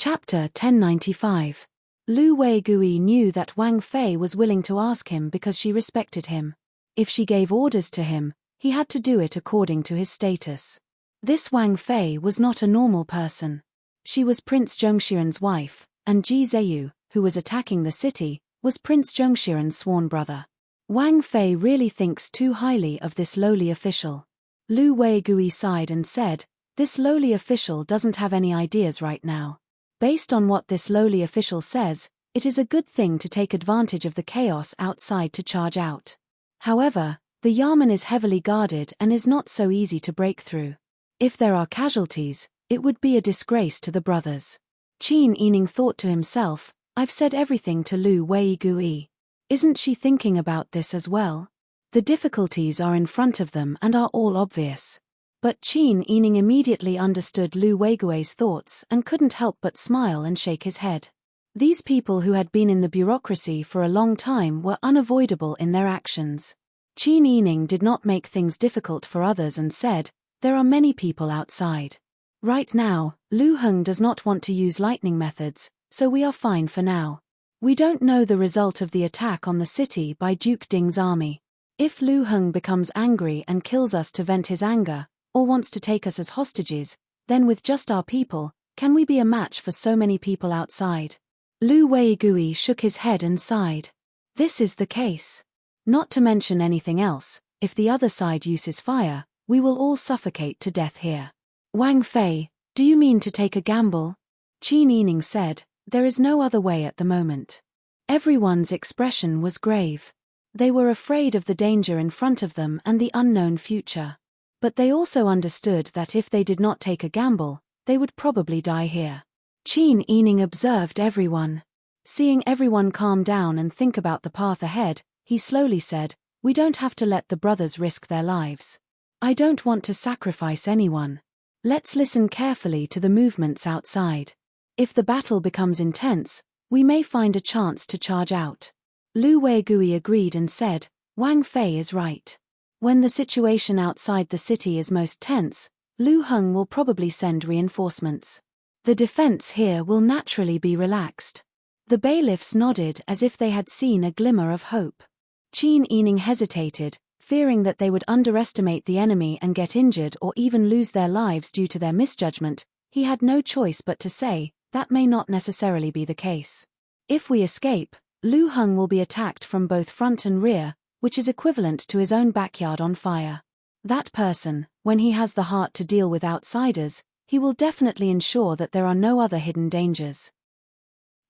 Chapter 1095. Lu Weigui knew that Wang Fei was willing to ask him because she respected him. If she gave orders to him, he had to do it according to his status. This Wang Fei was not a normal person. She was Prince Zhengxiren's wife, and Ji Zheyu, who was attacking the city, was Prince Zhengxiren's sworn brother. Wang Fei really thinks too highly of this lowly official. Lu Weigui sighed and said, "This lowly official doesn't have any ideas right now. Based on what this lowly official says, it is a good thing to take advantage of the chaos outside to charge out. However, the Yamen is heavily guarded and is not so easy to break through. If there are casualties, it would be a disgrace to the brothers." Qin Yining thought to himself, "I've said everything to Lu Weigui. Isn't she thinking about this as well? The difficulties are in front of them and are all obvious." But Qin Yining immediately understood Lu Weigui's thoughts and couldn't help but smile and shake his head. These people who had been in the bureaucracy for a long time were unavoidable in their actions. Qin Yining did not make things difficult for others and said, "There are many people outside. Right now, Lu Heng does not want to use lightning methods, so we are fine for now. We don't know the result of the attack on the city by Duke Ding's army. If Lu Heng becomes angry and kills us to vent his anger, or wants to take us as hostages, then with just our people, can we be a match for so many people outside?" Lu Weigui shook his head and sighed. "This is the case. Not to mention anything else, if the other side uses fire, we will all suffocate to death here." "Wang Fei, do you mean to take a gamble?" Qin Yining said, "There is no other way at the moment." Everyone's expression was grave. They were afraid of the danger in front of them and the unknown future. But they also understood that if they did not take a gamble, they would probably die here. Qin Yining observed everyone. Seeing everyone calm down and think about the path ahead, he slowly said, "We don't have to let the brothers risk their lives. I don't want to sacrifice anyone. Let's listen carefully to the movements outside. If the battle becomes intense, we may find a chance to charge out." Lu Weigui agreed and said, "Wang Fei is right. When the situation outside the city is most tense, Lu Heng will probably send reinforcements. The defense here will naturally be relaxed." The bailiffs nodded as if they had seen a glimmer of hope. Qin Yining hesitated, fearing that they would underestimate the enemy and get injured or even lose their lives due to their misjudgment. He had no choice but to say, "That may not necessarily be the case. If we escape, Lu Heng will be attacked from both front and rear, which is equivalent to his own backyard on fire. That person, when he has the heart to deal with outsiders, he will definitely ensure that there are no other hidden dangers."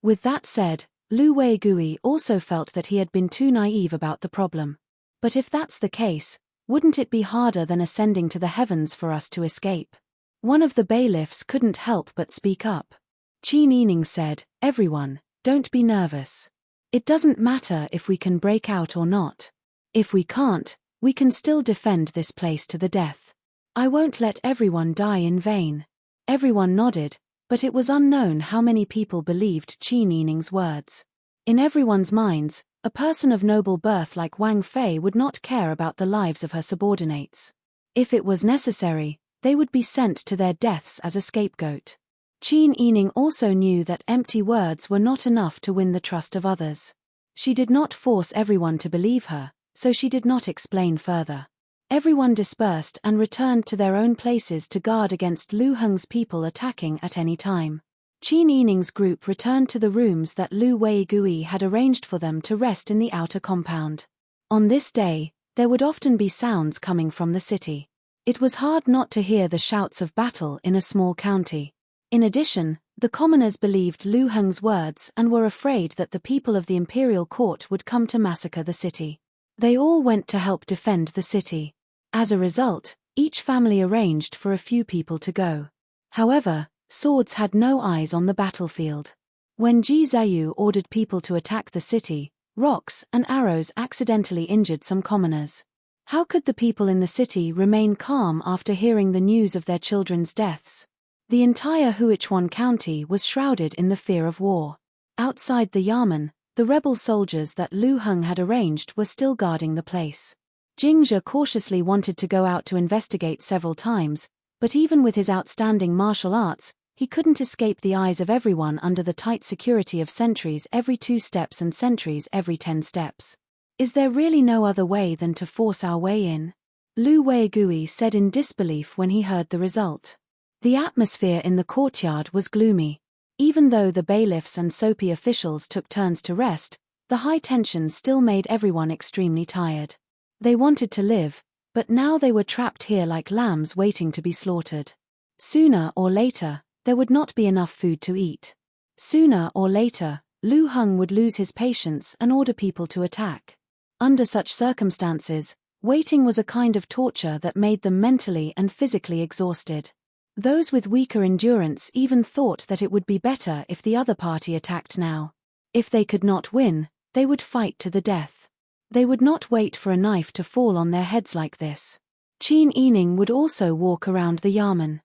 With that said, Lu Weigui also felt that he had been too naive about the problem. But if that's the case, wouldn't it be harder than ascending to the heavens for us to escape? One of the bailiffs couldn't help but speak up. Qin Yining said, "Everyone, don't be nervous. It doesn't matter if we can break out or not. If we can't, we can still defend this place to the death. I won't let everyone die in vain." Everyone nodded, but it was unknown how many people believed Qin Yining's words. In everyone's minds, a person of noble birth like Wang Fei would not care about the lives of her subordinates. If it was necessary, they would be sent to their deaths as a scapegoat. Qin Yining also knew that empty words were not enough to win the trust of others. She did not force everyone to believe her, so she did not explain further. Everyone dispersed and returned to their own places to guard against Lu Heng's people attacking at any time. Qin Yining's group returned to the rooms that Lu Weigui had arranged for them to rest in the outer compound. On this day, there would often be sounds coming from the city. It was hard not to hear the shouts of battle in a small county. In addition, the commoners believed Lu Heng's words and were afraid that the people of the imperial court would come to massacre the city. They all went to help defend the city. As a result, each family arranged for a few people to go. However, swords had no eyes on the battlefield. When Ji Zheyu ordered people to attack the city, rocks and arrows accidentally injured some commoners. How could the people in the city remain calm after hearing the news of their children's deaths? The entire Huichuan county was shrouded in the fear of war. Outside the Yamen, the rebel soldiers that Lu Heng had arranged were still guarding the place. Jingzhe cautiously wanted to go out to investigate several times, but even with his outstanding martial arts, He couldn't escape the eyes of everyone under the tight security of sentries every 2 steps and sentries every 10 steps. Is there really no other way than to force our way in? Lu Weigui said in disbelief when he heard the result. The atmosphere in the courtyard was gloomy. Even though the bailiffs and soapy officials took turns to rest, the high tension still made everyone extremely tired. They wanted to live, but now they were trapped here like lambs waiting to be slaughtered. Sooner or later, there would not be enough food to eat. Sooner or later, Lu Heng would lose his patience and order people to attack. Under such circumstances, waiting was a kind of torture that made them mentally and physically exhausted. Those with weaker endurance even thought that it would be better if the other party attacked now. If they could not win, they would fight to the death. They would not wait for a knife to fall on their heads like this. Qin Yining would also walk around the yamen.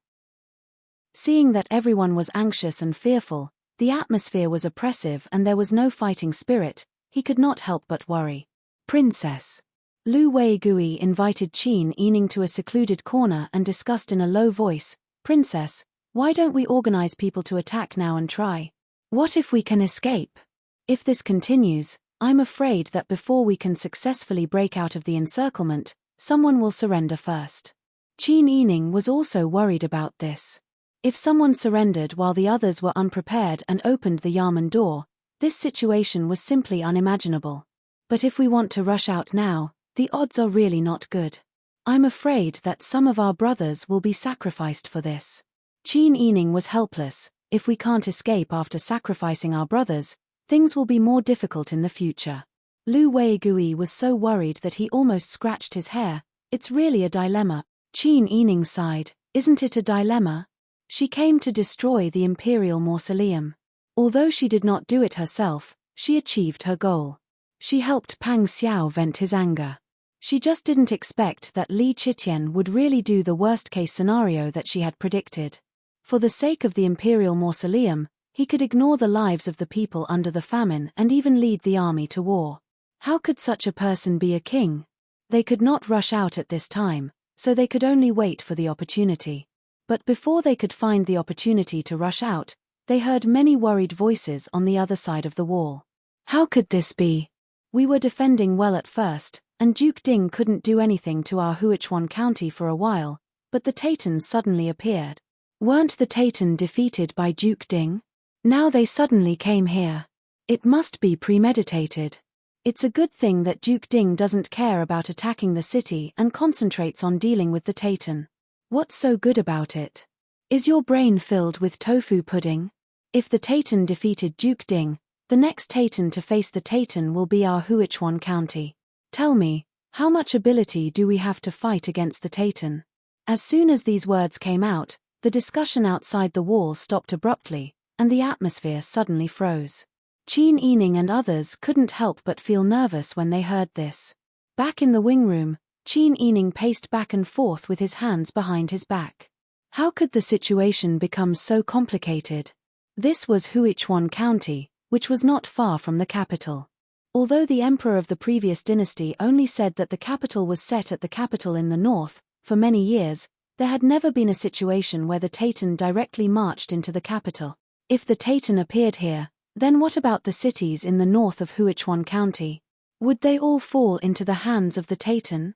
Seeing that everyone was anxious and fearful, the atmosphere was oppressive and there was no fighting spirit, he could not help but worry. Princess. Lu Weigui invited Qin Yining to a secluded corner and discussed in a low voice, Princess, why don't we organize people to attack now and try? What if we can escape? If this continues, I'm afraid that before we can successfully break out of the encirclement, someone will surrender first. Qin Yining was also worried about this. If someone surrendered while the others were unprepared and opened the yamen door, this situation was simply unimaginable. But if we want to rush out now, the odds are really not good. I'm afraid that some of our brothers will be sacrificed for this. Qin Yining was helpless. If we can't escape after sacrificing our brothers, things will be more difficult in the future. Lu Weigui was so worried that he almost scratched his hair. It's really a dilemma. Qin Yining sighed, isn't it a dilemma? She came to destroy the imperial mausoleum. Although she did not do it herself, she achieved her goal. She helped Pang Xiao vent his anger. She just didn't expect that Li Qitian would really do the worst-case scenario that she had predicted. For the sake of the imperial mausoleum, he could ignore the lives of the people under the famine and even lead the army to war. How could such a person be a king? They could not rush out at this time, so they could only wait for the opportunity. But before they could find the opportunity to rush out, they heard many worried voices on the other side of the wall. How could this be? We were defending well at first, and Duke Ding couldn't do anything to our Huichuan county for a while, but the Tatans suddenly appeared. Weren't the Tatan defeated by Duke Ding? Now they suddenly came here. It must be premeditated. It's a good thing that Duke Ding doesn't care about attacking the city and concentrates on dealing with the Tatan. What's so good about it? Is your brain filled with tofu pudding? If the Tatan defeated Duke Ding, the next Tatan to face the Tatan will be our Huichuan county. Tell me, how much ability do we have to fight against the Tatan? As soon as these words came out, the discussion outside the wall stopped abruptly, and the atmosphere suddenly froze. Qin Yining and others couldn't help but feel nervous when they heard this. Back in the wing room, Qin Yining paced back and forth with his hands behind his back. How could the situation become so complicated? This was Huichuan County, which was not far from the capital. Although the emperor of the previous dynasty only said that the capital was set at the capital in the north, for many years, there had never been a situation where the Tatan directly marched into the capital. If the Tatan appeared here, then what about the cities in the north of Huichuan County? Would they all fall into the hands of the Tatan?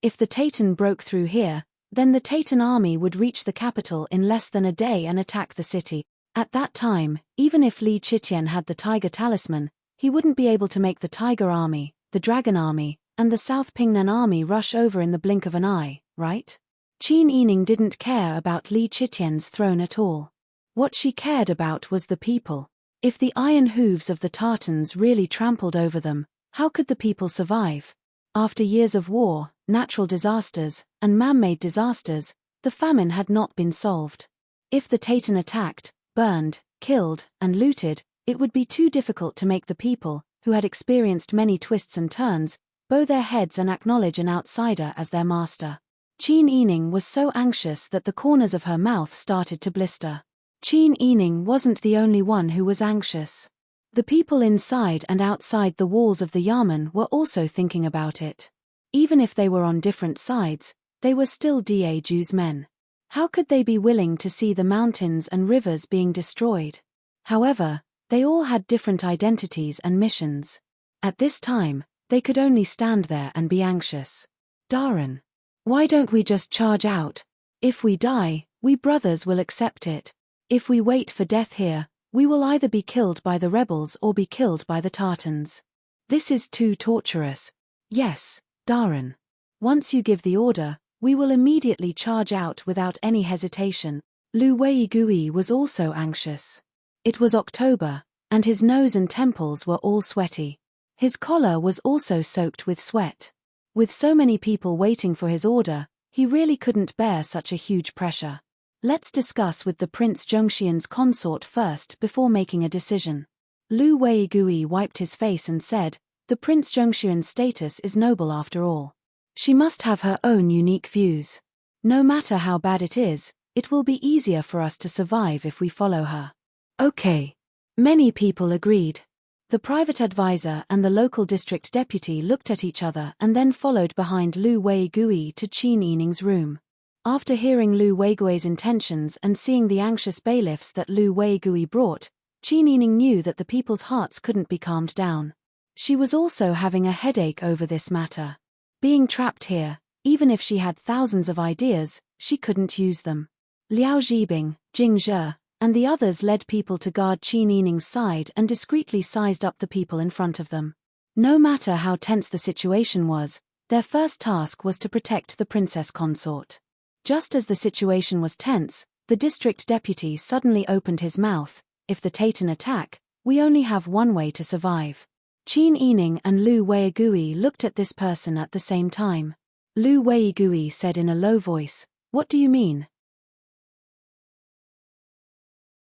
If the Tatan broke through here, then the Tatan army would reach the capital in less than a day and attack the city. At that time, even if Li Qitian had the tiger talisman, he wouldn't be able to make the tiger army, the dragon army, and the South Pingnan army rush over in the blink of an eye, right? Qin Yining didn't care about Li Qitian's throne at all. What she cared about was the people. If the iron hooves of the Tartans really trampled over them, how could the people survive? After years of war, natural disasters, and man-made disasters, the famine had not been solved. If the Tatan attacked, burned, killed, and looted, it would be too difficult to make the people, who had experienced many twists and turns, bow their heads and acknowledge an outsider as their master. Qin Yining was so anxious that the corners of her mouth started to blister. Qin Yining wasn't the only one who was anxious. The people inside and outside the walls of the yamen were also thinking about it. Even if they were on different sides, they were still Daju's men. How could they be willing to see the mountains and rivers being destroyed? However, they all had different identities and missions. At this time, they could only stand there and be anxious. Darren. Why don't we just charge out? If we die, we brothers will accept it. If we wait for death here, we will either be killed by the rebels or be killed by the Tartans. This is too torturous. Yes, Darren. Once you give the order, we will immediately charge out without any hesitation. Lu Weigui was also anxious. It was October, and his nose and temples were all sweaty. His collar was also soaked with sweat. With so many people waiting for his order, he really couldn't bear such a huge pressure. Let's discuss with the Prince Zhongxian's consort first before making a decision. Lu Weigui wiped his face and said, the Prince Zhongxian's status is noble after all. She must have her own unique views. No matter how bad it will be easier for us to survive if we follow her. Okay. Many people agreed. The private advisor and the local district deputy looked at each other and then followed behind Lu Weigui to Qin Yining's room. After hearing Lu Weigui's intentions and seeing the anxious bailiffs that Lu Weigui brought, Qin Yining knew that the people's hearts couldn't be calmed down. She was also having a headache over this matter. Being trapped here, even if she had thousands of ideas, she couldn't use them. Liao Zhibing, Jing Zhe, and the others led people to guard Qin Yining's side and discreetly sized up the people in front of them. No matter how tense the situation was, their first task was to protect the princess consort. Just as the situation was tense, the district deputy suddenly opened his mouth. If the Tatan attack, we only have one way to survive. Qin Yining and Lu Weigui looked at this person at the same time. Lu Weigui said in a low voice, "What do you mean?"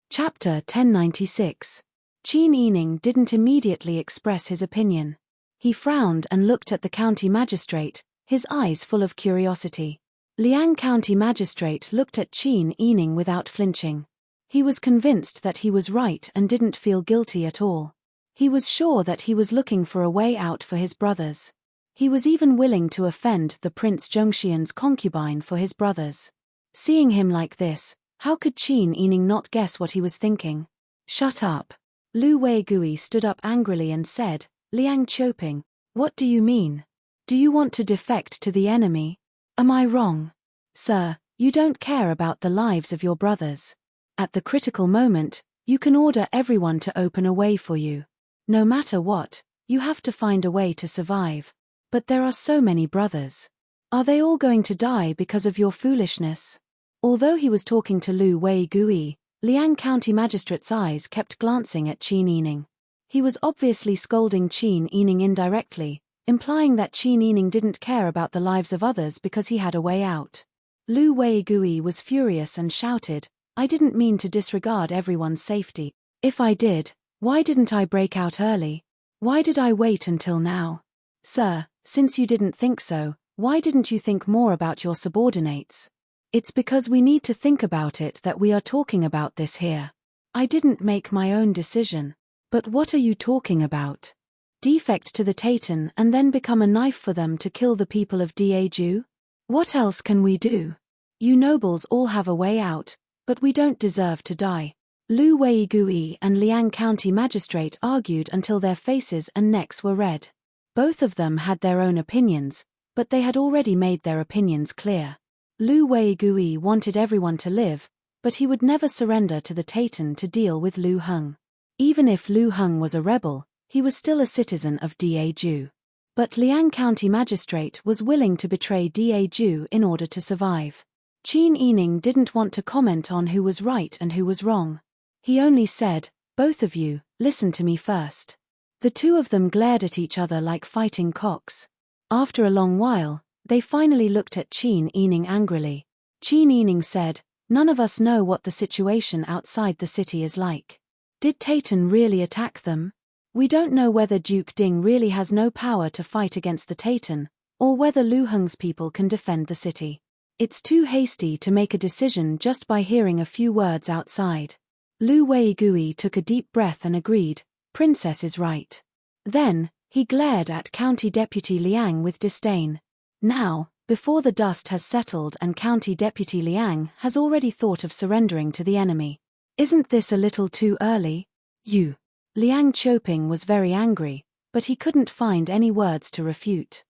Chapter 1096. Qin Yining didn't immediately express his opinion. He frowned and looked at the county magistrate, his eyes full of curiosity. Liang County Magistrate looked at Qin Yining without flinching. He was convinced that he was right and didn't feel guilty at all. He was sure that he was looking for a way out for his brothers. He was even willing to offend the Prince Zhongxian's concubine for his brothers. Seeing him like this, how could Qin Yining not guess what he was thinking? Shut up. Lu Weigui stood up angrily and said, Liang Qiuping, what do you mean? Do you want to defect to the enemy? Am I wrong? Sir, you don't care about the lives of your brothers. At the critical moment, you can order everyone to open a way for you. No matter what, you have to find a way to survive. But there are so many brothers. Are they all going to die because of your foolishness? Although he was talking to Lu Weigui, Liang County Magistrate's eyes kept glancing at Qin Yining. He was obviously scolding Qin Yining indirectly, implying that Qin Yining didn't care about the lives of others because he had a way out. Lu Weigui was furious and shouted, I didn't mean to disregard everyone's safety. If I did, why didn't I break out early? Why did I wait until now? Sir, since you didn't think so, why didn't you think more about your subordinates? It's because we need to think about it that we are talking about this here. I didn't make my own decision. But what are you talking about? Defect to the Tatan and then become a knife for them to kill the people of Daeju? What else can we do? You nobles all have a way out, but we don't deserve to die. Lu Weigui and Liang County Magistrate argued until their faces and necks were red. Both of them had their own opinions, but they had already made their opinions clear. Lu Weigui wanted everyone to live, but he would never surrender to the Tatan to deal with Lu Heng. Even if Lu Heng was a rebel, he was still a citizen of Daeju. But Liang County Magistrate was willing to betray Daeju in order to survive. Qin Yining didn't want to comment on who was right and who was wrong. He only said, both of you, listen to me first. The two of them glared at each other like fighting cocks. After a long while, they finally looked at Qin Yining angrily. Qin Yining said, none of us know what the situation outside the city is like. Did Tatan really attack them? We don't know whether Duke Ding really has no power to fight against the Tatan, or whether Lu Heng's people can defend the city. It's too hasty to make a decision just by hearing a few words outside. Lu Weigui took a deep breath and agreed, Princess is right. Then, he glared at County Deputy Liang with disdain. Now, before the dust has settled and County Deputy Liang has already thought of surrendering to the enemy. Isn't this a little too early? You. Liang Choping was very angry, but he couldn't find any words to refute.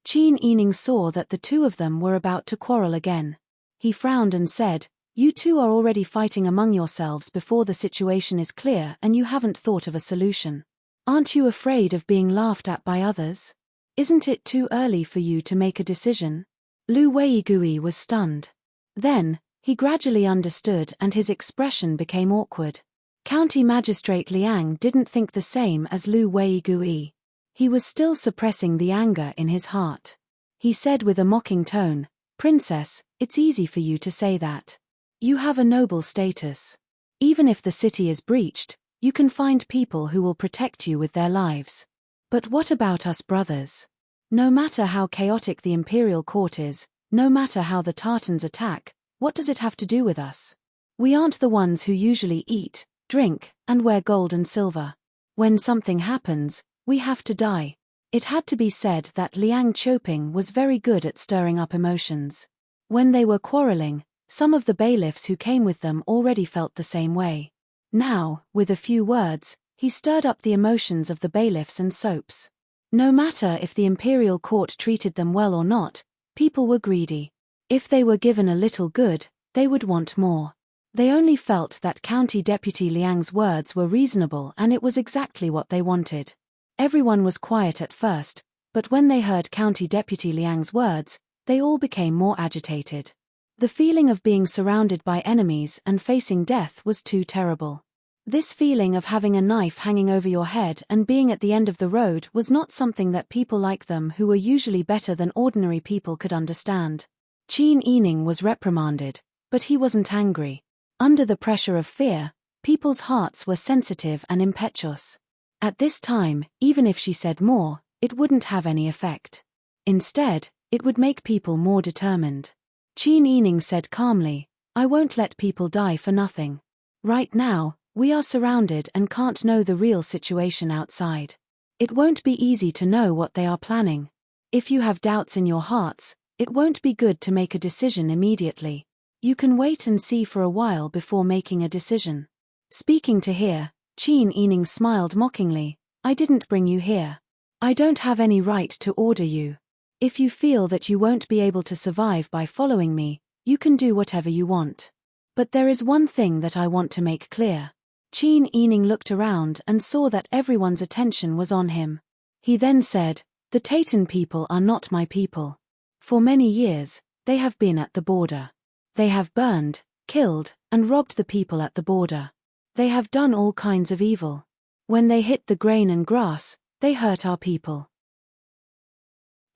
Qin Yining saw that the two of them were about to quarrel again. He frowned and said, "You two are already fighting among yourselves before the situation is clear and you haven't thought of a solution. Aren't you afraid of being laughed at by others? Isn't it too early for you to make a decision?" Lu Weigui was stunned. Then, he gradually understood and his expression became awkward. County Magistrate Liang didn't think the same as Lu Weigui. He was still suppressing the anger in his heart. He said with a mocking tone, "Princess, it's easy for you to say that. You have a noble status. Even if the city is breached, you can find people who will protect you with their lives. But what about us brothers? No matter how chaotic the imperial court is, no matter how the Tartans attack, what does it have to do with us? We aren't the ones who usually eat, drink, and wear gold and silver. When something happens, we have to die." It had to be said that Liang Choping was very good at stirring up emotions. When they were quarreling, some of the bailiffs who came with them already felt the same way. Now, with a few words, he stirred up the emotions of the bailiffs and soaps. No matter if the imperial court treated them well or not, people were greedy. If they were given a little good, they would want more. They only felt that County Deputy Liang's words were reasonable and it was exactly what they wanted. Everyone was quiet at first, but when they heard County Deputy Liang's words, they all became more agitated. The feeling of being surrounded by enemies and facing death was too terrible. This feeling of having a knife hanging over your head and being at the end of the road was not something that people like them who were usually better than ordinary people could understand. Qin Yining was reprimanded, but he wasn't angry. Under the pressure of fear, people's hearts were sensitive and impetuous. At this time, even if she said more, it wouldn't have any effect. Instead, it would make people more determined. Qin Yining said calmly, "I won't let people die for nothing. Right now, we are surrounded and can't know the real situation outside. It won't be easy to know what they are planning. If you have doubts in your hearts, it won't be good to make a decision immediately. You can wait and see for a while before making a decision." Speaking to here, Qin Yining smiled mockingly, "I didn't bring you here. I don't have any right to order you. If you feel that you won't be able to survive by following me, you can do whatever you want. But there is one thing that I want to make clear." Qin Yining looked around and saw that everyone's attention was on him. He then said, "The Taytan people are not my people. For many years, they have been at the border. They have burned, killed, and robbed the people at the border. They have done all kinds of evil. When they hit the grain and grass, they hurt our people.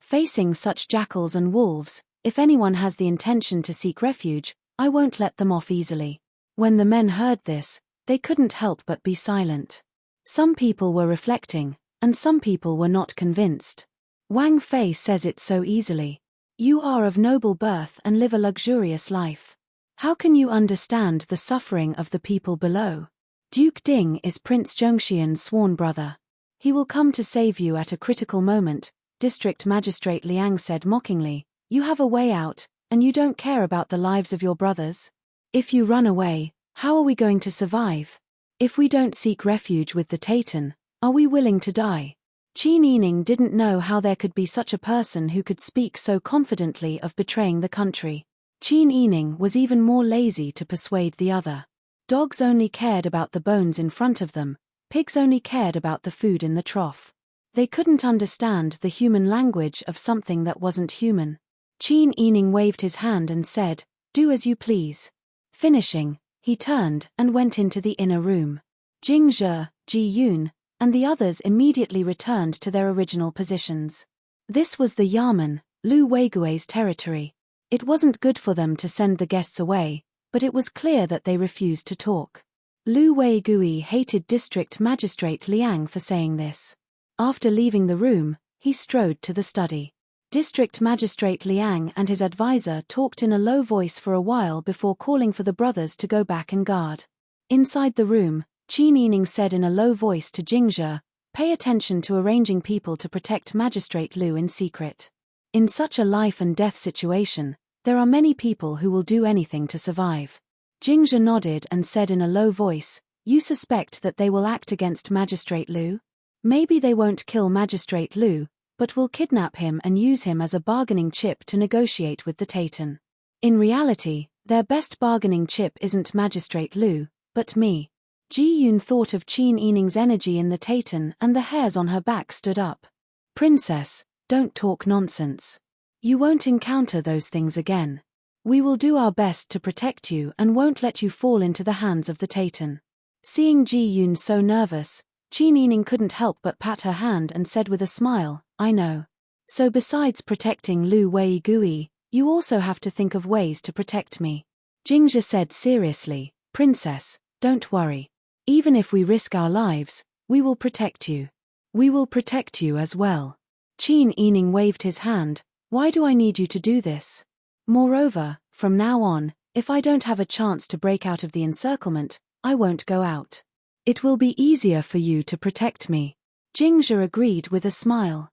Facing such jackals and wolves, if anyone has the intention to seek refuge, I won't let them off easily." When the men heard this, they couldn't help but be silent. Some people were reflecting, and some people were not convinced. Wang Fei says it so easily. You are of noble birth and live a luxurious life. How can you understand the suffering of the people below? Duke Ding is Prince Zhongxian's sworn brother. He will come to save you at a critical moment, District Magistrate Liang said mockingly. You have a way out, and you don't care about the lives of your brothers? If you run away, how are we going to survive? If we don't seek refuge with the Taytan, are we willing to die? Qin Yining didn't know how there could be such a person who could speak so confidently of betraying the country. Qin Yining was even more lazy to persuade the other. Dogs only cared about the bones in front of them, pigs only cared about the food in the trough. They couldn't understand the human language of something that wasn't human. Qin Yining waved his hand and said, "Do as you please." Finishing, he turned and went into the inner room. Jing Zhe, Ji Yun, and the others immediately returned to their original positions. This was the Yamen, Lu Weigui's territory. It wasn't good for them to send the guests away, but it was clear that they refused to talk. Lu Weigui hated District Magistrate Liang for saying this. After leaving the room, he strode to the study. District Magistrate Liang and his advisor talked in a low voice for a while before calling for the brothers to go back and guard. Inside the room, Qin Yining said in a low voice to Jing Zhe, "Pay attention to arranging people to protect Magistrate Lu in secret. In such a life and death situation, there are many people who will do anything to survive. Jingzhe nodded and said in a low voice, "You suspect that they will act against Magistrate Lu? Maybe they won't kill Magistrate Lu, but will kidnap him and use him as a bargaining chip to negotiate with the Titan. In reality, their best bargaining chip isn't Magistrate Lu, but me." Ji Yun thought of Qin Yining's energy in the Titan and the hairs on her back stood up. "Princess, don't talk nonsense. You won't encounter those things again. We will do our best to protect you and won't let you fall into the hands of the Titan." Seeing Ji Yun so nervous, Qin Yining couldn't help but pat her hand and said with a smile, "I know. So besides protecting Lu Weigui, you also have to think of ways to protect me." Jingzhe said seriously, "Princess, don't worry. Even if we risk our lives, we will protect you. We will protect you as well." Qin Yining waved his hand, "Why do I need you to do this? Moreover, from now on, if I don't have a chance to break out of the encirclement, I won't go out. It will be easier for you to protect me." Jingzhe agreed with a smile.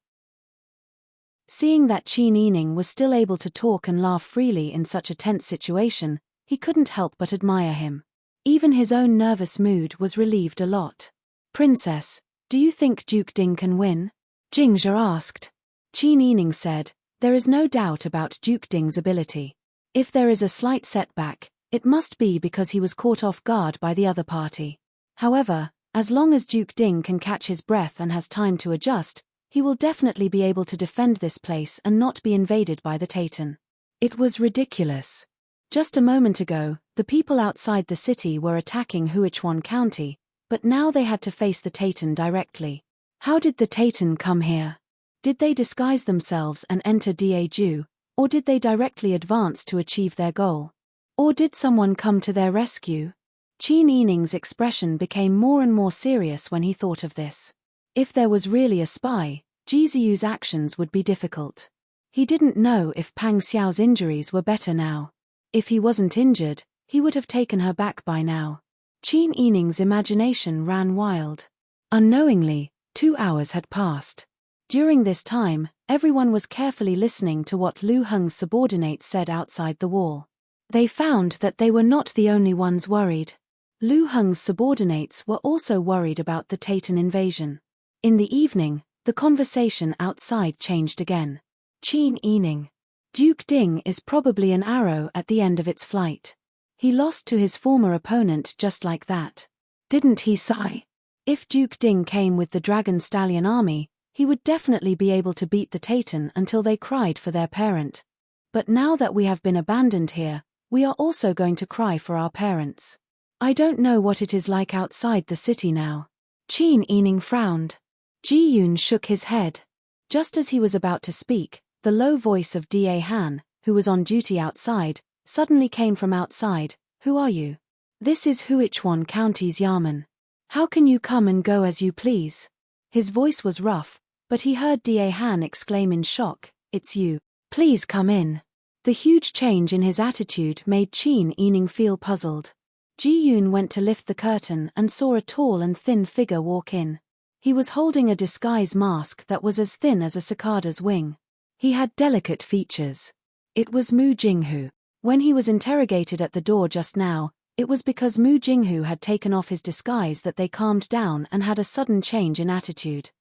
Seeing that Qin Yining was still able to talk and laugh freely in such a tense situation, he couldn't help but admire him. Even his own nervous mood was relieved a lot. "Princess, do you think Duke Ding can win?" Jingzhe asked. Qin Yining said, "There is no doubt about Duke Ding's ability. If there is a slight setback, it must be because he was caught off guard by the other party. However, as long as Duke Ding can catch his breath and has time to adjust, he will definitely be able to defend this place and not be invaded by the Titan." It was ridiculous. Just a moment ago, the people outside the city were attacking Huichuan County, but now they had to face the Titan directly. How did the Titan come here? Did they disguise themselves and enter Daeju, or did they directly advance to achieve their goal? Or did someone come to their rescue? Qin Yining's expression became more and more serious when he thought of this. If there was really a spy, Ji Ziyu's actions would be difficult. He didn't know if Pang Xiao's injuries were better now. If he wasn't injured, he would have taken her back by now. Qin Yining's imagination ran wild. Unknowingly, 2 hours had passed. During this time, everyone was carefully listening to what Lu Heng's subordinates said outside the wall. They found that they were not the only ones worried. Lu Heng's subordinates were also worried about the Titan invasion. In the evening, the conversation outside changed again. Qin Yining. Duke Ding is probably an arrow at the end of its flight. He lost to his former opponent just like that. Didn't he sigh? If Duke Ding came with the Dragon Stallion army, he would definitely be able to beat the Titan until they cried for their parent. But now that we have been abandoned here, we are also going to cry for our parents. I don't know what it is like outside the city now. Qin Yining frowned. Ji Yun shook his head. Just as he was about to speak, the low voice of Da Han, who was on duty outside, suddenly came from outside. "Who are you?" "This is Huichuan County's Yamen. How can you come and go as you please?" His voice was rough, but he heard Da Han exclaim in shock, "It's you. Please come in." The huge change in his attitude made Qin Yining feel puzzled. Ji Yun went to lift the curtain and saw a tall and thin figure walk in. He was holding a disguise mask that was as thin as a cicada's wing. He had delicate features. It was Mu Jinghu. When he was interrogated at the door just now, it was because Mu Jinghu had taken off his disguise that they calmed down and had a sudden change in attitude.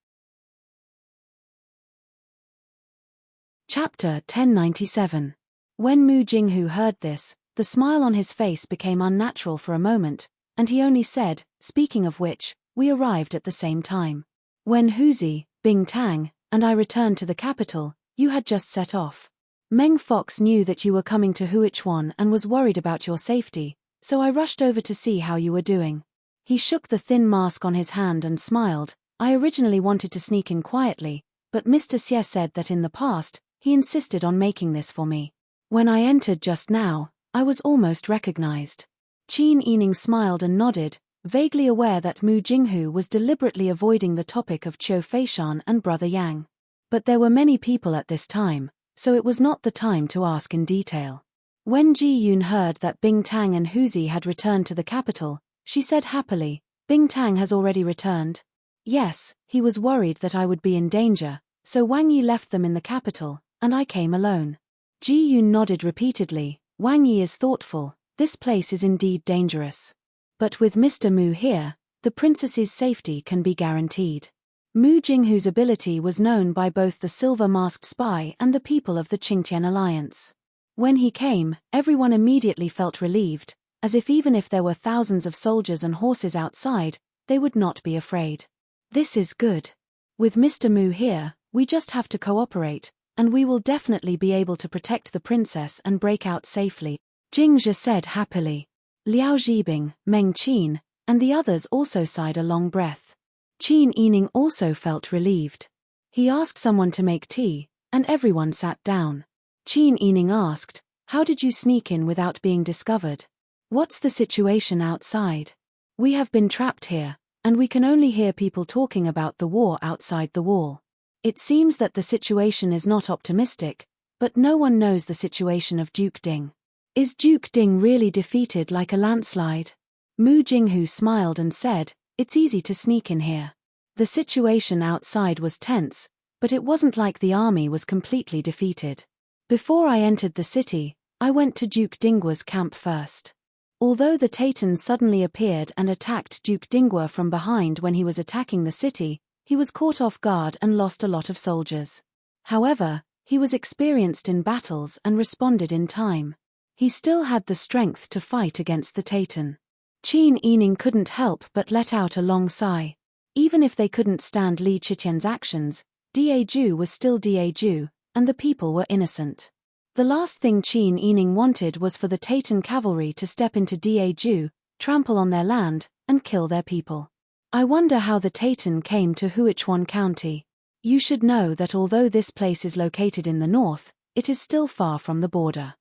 Chapter 1097. When Mu Jinghu heard this, the smile on his face became unnatural for a moment, and he only said, "Speaking of which, we arrived at the same time. When Huzi, Bing Tang, and I returned to the capital, you had just set off. Meng Fox knew that you were coming to Huichuan and was worried about your safety, so I rushed over to see how you were doing." He shook the thin mask on his hand and smiled. "I originally wanted to sneak in quietly, but Mr. Xie said that in the past, he insisted on making this for me. When I entered just now, I was almost recognized." Qin Yining smiled and nodded, vaguely aware that Mu Jinghu was deliberately avoiding the topic of Qiu Feishan and Brother Yang. But there were many people at this time, so it was not the time to ask in detail. When Ji Yun heard that Bing Tang and Huzi had returned to the capital, she said happily, "Bing Tang has already returned?" "Yes, he was worried that I would be in danger, so Wang Yi left them in the capital, and I came alone. Ji Yun nodded repeatedly. Wang Yi is thoughtful. This place is indeed dangerous. But with Mr. Mu here, the princess's safety can be guaranteed. Mu Jinghu's ability was known by both the silver-masked spy and the people of the Qingtian alliance. When he came, everyone immediately felt relieved, as if even if there were thousands of soldiers and horses outside, they would not be afraid. This is good. With Mr. Mu here, we just have to cooperate, and we will definitely be able to protect the princess and break out safely, Jing Zhe said happily. Liao Zhibing, Meng Qin, and the others also sighed a long breath. Qin Yining also felt relieved. He asked someone to make tea, and everyone sat down. Qin Yining asked, "How did you sneak in without being discovered? What's the situation outside? We have been trapped here, and we can only hear people talking about the war outside the wall. It seems that the situation is not optimistic, but no one knows the situation of Duke Ding. Is Duke Ding really defeated like a landslide?" Mu Jinghu smiled and said, "It's easy to sneak in here. The situation outside was tense, but it wasn't like the army was completely defeated. Before I entered the city, I went to Duke Dinggua's camp first. Although the Tatans suddenly appeared and attacked Duke Dinggua from behind when he was attacking the city, he was caught off guard and lost a lot of soldiers. However, he was experienced in battles and responded in time. He still had the strength to fight against the Tatan." Qin Yining couldn't help but let out a long sigh. Even if they couldn't stand Li Qiqian's actions, Diaju was still Diaju, and the people were innocent. The last thing Qin Yining wanted was for the Tatan cavalry to step into Diaju, trample on their land, and kill their people. "I wonder how the Tatan came to Huichuan County. You should know that although this place is located in the north, it is still far from the border."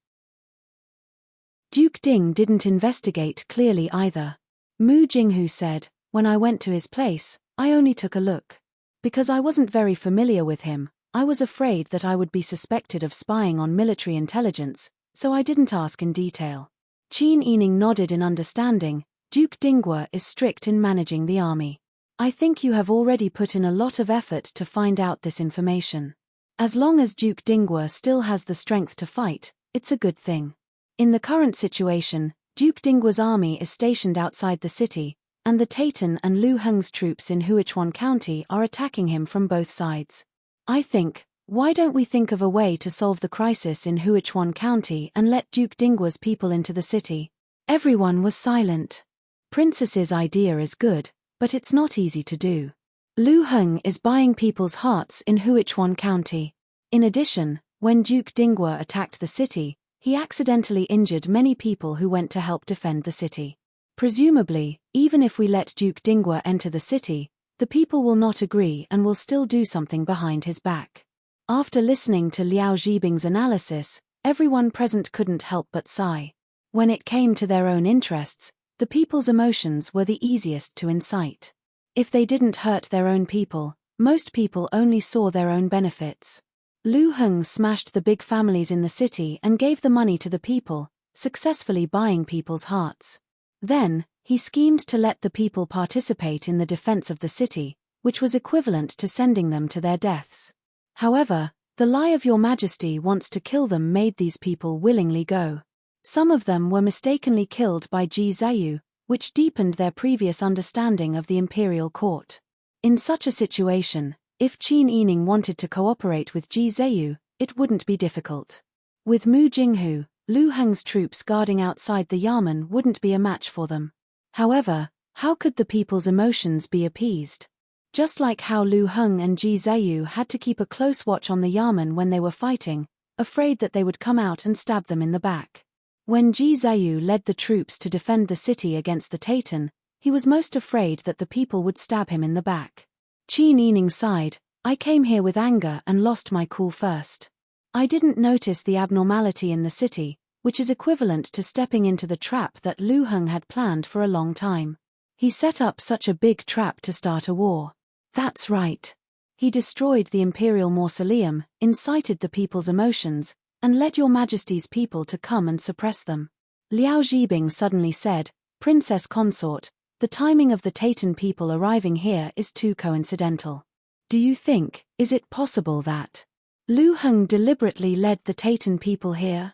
Duke Ding didn't investigate clearly either. Mu Jinghu said, "When I went to his place, I only took a look. Because I wasn't very familiar with him, I was afraid that I would be suspected of spying on military intelligence, so I didn't ask in detail." Qin Yining nodded in understanding. Duke Dinggua is strict in managing the army. "I think you have already put in a lot of effort to find out this information. As long as Duke Dinggua still has the strength to fight, it's a good thing. In the current situation, Duke Dinggua's army is stationed outside the city, and the Tatan and Lu Heng's troops in Huichuan County are attacking him from both sides. I think, why don't we think of a way to solve the crisis in Huichuan County and let Duke Dinggua's people into the city?" Everyone was silent. Princess's idea is good, but it's not easy to do. Lu Heng is buying people's hearts in Huichuan County. In addition, when Duke Dinggua attacked the city, he accidentally injured many people who went to help defend the city. Presumably, even if we let Duke Dinggua enter the city, the people will not agree and will still do something behind his back. After listening to Liao Zhibing's analysis, everyone present couldn't help but sigh. When it came to their own interests, the people's emotions were the easiest to incite. If they didn't hurt their own people, most people only saw their own benefits. Lu Heng smashed the big families in the city and gave the money to the people, successfully buying people's hearts. Then, he schemed to let the people participate in the defense of the city, which was equivalent to sending them to their deaths. However, the lie of Your Majesty wants to kill them made these people willingly go. Some of them were mistakenly killed by Ji Zayu, which deepened their previous understanding of the imperial court. In such a situation, if Qin Yining wanted to cooperate with Ji Zayu, it wouldn't be difficult. With Mu Jinghu, Lu Heng's troops guarding outside the Yamen wouldn't be a match for them. However, how could the people's emotions be appeased? Just like how Lu Heng and Ji Zayu had to keep a close watch on the Yamen when they were fighting, afraid that they would come out and stab them in the back. When Ji Zayu led the troops to defend the city against the Tatan, he was most afraid that the people would stab him in the back. Qin Yining sighed, "I came here with anger and lost my cool first. I didn't notice the abnormality in the city, which is equivalent to stepping into the trap that Lu Heng had planned for a long time. He set up such a big trap to start a war. That's right. He destroyed the imperial mausoleum, incited the people's emotions, and led Your Majesty's people to come and suppress them." Liao Zhibing suddenly said, "Princess Consort, the timing of the Tatan people arriving here is too coincidental. Do you think, is it possible that Lu Heng deliberately led the Taytan people here.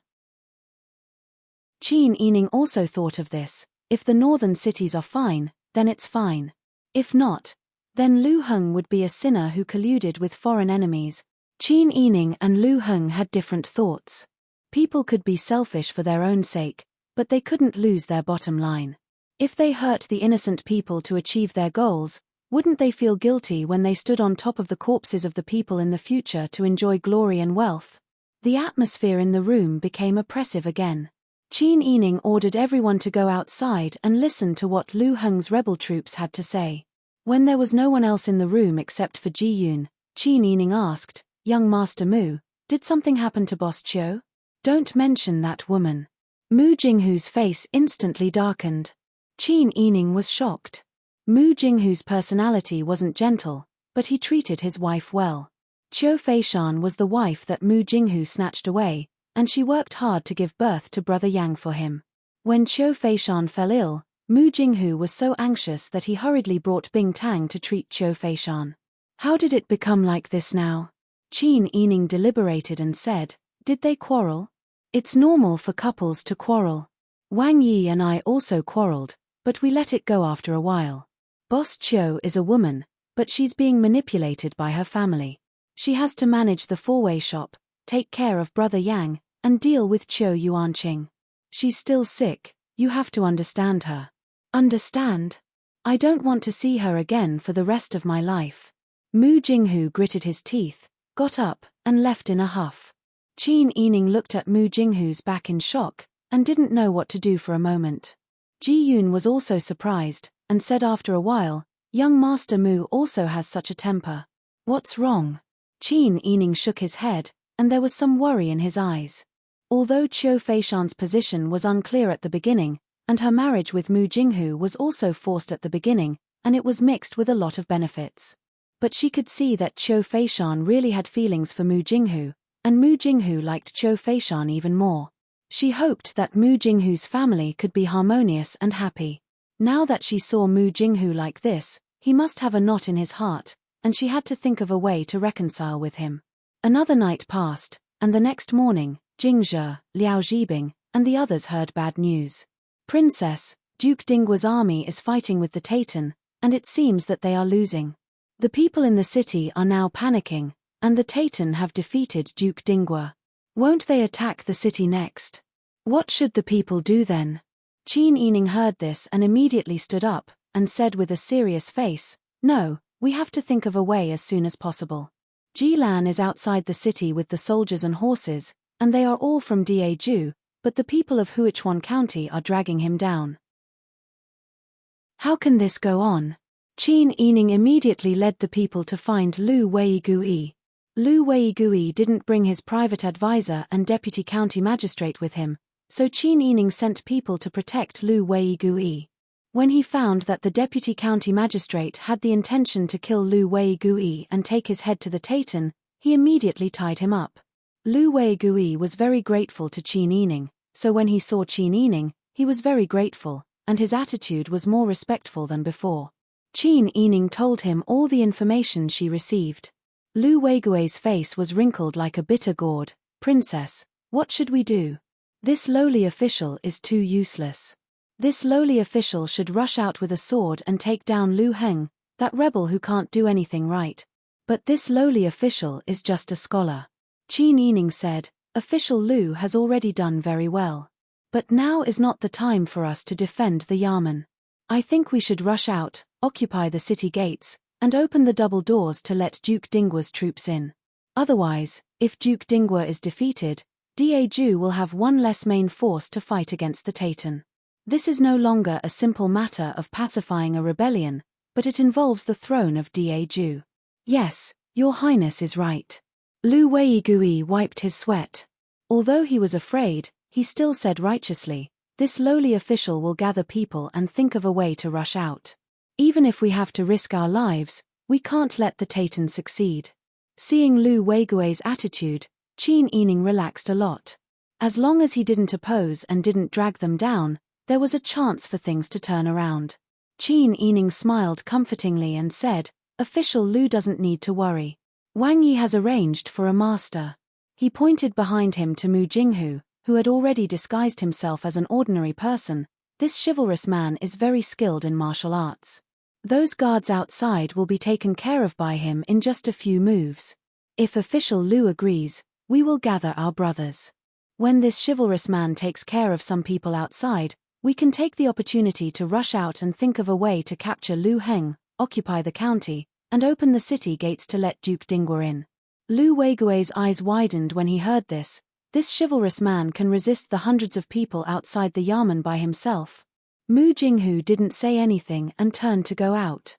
Qin Yining also thought of this. If the northern cities are fine, then it's fine. If not, then Lu Heng would be a sinner who colluded with foreign enemies. Qin Yining and Lu Heng had different thoughts. People could be selfish for their own sake, but they couldn't lose their bottom line. If they hurt the innocent people to achieve their goals, wouldn't they feel guilty when they stood on top of the corpses of the people in the future to enjoy glory and wealth? The atmosphere in the room became oppressive again. Qin Yining ordered everyone to go outside and listen to what Lu Heng's rebel troops had to say. When there was no one else in the room except for Ji Yun, Qin Yining asked, "Young Master Mu, did something happen to Boss Chiu? Don't mention that woman." Mu Jinghu's face instantly darkened. Qin Yining was shocked. Mu Jinghu's personality wasn't gentle, but he treated his wife well. Qiu Feishan was the wife that Mu Jinghu snatched away, and she worked hard to give birth to brother Yang for him. When Qiu Feishan fell ill, Mu Jinghu was so anxious that he hurriedly brought Bing Tang to treat Qiu Feishan. How did it become like this now? Qin Yining deliberated and said, "Did they quarrel? It's normal for couples to quarrel. Wang Yi and I also quarreled, but we let it go after a while. Boss Qiu is a woman, but she's being manipulated by her family. She has to manage the four-way shop, take care of brother Yang, and deal with Qiu Yuanqing. She's still sick, you have to understand her." "Understand? I don't want to see her again for the rest of my life." Mu Jinghu gritted his teeth, got up, and left in a huff. Qin Yining looked at Mu Jinghu's back in shock, and didn't know what to do for a moment. Ji Yun was also surprised, and said after a while, "Young Master Mu also has such a temper. What's wrong?" Qin Yining shook his head, and there was some worry in his eyes. Although Qiu Feishan's position was unclear at the beginning, and her marriage with Mu Jinghu was also forced at the beginning, and it was mixed with a lot of benefits. But she could see that Qiu Feishan really had feelings for Mu Jinghu, and Mu Jinghu liked Qiu Feishan even more. She hoped that Mu Jinghu's family could be harmonious and happy. Now that she saw Mu Jinghu like this, he must have a knot in his heart, and she had to think of a way to reconcile with him. Another night passed, and the next morning, Jingzhe, Liao Zhibing, and the others heard bad news. "Princess, Duke Dinggua's army is fighting with the Taytan, and it seems that they are losing. The people in the city are now panicking, and the Taytan have defeated Duke Dinggua. Won't they attack the city next? What should the people do then?" Qin Yining heard this and immediately stood up, and said with a serious face, "No, we have to think of a way as soon as possible. Jilan is outside the city with the soldiers and horses, and they are all from Daeju, but the people of Huichuan County are dragging him down. How can this go on?" Qin Yining immediately led the people to find Lu Weigui. Lu Weigui didn't bring his private advisor and deputy county magistrate with him, so Qin Yining sent people to protect Lu Weigui. When he found that the deputy county magistrate had the intention to kill Lu Weigui and take his head to the Taytan, he immediately tied him up. Lu Weigui was very grateful to Qin Yining, so when he saw Qin Yining, he was very grateful, and his attitude was more respectful than before. Qin Yining told him all the information she received. Lu Weigui's face was wrinkled like a bitter gourd. "Princess, what should we do? This lowly official is too useless. This lowly official should rush out with a sword and take down Lu Heng, that rebel who can't do anything right. But this lowly official is just a scholar." Qin Yining said, "Official Lu has already done very well. But now is not the time for us to defend the Yamen. I think we should rush out, occupy the city gates, and open the double doors to let Duke Dinggua's troops in. Otherwise, if Duke Dinggua is defeated, Daeju will have one less main force to fight against the Taytan. This is no longer a simple matter of pacifying a rebellion, but it involves the throne of Daeju." "Yes, Your Highness is right." Lu Weigui wiped his sweat. Although he was afraid, he still said righteously, "This lowly official will gather people and think of a way to rush out. Even if we have to risk our lives, we can't let the Taytan succeed." Seeing Lu Weigui's attitude, Qin Yining relaxed a lot. As long as he didn't oppose and didn't drag them down, there was a chance for things to turn around. Qin Yining smiled comfortingly and said, "Official Lu doesn't need to worry. Wang Yi has arranged for a master. He pointed behind him to Mu Jinghu, who had already disguised himself as an ordinary person. This chivalrous man is very skilled in martial arts. Those guards outside will be taken care of by him in just a few moves. If official Lu agrees, we will gather our brothers. When this chivalrous man takes care of some people outside, we can take the opportunity to rush out and think of a way to capture Lu Heng, occupy the county, and open the city gates to let Duke Dinghua in. Lu Weigui's eyes widened when he heard this. This chivalrous man can resist the hundreds of people outside the yamen by himself. Mu Jinghu didn't say anything and turned to go out.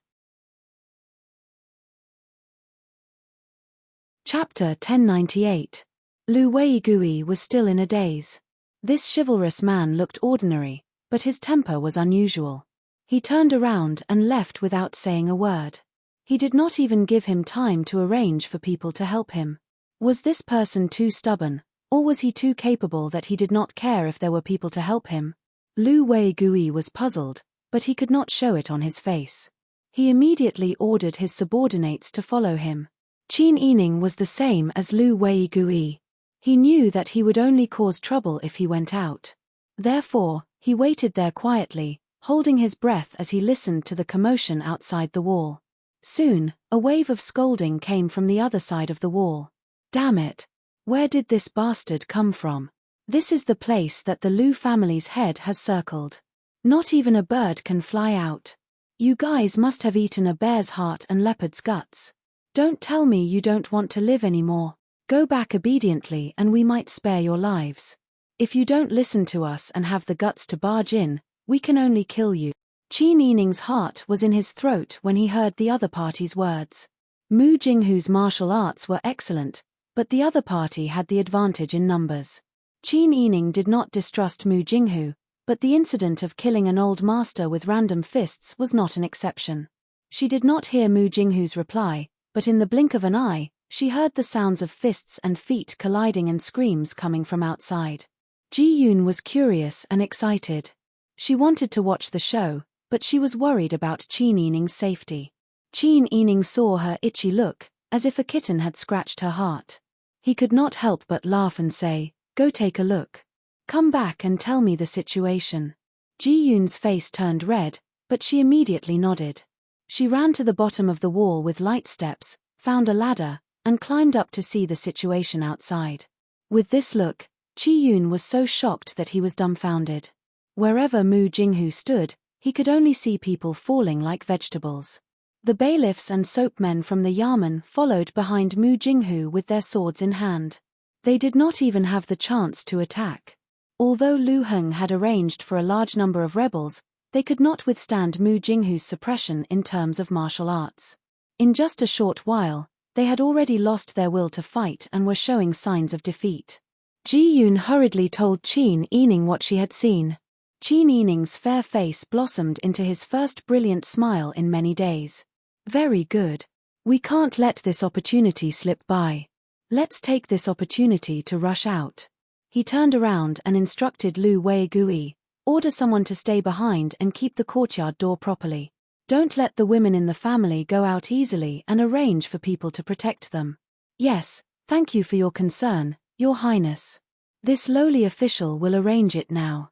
Chapter 1098. Lu Weigui was still in a daze. This chivalrous man looked ordinary, but his temper was unusual. He turned around and left without saying a word. He did not even give him time to arrange for people to help him. Was this person too stubborn, or was he too capable that he did not care if there were people to help him? Lu Weigui was puzzled, but he could not show it on his face. He immediately ordered his subordinates to follow him. Qin Yining was the same as Lu Weigui. He knew that he would only cause trouble if he went out. Therefore, he waited there quietly, holding his breath as he listened to the commotion outside the wall. Soon, a wave of scolding came from the other side of the wall. Damn it! Where did this bastard come from? This is the place that the Lu family's head has circled. Not even a bird can fly out. You guys must have eaten a bear's heart and leopard's guts. Don't tell me you don't want to live anymore. Go back obediently and we might spare your lives. If you don't listen to us and have the guts to barge in, we can only kill you. Qin Yining's heart was in his throat when he heard the other party's words. Mu Jinghu's martial arts were excellent, but the other party had the advantage in numbers. Qin Yining did not distrust Mu Jinghu, but the incident of killing an old master with random fists was not an exception. She did not hear Mu Jinghu's reply, but in the blink of an eye, she heard the sounds of fists and feet colliding and screams coming from outside. Ji Yun was curious and excited. She wanted to watch the show, but she was worried about Qin Yining's safety. Qin Yining saw her itchy look, as if a kitten had scratched her heart. He could not help but laugh and say, "Go take a look. Come back and tell me the situation." Ji Yun's face turned red, but she immediately nodded. She ran to the bottom of the wall with light steps, found a ladder, and climbed up to see the situation outside. With this look, Qi Yun was so shocked that he was dumbfounded. Wherever Mu Jinghu stood, he could only see people falling like vegetables. The bailiffs and soapmen from the yamen followed behind Mu Jinghu with their swords in hand. They did not even have the chance to attack. Although Lu Heng had arranged for a large number of rebels, they could not withstand Mu Jinghu's suppression in terms of martial arts. In just a short while, they had already lost their will to fight and were showing signs of defeat. Ji Yun hurriedly told Qin Yining what she had seen. Qin Yining's fair face blossomed into his first brilliant smile in many days. Very good. We can't let this opportunity slip by. Let's take this opportunity to rush out. He turned around and instructed Lu Weigui, order someone to stay behind and keep the courtyard door properly. Don't let the women in the family go out easily and arrange for people to protect them. Yes, thank you for your concern, Your Highness. This lowly official will arrange it now.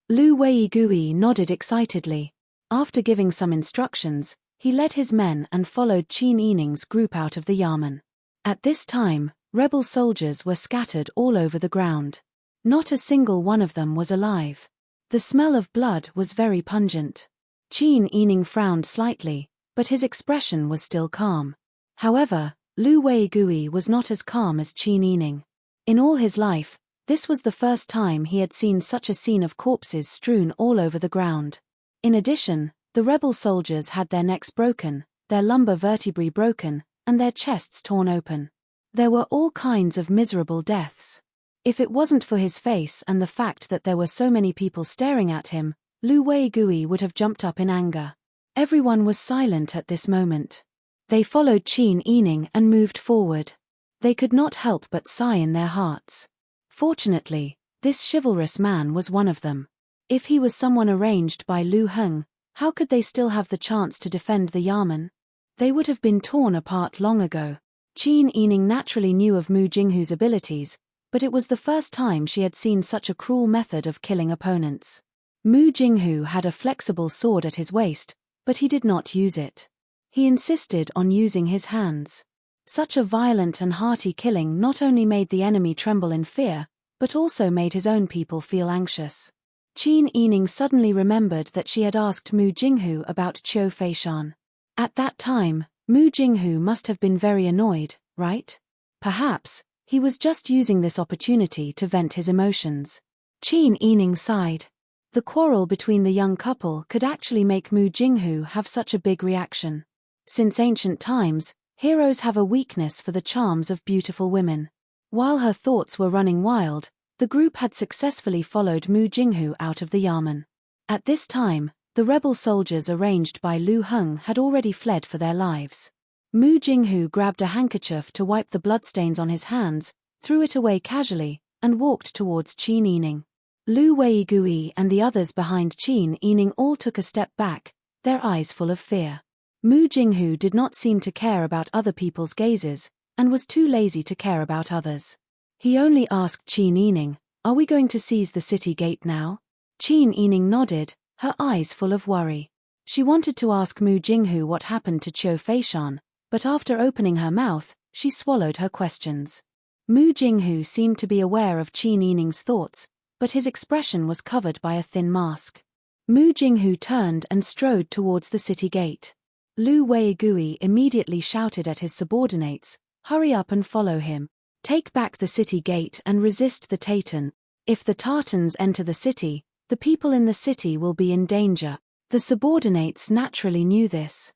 Lu Weigui nodded excitedly. After giving some instructions, he led his men and followed Qin Yining's group out of the yamen. At this time, rebel soldiers were scattered all over the ground. Not a single one of them was alive. The smell of blood was very pungent. Qin Yining frowned slightly, but his expression was still calm. However, Lu Weigui was not as calm as Qin Yining. In all his life, this was the first time he had seen such a scene of corpses strewn all over the ground. In addition, the rebel soldiers had their necks broken, their lumbar vertebrae broken, and their chests torn open. There were all kinds of miserable deaths. If it wasn't for his face and the fact that there were so many people staring at him, Lu Weigui would have jumped up in anger. Everyone was silent at this moment. They followed Qin Yining and moved forward. They could not help but sigh in their hearts. Fortunately, this chivalrous man was one of them. If he was someone arranged by Lu Heng, how could they still have the chance to defend the yamen? They would have been torn apart long ago. Qin Yining naturally knew of Mu Jinghu's abilities, but it was the first time she had seen such a cruel method of killing opponents. Mu Jinghu had a flexible sword at his waist, but he did not use it. He insisted on using his hands. Such a violent and hearty killing not only made the enemy tremble in fear, but also made his own people feel anxious. Qin Yining suddenly remembered that she had asked Mu Jinghu about Qiu Feishan. At that time, Mu Jinghu must have been very annoyed, right? Perhaps he was just using this opportunity to vent his emotions. Qin Yining sighed. The quarrel between the young couple could actually make Mu Jinghu have such a big reaction. Since ancient times, heroes have a weakness for the charms of beautiful women. While her thoughts were running wild, the group had successfully followed Mu Jinghu out of the yamen. At this time, the rebel soldiers arranged by Lu Heng had already fled for their lives. Mu Jinghu grabbed a handkerchief to wipe the bloodstains on his hands, threw it away casually, and walked towards Qin Yining. Lu Weigui and the others behind Qin Yining all took a step back, their eyes full of fear. Mu Jinghu did not seem to care about other people's gazes, and was too lazy to care about others. He only asked Qin Yining, "Are we going to seize the city gate now?" Qin Yining nodded, her eyes full of worry. She wanted to ask Mu Jinghu what happened to Qiu Feishan, but after opening her mouth, she swallowed her questions. Mu Jinghu seemed to be aware of Qin Yining's thoughts, but his expression was covered by a thin mask. Mu Jinghu turned and strode towards the city gate. Lu Weigui immediately shouted at his subordinates, "Hurry up and follow him. Take back the city gate and resist the Tatan. If the Tartans enter the city, the people in the city will be in danger." The subordinates naturally knew this.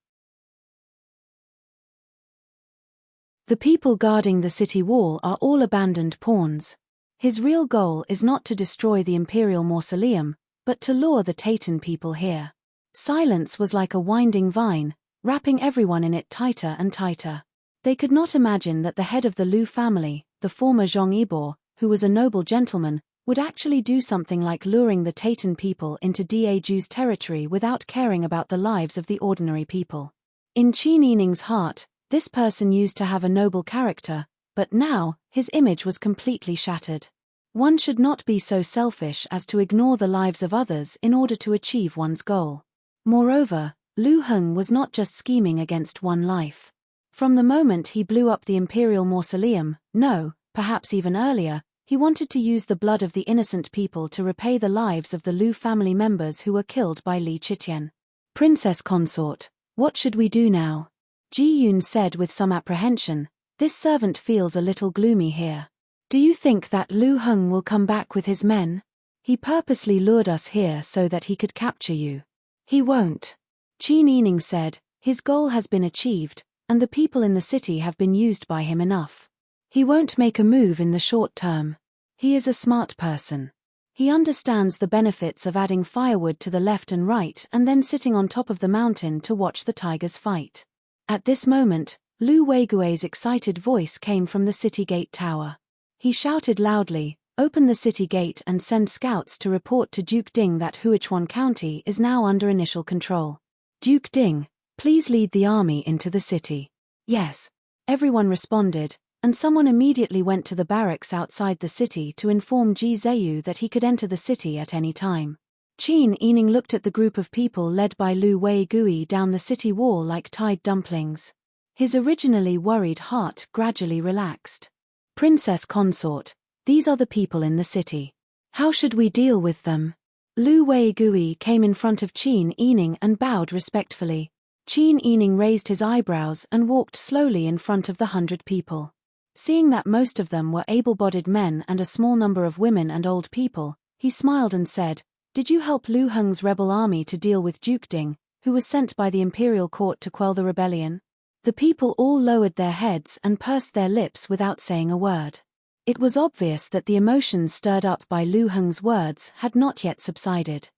The people guarding the city wall are all abandoned pawns. His real goal is not to destroy the imperial mausoleum, but to lure the Tatan people here. Silence was like a winding vine, wrapping everyone in it tighter and tighter. They could not imagine that the head of the Lu family, the former Zhong Yibor, who was a noble gentleman, would actually do something like luring the Tatan people into Daju's territory without caring about the lives of the ordinary people. In Qin Yining's heart, this person used to have a noble character, but now, his image was completely shattered. One should not be so selfish as to ignore the lives of others in order to achieve one's goal. Moreover, Lu Heng was not just scheming against one life. From the moment he blew up the imperial mausoleum, no, perhaps even earlier, he wanted to use the blood of the innocent people to repay the lives of the Lu family members who were killed by Li Chitian. "Princess consort, what should we do now?" Ji Yun said with some apprehension. "This servant feels a little gloomy here. Do you think that Lu Heng will come back with his men? He purposely lured us here so that he could capture you." "He won't." Qin Yining said, "His goal has been achieved, and the people in the city have been used by him enough. He won't make a move in the short term. He is a smart person. He understands the benefits of adding firewood to the left and right and then sitting on top of the mountain to watch the tigers fight." At this moment, Lu Weigui's excited voice came from the city gate tower. He shouted loudly, "Open the city gate and send scouts to report to Duke Ding that Huichuan County is now under initial control. Duke Ding, please lead the army into the city." "Yes." Everyone responded, and someone immediately went to the barracks outside the city to inform Ji Zeyu that he could enter the city at any time. Qin Yining looked at the group of people led by Lu Weigui down the city wall like tied dumplings. His originally worried heart gradually relaxed. "Princess consort, these are the people in the city. How should we deal with them?" Lu Weigui came in front of Qin Yining and bowed respectfully. Qin Yining raised his eyebrows and walked slowly in front of the 100 people. Seeing that most of them were able-bodied men and a small number of women and old people, he smiled and said, "Did you help Lu Heng's rebel army to deal with Duke Ding, who was sent by the imperial court to quell the rebellion?" The people all lowered their heads and pursed their lips without saying a word. It was obvious that the emotions stirred up by Lu Heng's words had not yet subsided.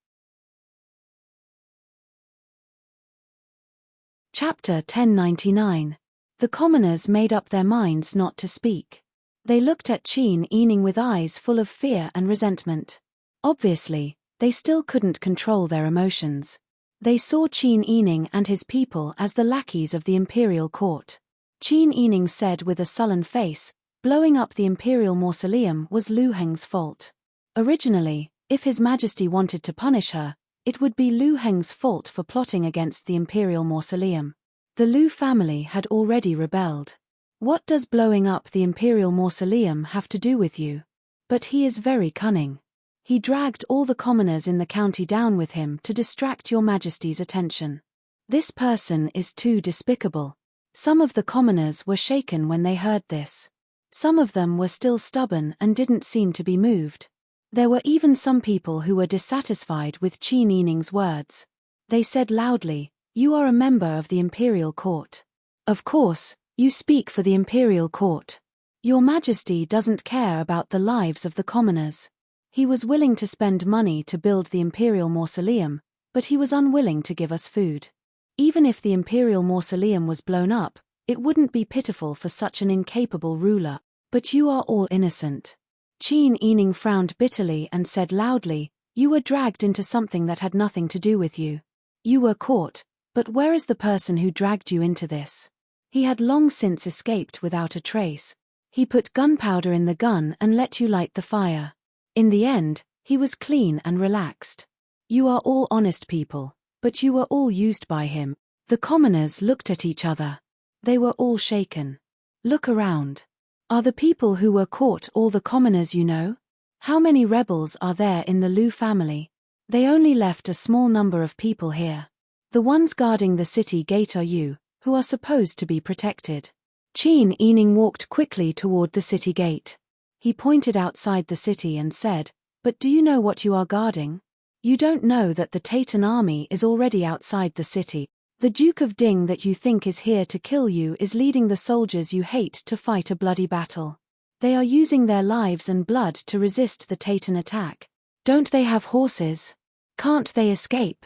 Chapter 1099. The commoners made up their minds not to speak. They looked at Qin Yining with eyes full of fear and resentment. Obviously, they still couldn't control their emotions. They saw Qin Yining and his people as the lackeys of the imperial court. Qin Yining said with a sullen face, "Blowing up the imperial mausoleum was Lu Heng's fault. Originally, if His Majesty wanted to punish her, it would be Lu Heng's fault for plotting against the imperial mausoleum. The Lu family had already rebelled. What does blowing up the imperial mausoleum have to do with you? But he is very cunning. He dragged all the commoners in the county down with him to distract your Majesty's attention. This person is too despicable." Some of the commoners were shaken when they heard this. Some of them were still stubborn and didn't seem to be moved. There were even some people who were dissatisfied with Qin Yining's words. They said loudly, "You are a member of the imperial court. Of course, you speak for the imperial court. Your Majesty doesn't care about the lives of the commoners. He was willing to spend money to build the imperial mausoleum, but he was unwilling to give us food. Even if the imperial mausoleum was blown up, it wouldn't be pitiful for such an incapable ruler, but you are all innocent." Qin Yining frowned bitterly and said loudly, "You were dragged into something that had nothing to do with you. You were caught, but where is the person who dragged you into this?" He had long since escaped without a trace. He put gunpowder in the gun and let you light the fire. In the end, he was clean and relaxed. You are all honest people, but you were all used by him. The commoners looked at each other. They were all shaken. Look around. Are the people who were caught all the commoners you know? How many rebels are there in the Lu family? They only left a small number of people here. The ones guarding the city gate are you, who are supposed to be protected. Qin Yining walked quickly toward the city gate. He pointed outside the city and said, "But do you know what you are guarding? You don't know that the Taytan army is already outside the city. The Duke of Ding that you think is here to kill you is leading the soldiers you hate to fight a bloody battle. They are using their lives and blood to resist the Taytan attack. Don't they have horses? Can't they escape?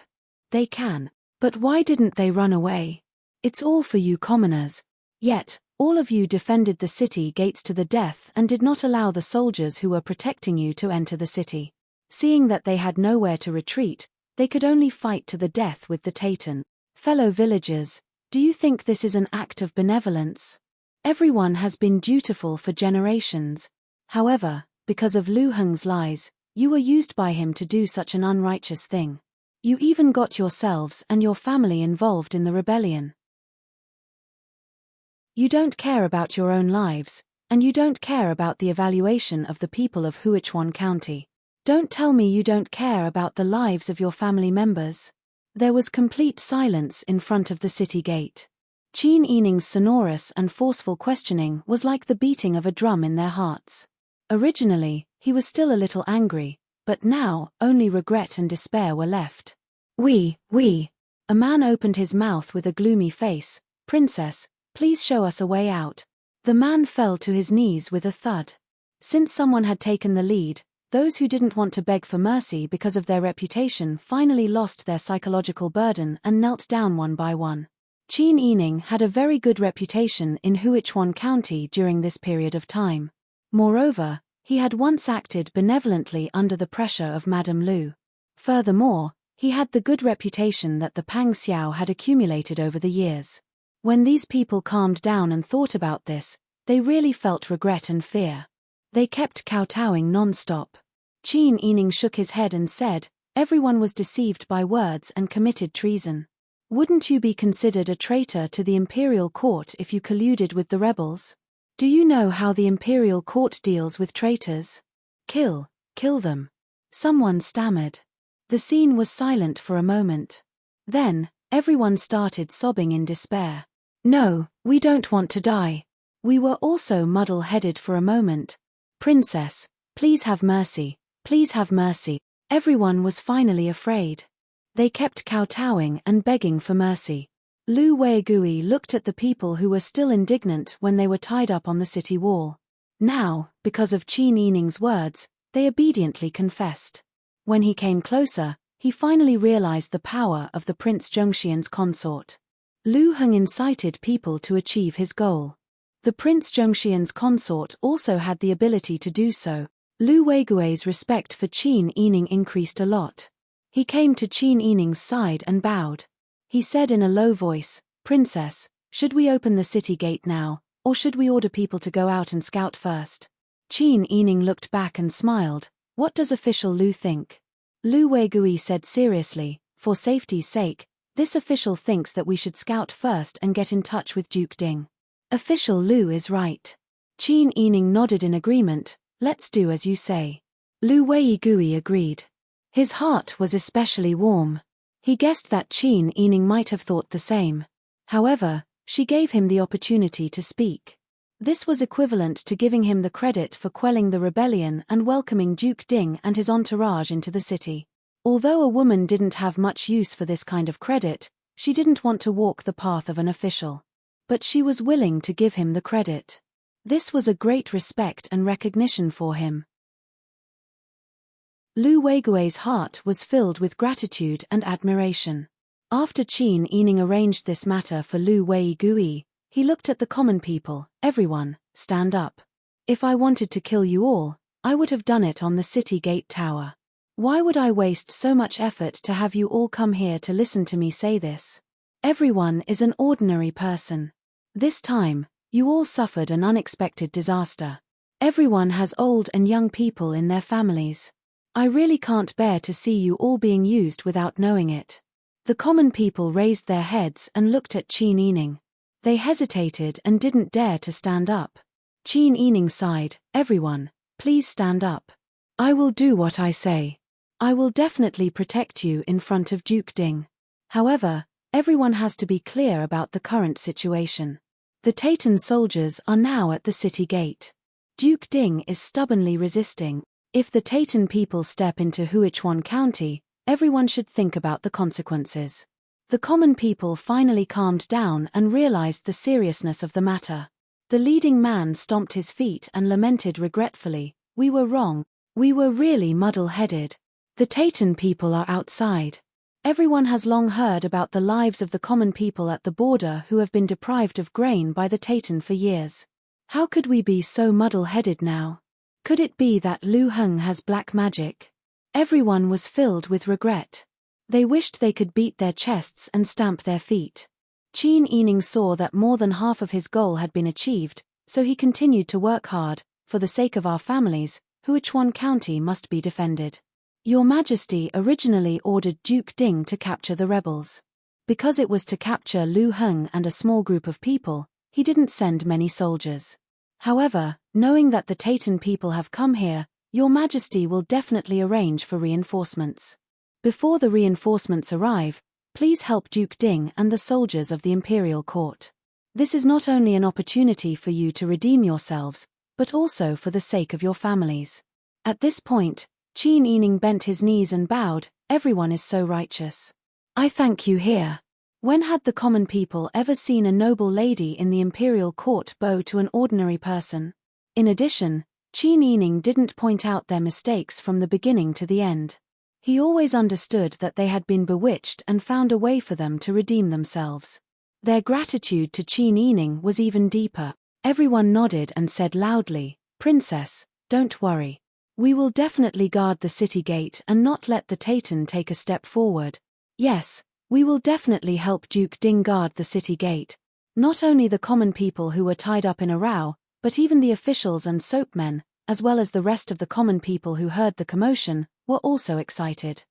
They can. But why didn't they run away? It's all for you commoners. Yet, all of you defended the city gates to the death and did not allow the soldiers who were protecting you to enter the city. Seeing that they had nowhere to retreat, they could only fight to the death with the Taytan. Fellow villagers, do you think this is an act of benevolence? Everyone has been dutiful for generations. However, because of Lu Heng's lies, you were used by him to do such an unrighteous thing. You even got yourselves and your family involved in the rebellion. You don't care about your own lives, and you don't care about the evaluation of the people of Huichuan County. Don't tell me you don't care about the lives of your family members." There was complete silence in front of the city gate. Qin Yining's sonorous and forceful questioning was like the beating of a drum in their hearts. Originally, he was still a little angry, but now, only regret and despair were left. We. A man opened his mouth with a gloomy face. "Princess, please show us a way out." The man fell to his knees with a thud. Since someone had taken the lead, those who didn't want to beg for mercy because of their reputation finally lost their psychological burden and knelt down one by one. Qin Yining had a very good reputation in Huichuan County during this period of time. Moreover, he had once acted benevolently under the pressure of Madame Lu. Furthermore, he had the good reputation that the Pang Xiao had accumulated over the years. When these people calmed down and thought about this, they really felt regret and fear. They kept kowtowing non-stop. Qin Yining shook his head and said, "Everyone was deceived by words and committed treason. Wouldn't you be considered a traitor to the imperial court if you colluded with the rebels? Do you know how the imperial court deals with traitors? Kill them." Someone stammered. The scene was silent for a moment. Then, everyone started sobbing in despair. "No, we don't want to die." We were also muddle-headed for a moment. "Princess, please have mercy. Please have mercy." Everyone was finally afraid. They kept kowtowing and begging for mercy. Lu Weigui looked at the people who were still indignant when they were tied up on the city wall. Now, because of Qin Yining's words, they obediently confessed. When he came closer, he finally realized the power of the Prince Zhongxian's consort. Lu Heng incited people to achieve his goal. The Prince Zhongxian's consort also had the ability to do so. Lu Weigui's respect for Qin Yining increased a lot. He came to Qin Yining's side and bowed. He said in a low voice, "Princess, should we open the city gate now, or should we order people to go out and scout first?" Qin Yining looked back and smiled. "What does official Lu think?" Lu Weigui said seriously, "For safety's sake, this official thinks that we should scout first and get in touch with Duke Ding." Official Lu is right. Qin Yining nodded in agreement. "Let's do as you say." Lu Weigui agreed. His heart was especially warm. He guessed that Qin Yining might have thought the same. However, she gave him the opportunity to speak. This was equivalent to giving him the credit for quelling the rebellion and welcoming Duke Ding and his entourage into the city. Although a woman didn't have much use for this kind of credit, she didn't want to walk the path of an official. But she was willing to give him the credit. This was a great respect and recognition for him. Lu Weigui's heart was filled with gratitude and admiration. After Qin Yining arranged this matter for Lu Weigui, he looked at the common people. "Everyone, stand up. If I wanted to kill you all, I would have done it on the city gate tower. Why would I waste so much effort to have you all come here to listen to me say this? Everyone is an ordinary person. This time, you all suffered an unexpected disaster. Everyone has old and young people in their families. I really can't bear to see you all being used without knowing it." The common people raised their heads and looked at Qin Yining. They hesitated and didn't dare to stand up. Qin Yining sighed, "Everyone, please stand up. I will do what I say. I will definitely protect you in front of Duke Ding. However, everyone has to be clear about the current situation. The Taytan soldiers are now at the city gate. Duke Ding is stubbornly resisting. If the Taytan people step into Huichuan County, everyone should think about the consequences." The common people finally calmed down and realized the seriousness of the matter. The leading man stomped his feet and lamented regretfully, "We were wrong. We were really muddle-headed. The Taytan people are outside. Everyone has long heard about the lives of the common people at the border who have been deprived of grain by the Taytan for years. How could we be so muddle-headed now? Could it be that Lu Heng has black magic?" Everyone was filled with regret. They wished they could beat their chests and stamp their feet. Qin Yining saw that more than half of his goal had been achieved, so he continued to work hard. "For the sake of our families, Huichuan County must be defended. Your Majesty originally ordered Duke Ding to capture the rebels. Because it was to capture Lu Heng and a small group of people, he didn't send many soldiers. However, knowing that the Taytan people have come here, Your Majesty will definitely arrange for reinforcements. Before the reinforcements arrive, please help Duke Ding and the soldiers of the Imperial Court. This is not only an opportunity for you to redeem yourselves, but also for the sake of your families." At this point, Qin Yining bent his knees and bowed. "Everyone is so righteous. I thank you here." When had the common people ever seen a noble lady in the Imperial Court bow to an ordinary person? In addition, Qin Yining didn't point out their mistakes from the beginning to the end. He always understood that they had been bewitched and found a way for them to redeem themselves. Their gratitude to Qin Yining was even deeper. Everyone nodded and said loudly, "Princess, don't worry. We will definitely guard the city gate and not let the Taytan take a step forward. Yes, we will definitely help Duke Ding guard the city gate." Not only the common people who were tied up in a row, but even the officials and soapmen, as well as the rest of the common people who heard the commotion, were also excited.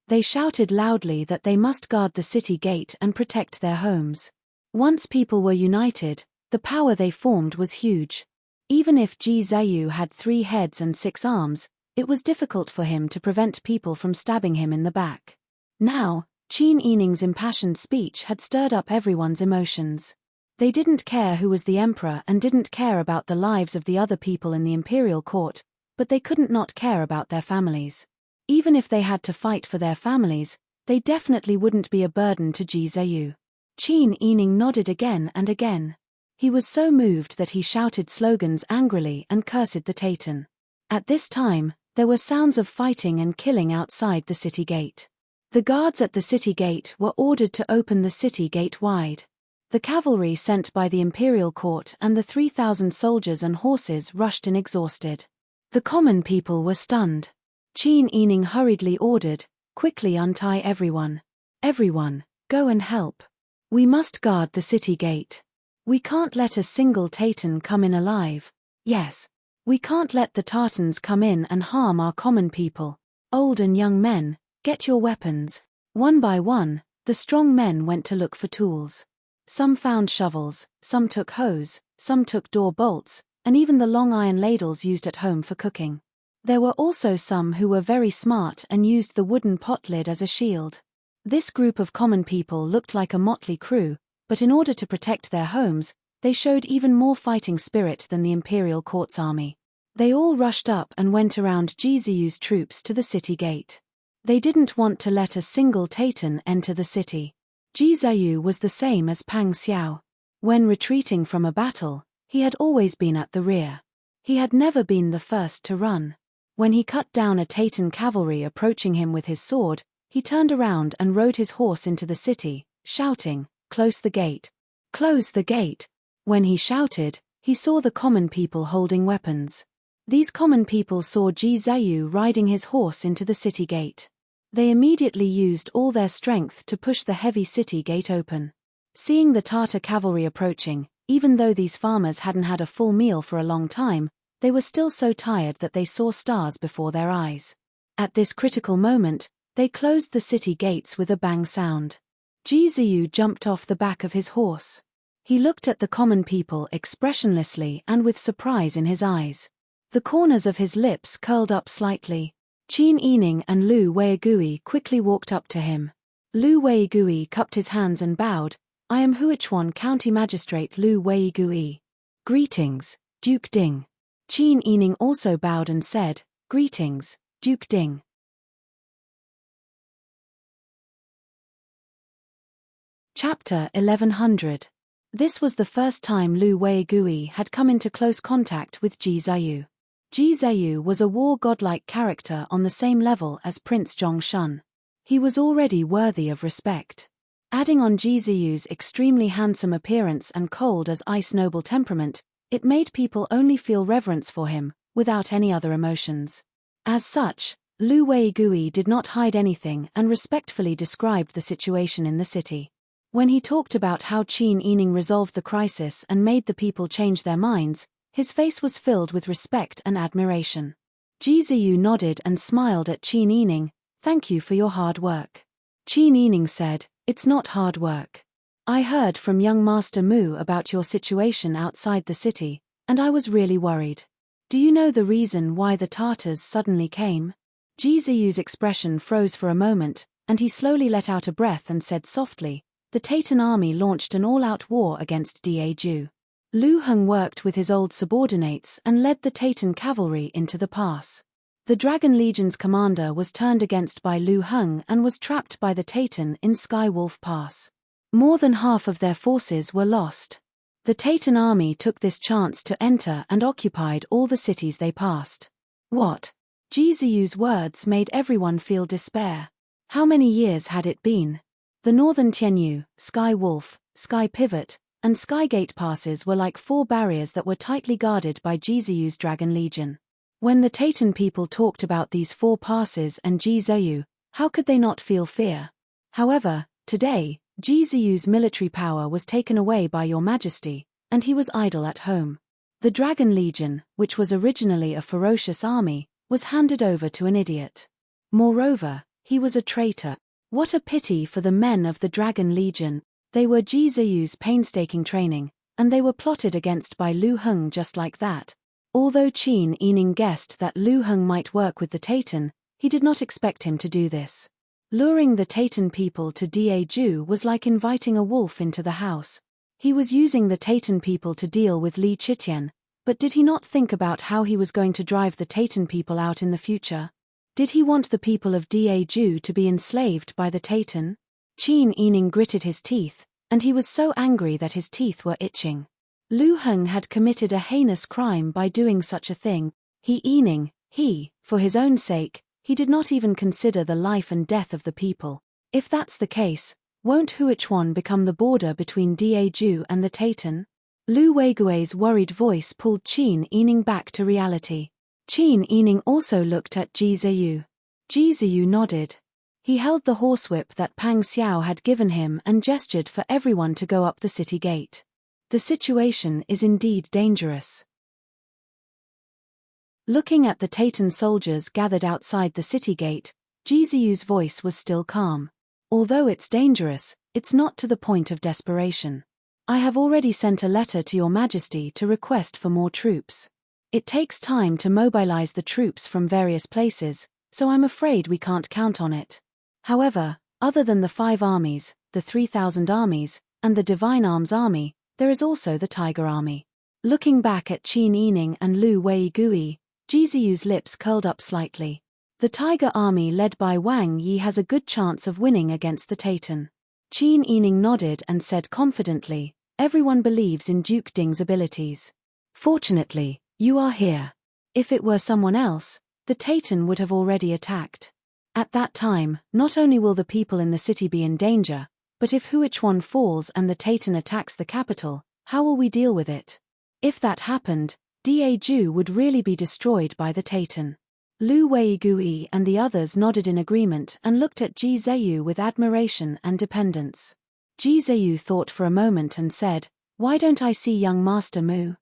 They shouted loudly that they must guard the city gate and protect their homes. Once people were united, the power they formed was huge. Even if Ji Zayu had 3 heads and 6 arms, it was difficult for him to prevent people from stabbing him in the back. Now, Qin Yining's impassioned speech had stirred up everyone's emotions. They didn't care who was the emperor and didn't care about the lives of the other people in the imperial court, but they couldn't not care about their families. Even if they had to fight for their families, they definitely wouldn't be a burden to Ji Zayu. Qin Yining nodded again and again. He was so moved that he shouted slogans angrily and cursed the Taytan. At this time, there were sounds of fighting and killing outside the city gate. The guards at the city gate were ordered to open the city gate wide. The cavalry sent by the imperial court and the 3,000 soldiers and horses rushed in exhausted. The common people were stunned. Qin Yining hurriedly ordered, "Quickly untie everyone. Everyone, go and help. We must guard the city gate. We can't let a single Tatan come in alive. Yes. We can't let the Tartans come in and harm our common people. Old and young men, get your weapons." One by one, the strong men went to look for tools. Some found shovels, some took hoes, some took door bolts, and even the long iron ladles used at home for cooking. There were also some who were very smart and used the wooden pot lid as a shield. This group of common people looked like a motley crew, but in order to protect their homes, they showed even more fighting spirit than the imperial court's army. They all rushed up and went around Jizuyu's troops to the city gate. They didn't want to let a single Tatan enter the city. Jizuyu was the same as Pang Xiao. When retreating from a battle, he had always been at the rear. He had never been the first to run. When he cut down a Tatan cavalry approaching him with his sword, he turned around and rode his horse into the city, shouting, "Close the gate! Close the gate!" When he shouted, he saw the common people holding weapons. These common people saw Jizuyu riding his horse into the city gate. They immediately used all their strength to push the heavy city gate open. Seeing the Tartar cavalry approaching, even though these farmers hadn't had a full meal for a long time, they were still so tired that they saw stars before their eyes. At this critical moment, they closed the city gates with a bang sound. Jizuyu jumped off the back of his horse. He looked at the common people expressionlessly and with surprise in his eyes. The corners of his lips curled up slightly. Qin Yining and Lu Weigui quickly walked up to him. Lu Weigui cupped his hands and bowed. "I am Huichuan County Magistrate Lu Weigui." "Greetings, Duke Ding." Qin Yining also bowed and said, "Greetings, Duke Ding." Chapter 1100. This was the first time Lu Weigui had come into close contact with Jizuyu. Jizuyu was a war godlike character on the same level as Prince Zhongshun. He was already worthy of respect. Adding on Jizuyu's extremely handsome appearance and cold as ice noble temperament, it made people only feel reverence for him, without any other emotions. As such, Lu Weigui did not hide anything and respectfully described the situation in the city. When he talked about how Qin Yining resolved the crisis and made the people change their minds, his face was filled with respect and admiration. Jizuyu nodded and smiled at Qin Yining. "Thank you for your hard work." Qin Yining said, "It's not hard work. I heard from young Master Mu about your situation outside the city, and I was really worried. Do you know the reason why the Tartars suddenly came?" Jizuyu's expression froze for a moment, and he slowly let out a breath and said softly, "The Tatan army launched an all-out war against Daeju. Lu Heng worked with his old subordinates and led the Tatan cavalry into the pass. The Dragon Legion's commander was turned against by Lu Heng and was trapped by the Tatan in Sky Wolf Pass. More than half of their forces were lost. The Tatan army took this chance to enter and occupied all the cities they passed." What? Jizuyu's words made everyone feel despair. How many years had it been? The Northern Tianyu, Sky Wolf, Sky Pivot, and Skygate passes were like four barriers that were tightly guarded by Jizuyu's Dragon Legion. When the Tatan people talked about these four passes and Jizuyu, how could they not feel fear? However, today, Jizuyu's military power was taken away by Your Majesty, and he was idle at home. The Dragon Legion, which was originally a ferocious army, was handed over to an idiot. Moreover, he was a traitor. What a pity for the men of the Dragon Legion. They were Jizuyu's painstaking training, and they were plotted against by Lu Heng just like that. Although Qin Yining guessed that Lu Heng might work with the Tatan, he did not expect him to do this. Luring the Tatan people to Daeju was like inviting a wolf into the house. He was using the Tatan people to deal with Li Chitian, but did he not think about how he was going to drive the Tatan people out in the future? Did he want the people of Daeju to be enslaved by the Tatan? Qin Yining gritted his teeth, and he was so angry that his teeth were itching. Lu Heng had committed a heinous crime by doing such a thing. For his own sake, he did not even consider the life and death of the people. If that's the case, won't Huichuan become the border between Daeju and the Tatan? Lu Weigui's worried voice pulled Qin Yining back to reality. Qin Yining also looked at Ji Ziyu. Ji Ziyu nodded. He held the horsewhip that Pang Xiao had given him and gestured for everyone to go up the city gate. The situation is indeed dangerous. Looking at the Taytan soldiers gathered outside the city gate, Ji Ziyu's voice was still calm. Although it's dangerous, it's not to the point of desperation. I have already sent a letter to Your Majesty to request for more troops. It takes time to mobilize the troops from various places, so I'm afraid we can't count on it. However, other than the 5 armies, the 3,000 armies, and the Divine Arms Army, there is also the Tiger Army. Looking back at Qin Yining and Lu Weigui, Ji Ziyu's lips curled up slightly. The Tiger Army led by Wang Yi has a good chance of winning against the Taytan. Qin Yining nodded and said confidently, everyone believes in Duke Ding's abilities. Fortunately, you are here. If it were someone else, the Taytan would have already attacked. At that time, not only will the people in the city be in danger, but if Huichuan falls and the Taytan attacks the capital, how will we deal with it? If that happened, Daeju would really be destroyed by the Taytan. Lu Weigui and the others nodded in agreement and looked at Ji Ziyu with admiration and dependence. Ji Ziyu thought for a moment and said, why don't I see young Master Mu?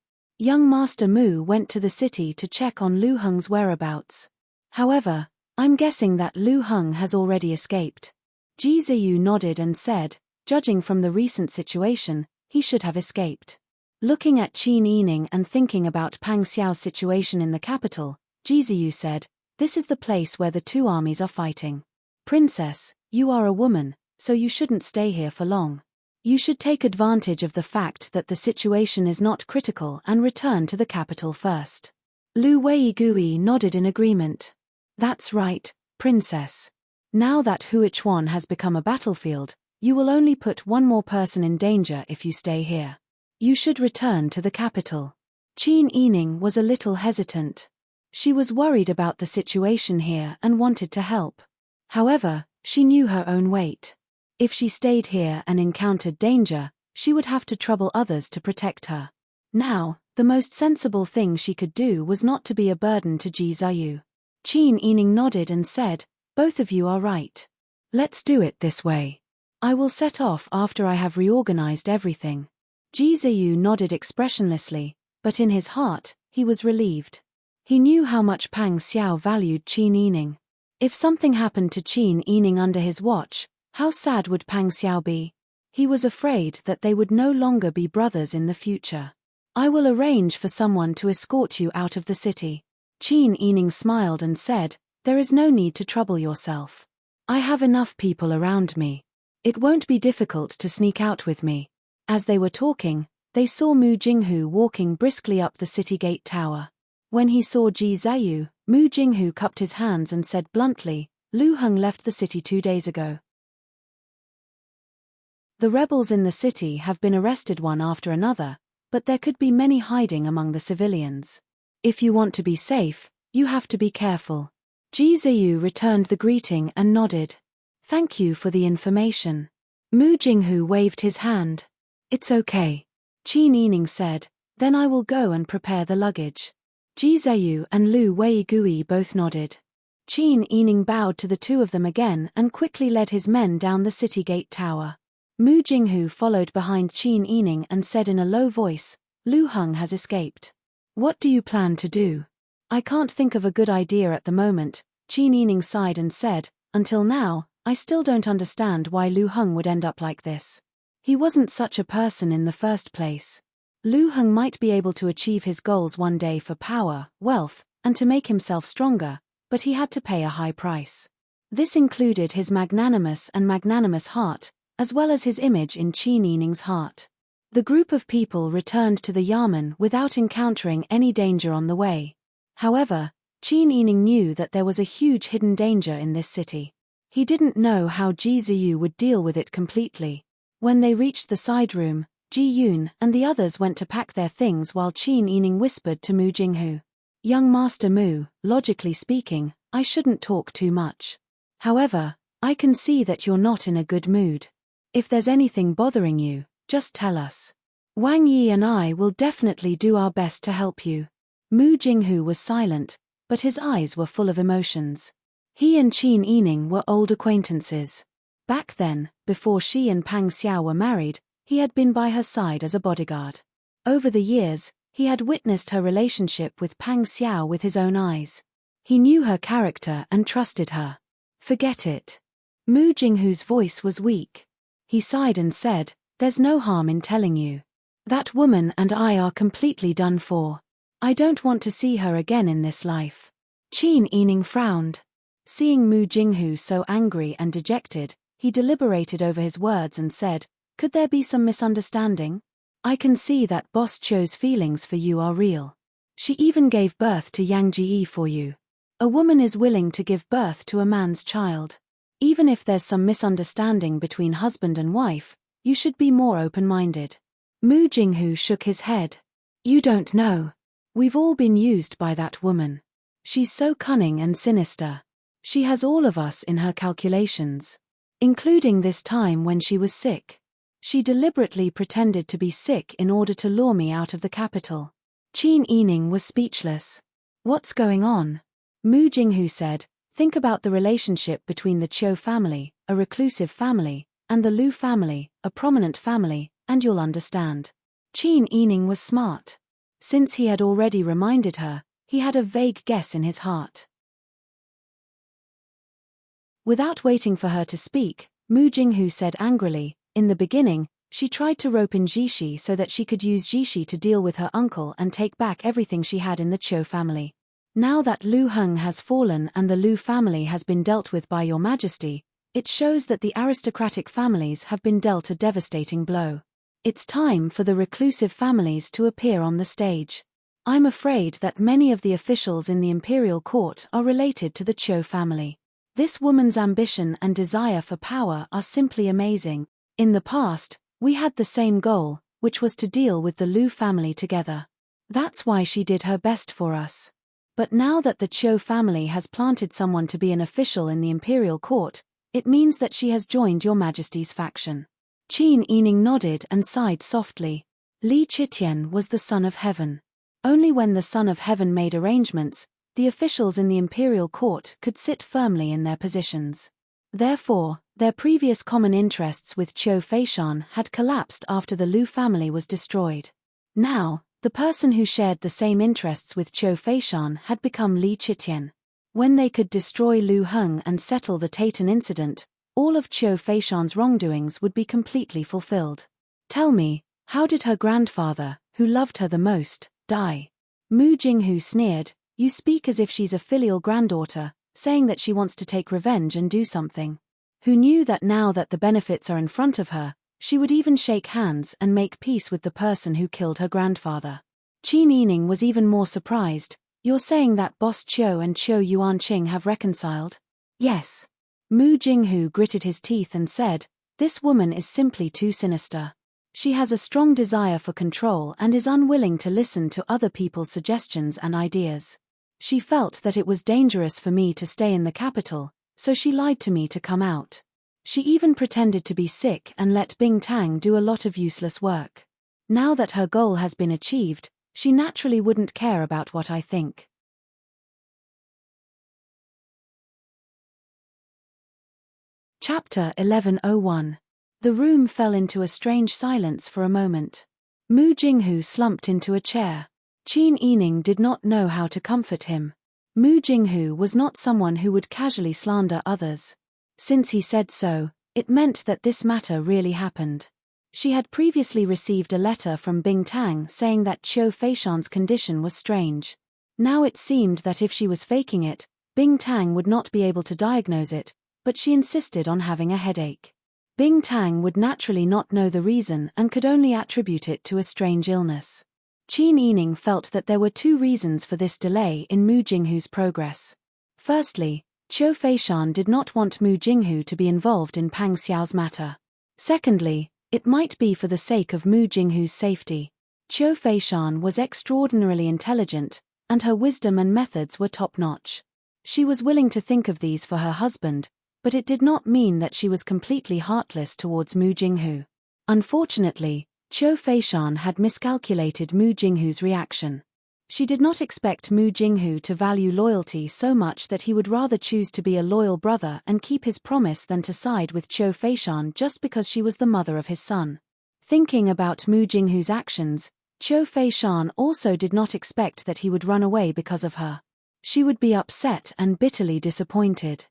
Young Master Mu went to the city to check on Lu Heng's whereabouts. However, I'm guessing that Lu Heng has already escaped. Ji Ziyu nodded and said, judging from the recent situation, he should have escaped. Looking at Qin Yining and thinking about Pang Xiao's situation in the capital, Ji Ziyu said, this is the place where the 2 armies are fighting. Princess, you are a woman, so you shouldn't stay here for long. You should take advantage of the fact that the situation is not critical and return to the capital first. Lu Weigui nodded in agreement. That's right, Princess. Now that Huichuan has become a battlefield, you will only put one more person in danger if you stay here. You should return to the capital. Qin Yining was a little hesitant. She was worried about the situation here and wanted to help. However, she knew her own weight. If she stayed here and encountered danger, she would have to trouble others to protect her. Now, the most sensible thing she could do was not to be a burden to Ji Ziyu. Qin Yining nodded and said, both of you are right. Let's do it this way. I will set off after I have reorganized everything. Ji Ziyu nodded expressionlessly, but in his heart, he was relieved. He knew how much Pang Xiao valued Qin Yining. If something happened to Qin Yining under his watch, how sad would Pang Xiao be? He was afraid that they would no longer be brothers in the future. I will arrange for someone to escort you out of the city. Qin Yining smiled and said, there is no need to trouble yourself. I have enough people around me. It won't be difficult to sneak out with me. As they were talking, they saw Mu Jinghu walking briskly up the city gate tower. When he saw Ji Ziyu, Mu Jinghu cupped his hands and said bluntly, Lu Heng left the city 2 days ago. The rebels in the city have been arrested one after another, but there could be many hiding among the civilians. If you want to be safe, you have to be careful. Ji Ziyu returned the greeting and nodded. Thank you for the information. Mu Jinghu waved his hand. It's okay. Qin Yining said, then I will go and prepare the luggage. Ji Ziyu and Lu Weigui both nodded. Qin Yining bowed to the 2 of them again and quickly led his men down the city gate tower. Mu Jinghu followed behind Qin Yining and said in a low voice, Lu Heng has escaped. What do you plan to do? I can't think of a good idea at the moment, Qin Yining sighed and said, until now, I still don't understand why Lu Heng would end up like this. He wasn't such a person in the first place. Lu Heng might be able to achieve his goals one day for power, wealth, and to make himself stronger, but he had to pay a high price. This included his magnanimous heart, as well as his image in Qin Yining's heart. The group of people returned to the Yamen without encountering any danger on the way. However, Qin Yining knew that there was a huge hidden danger in this city. He didn't know how Ji Ziyu would deal with it completely. When they reached the side room, Ji Yun and the others went to pack their things while Qin Yining whispered to Mu Jinghu. Young Master Mu, logically speaking, I shouldn't talk too much. However, I can see that you're not in a good mood. If there's anything bothering you, just tell us. Wang Yi and I will definitely do our best to help you. Mu Jinghu was silent, but his eyes were full of emotions. He and Qin Yining were old acquaintances. Back then, before she and Pang Xiao were married, he had been by her side as a bodyguard. Over the years, he had witnessed her relationship with Pang Xiao with his own eyes. He knew her character and trusted her. Forget it. Mu Jinghu's voice was weak. He sighed and said, "There's no harm in telling you. That woman and I are completely done for. I don't want to see her again in this life." Qin Yining frowned. Seeing Mu Jinghu so angry and dejected, he deliberated over his words and said, "Could there be some misunderstanding? I can see that Boss Cho's feelings for you are real. She even gave birth to Yang Ji for you. A woman is willing to give birth to a man's child. Even if there's some misunderstanding between husband and wife, you should be more open-minded." Mu Jinghu shook his head. "You don't know. We've all been used by that woman. She's so cunning and sinister. She has all of us in her calculations. Including this time when she was sick. She deliberately pretended to be sick in order to lure me out of the capital." Qin Yining was speechless. "What's going on?" Mu Jinghu said, "Think about the relationship between the Cho family, a reclusive family, and the Lu family, a prominent family, and you'll understand." Qin Yining was smart. Since he had already reminded her, he had a vague guess in his heart. Without waiting for her to speak, Mu Jinghu said angrily, "In the beginning, she tried to rope in Jishi so that she could use Jishi to deal with her uncle and take back everything she had in the Cho family. Now that Lu Heng has fallen and the Lu family has been dealt with by your majesty, it shows that the aristocratic families have been dealt a devastating blow. It's time for the reclusive families to appear on the stage. I'm afraid that many of the officials in the imperial court are related to the Cho family. This woman's ambition and desire for power are simply amazing. In the past, we had the same goal, which was to deal with the Lu family together. That's why she did her best for us. But now that the Cho family has planted someone to be an official in the imperial court, it means that she has joined your majesty's faction." Qin Yining nodded and sighed softly. Li Chitian was the son of heaven. Only when the son of heaven made arrangements, the officials in the imperial court could sit firmly in their positions. Therefore, their previous common interests with Cho Feishan had collapsed after the Lu family was destroyed. Now, the person who shared the same interests with Cho Feishan had become Li Chitian. When they could destroy Lu Heng and settle the Taitan incident, all of Cho Feishan's wrongdoings would be completely fulfilled. "Tell me, how did her grandfather, who loved her the most, die?" Mu Jinghu sneered. "You speak as if she's a filial granddaughter, saying that she wants to take revenge and do something. Who knew that now that the benefits are in front of her, she would even shake hands and make peace with the person who killed her grandfather?" Qin Yining was even more surprised. "You're saying that Boss Cho and Cho Yuanqing have reconciled?" "Yes." Mu Jinghu gritted his teeth and said, "This woman is simply too sinister. She has a strong desire for control and is unwilling to listen to other people's suggestions and ideas. She felt that it was dangerous for me to stay in the capital, so she lied to me to come out. She even pretended to be sick and let Bing Tang do a lot of useless work. Now that her goal has been achieved, she naturally wouldn't care about what I think." Chapter 1101. The room fell into a strange silence for a moment. Mu Jinghu slumped into a chair. Qin Yining did not know how to comfort him. Mu Jinghu was not someone who would casually slander others. Since he said so, it meant that this matter really happened. She had previously received a letter from Bing Tang saying that Cho Feishan's condition was strange. Now it seemed that if she was faking it, Bing Tang would not be able to diagnose it, but she insisted on having a headache. Bing Tang would naturally not know the reason and could only attribute it to a strange illness. Qin Yining felt that there were two reasons for this delay in Mu Jinghu's progress. Firstly, Cho Feishan did not want Mu Jinghu to be involved in Pang Xiao's matter. Secondly, it might be for the sake of Mu Jinghu's safety. Cho Feishan was extraordinarily intelligent, and her wisdom and methods were top-notch. She was willing to think of these for her husband, but it did not mean that she was completely heartless towards Mu Jinghu. Unfortunately, Cho Feishan had miscalculated Mu Jinghu's reaction. She did not expect Mu Jinghu to value loyalty so much that he would rather choose to be a loyal brother and keep his promise than to side with Qiu Feishan just because she was the mother of his son. Thinking about Mu Jinghu's actions, Qiu Feishan also did not expect that he would run away because of her. She would be upset and bitterly disappointed.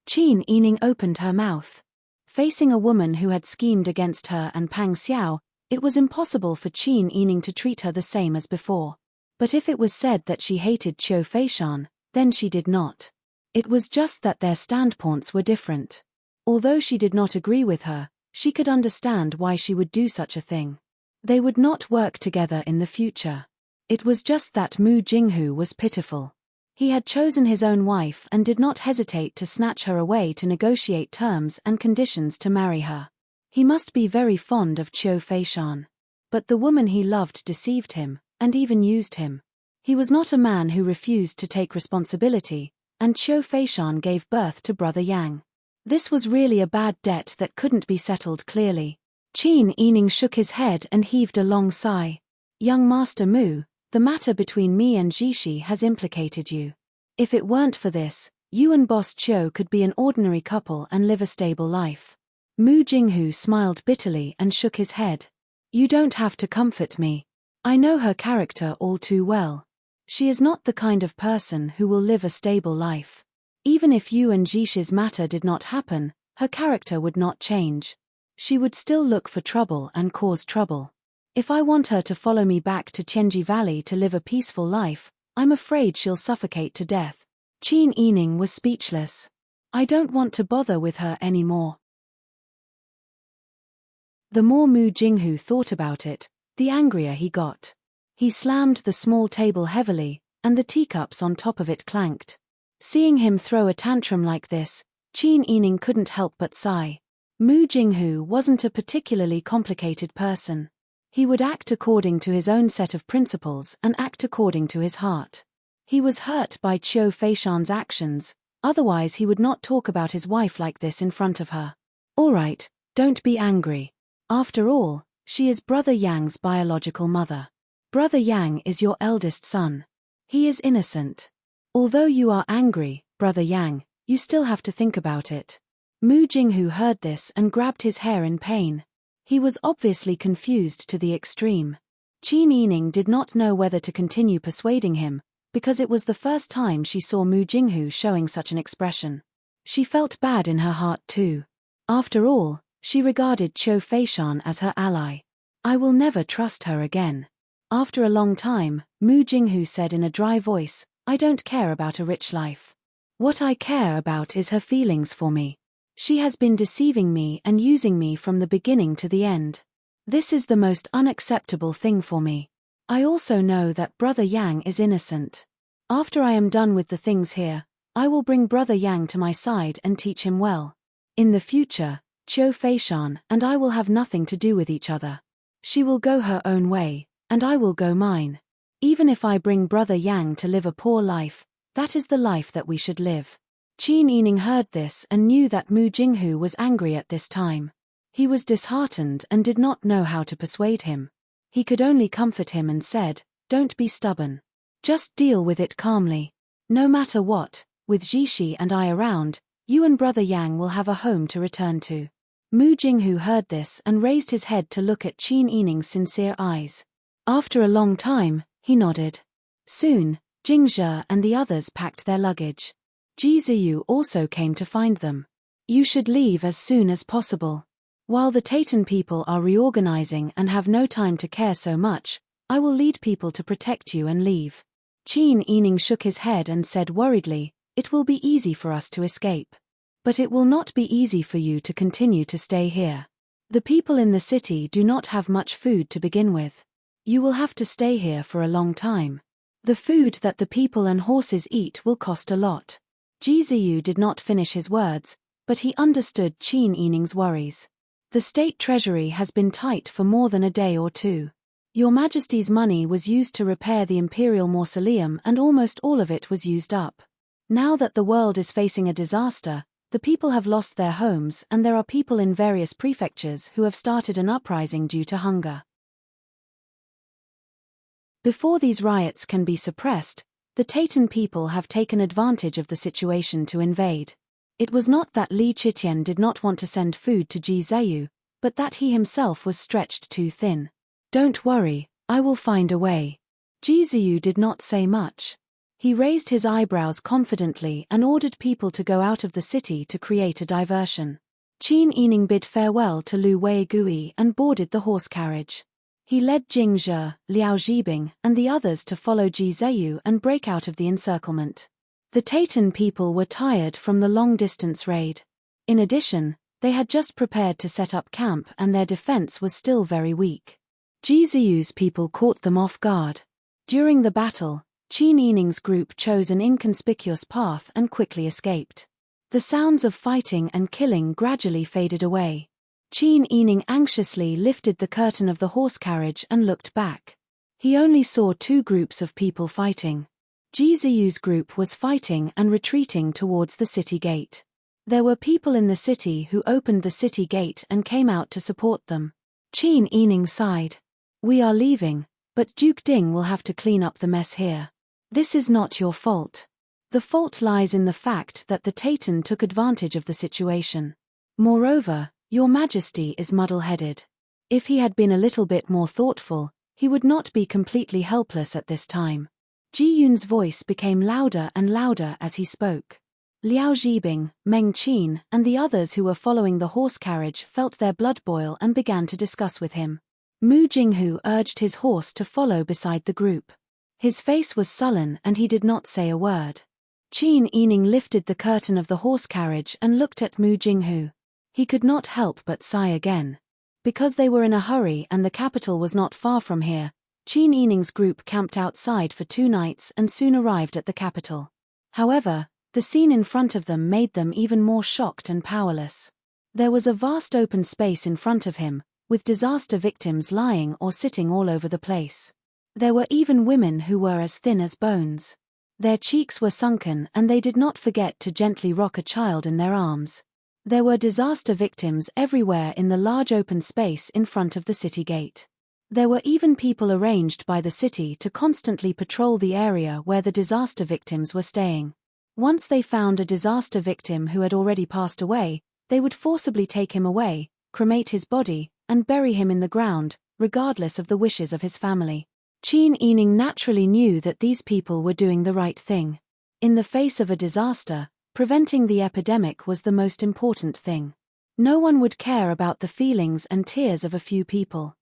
Qin Yining opened her mouth. Facing a woman who had schemed against her and Pang Xiao, it was impossible for Qin Yining to treat her the same as before. But if it was said that she hated Qiu Feishan, then she did not. It was just that their standpoints were different. Although she did not agree with her, she could understand why she would do such a thing. They would not work together in the future. It was just that Mu Jinghu was pitiful. He had chosen his own wife and did not hesitate to snatch her away to negotiate terms and conditions to marry her. He must be very fond of Qiu Feishan. But the woman he loved deceived him, and even used him. He was not a man who refused to take responsibility, and Qiu Feishan gave birth to brother Yang. This was really a bad debt that couldn't be settled clearly. Qin Yining shook his head and heaved a long sigh. Young Master Mu, the matter between me and Jishi has implicated you. If it weren't for this, you and Boss Qiu could be an ordinary couple and live a stable life. Mu Jinghu smiled bitterly and shook his head. You don't have to comfort me. I know her character all too well. She is not the kind of person who will live a stable life. Even if you and Jishi's matter did not happen, her character would not change. She would still look for trouble and cause trouble. If I want her to follow me back to Tianji Valley to live a peaceful life, I'm afraid she'll suffocate to death. Qin Yining was speechless. I don't want to bother with her anymore. The more Mu Jinghu thought about it, the angrier he got. He slammed the small table heavily, and the teacups on top of it clanked. Seeing him throw a tantrum like this, Qin Yining couldn't help but sigh. Mu Jinghu wasn't a particularly complicated person. He would act according to his own set of principles and act according to his heart. He was hurt by Qiu Feishan's actions, otherwise he would not talk about his wife like this in front of her. All right, don't be angry. After all, she is Brother Yang's biological mother. Brother Yang is your eldest son. He is innocent. Although you are angry, Brother Yang, you still have to think about it. Mu Jinghu heard this and grabbed his hair in pain. He was obviously confused to the extreme. Qin Yining did not know whether to continue persuading him, because it was the first time she saw Mu Jinghu showing such an expression. She felt bad in her heart too. After all, she regarded Qiu Feishan as her ally. I will never trust her again. After a long time, Mu Jinghu said in a dry voice, I don't care about a rich life. What I care about is her feelings for me. She has been deceiving me and using me from the beginning to the end. This is the most unacceptable thing for me. I also know that Brother Yang is innocent. After I am done with the things here, I will bring Brother Yang to my side and teach him well. In the future, Qiu Feishan and I will have nothing to do with each other. She will go her own way, and I will go mine. Even if I bring Brother Yang to live a poor life, that is the life that we should live. Qin Yining heard this and knew that Mu Jinghu was angry at this time. He was disheartened and did not know how to persuade him. He could only comfort him and said, don't be stubborn. Just deal with it calmly. No matter what, with Jishi and I around, you and Brother Yang will have a home to return to. Mu Jinghu heard this and raised his head to look at Qin Yining's sincere eyes. After a long time, he nodded. Soon, Jingzhe and the others packed their luggage. Ji Ziyu also came to find them. You should leave as soon as possible. While the Taytan people are reorganizing and have no time to care so much, I will lead people to protect you and leave. Qin Yining shook his head and said worriedly, it will be easy for us to escape. But it will not be easy for you to continue to stay here. The people in the city do not have much food to begin with. You will have to stay here for a long time. The food that the people and horses eat will cost a lot. Ji Ziyu did not finish his words, but he understood Qin Yining's worries. The state treasury has been tight for more than a day or two. Your Majesty's money was used to repair the imperial mausoleum and almost all of it was used up. Now that the world is facing a disaster, the people have lost their homes and there are people in various prefectures who have started an uprising due to hunger. Before these riots can be suppressed, the Taytan people have taken advantage of the situation to invade. It was not that Li Chitian did not want to send food to Ji Zheyu, but that he himself was stretched too thin. "Don't worry, I will find a way." Ji Zheyu did not say much. He raised his eyebrows confidently and ordered people to go out of the city to create a diversion. Qin Yining bid farewell to Lu Weigui and boarded the horse carriage. He led Jing Zhe, Liao Zhibing, and the others to follow Ji Zheyu and break out of the encirclement. The Taytan people were tired from the long-distance raid. In addition, they had just prepared to set up camp and their defense was still very weak. Ji Zheyu's people caught them off guard. During the battle, Qin Yining's group chose an inconspicuous path and quickly escaped. The sounds of fighting and killing gradually faded away. Qin Yining anxiously lifted the curtain of the horse carriage and looked back. He only saw two groups of people fighting. Ji Zheyu's group was fighting and retreating towards the city gate. There were people in the city who opened the city gate and came out to support them. Qin Yining sighed. "We are leaving, but Duke Ding will have to clean up the mess here. This is not your fault. The fault lies in the fact that the Taytan took advantage of the situation. Moreover, Your Majesty is muddle-headed. If he had been a little bit more thoughtful, he would not be completely helpless at this time." Ji Yun's voice became louder and louder as he spoke. Liao Zhibing, Meng Qin, and the others who were following the horse carriage felt their blood boil and began to discuss with him. Mu Jinghu urged his horse to follow beside the group. His face was sullen and he did not say a word. Qin Yining lifted the curtain of the horse carriage and looked at Mu Jinghu. He could not help but sigh again. Because they were in a hurry and the capital was not far from here, Qin Yining's group camped outside for 2 nights and soon arrived at the capital. However, the scene in front of them made them even more shocked and powerless. There was a vast open space in front of him, with disaster victims lying or sitting all over the place. There were even women who were as thin as bones. Their cheeks were sunken and they did not forget to gently rock a child in their arms. There were disaster victims everywhere in the large open space in front of the city gate. There were even people arranged by the city to constantly patrol the area where the disaster victims were staying. Once they found a disaster victim who had already passed away, they would forcibly take him away, cremate his body, and bury him in the ground, regardless of the wishes of his family. Qin Yining naturally knew that these people were doing the right thing. In the face of a disaster, preventing the epidemic was the most important thing. No one would care about the feelings and tears of a few people.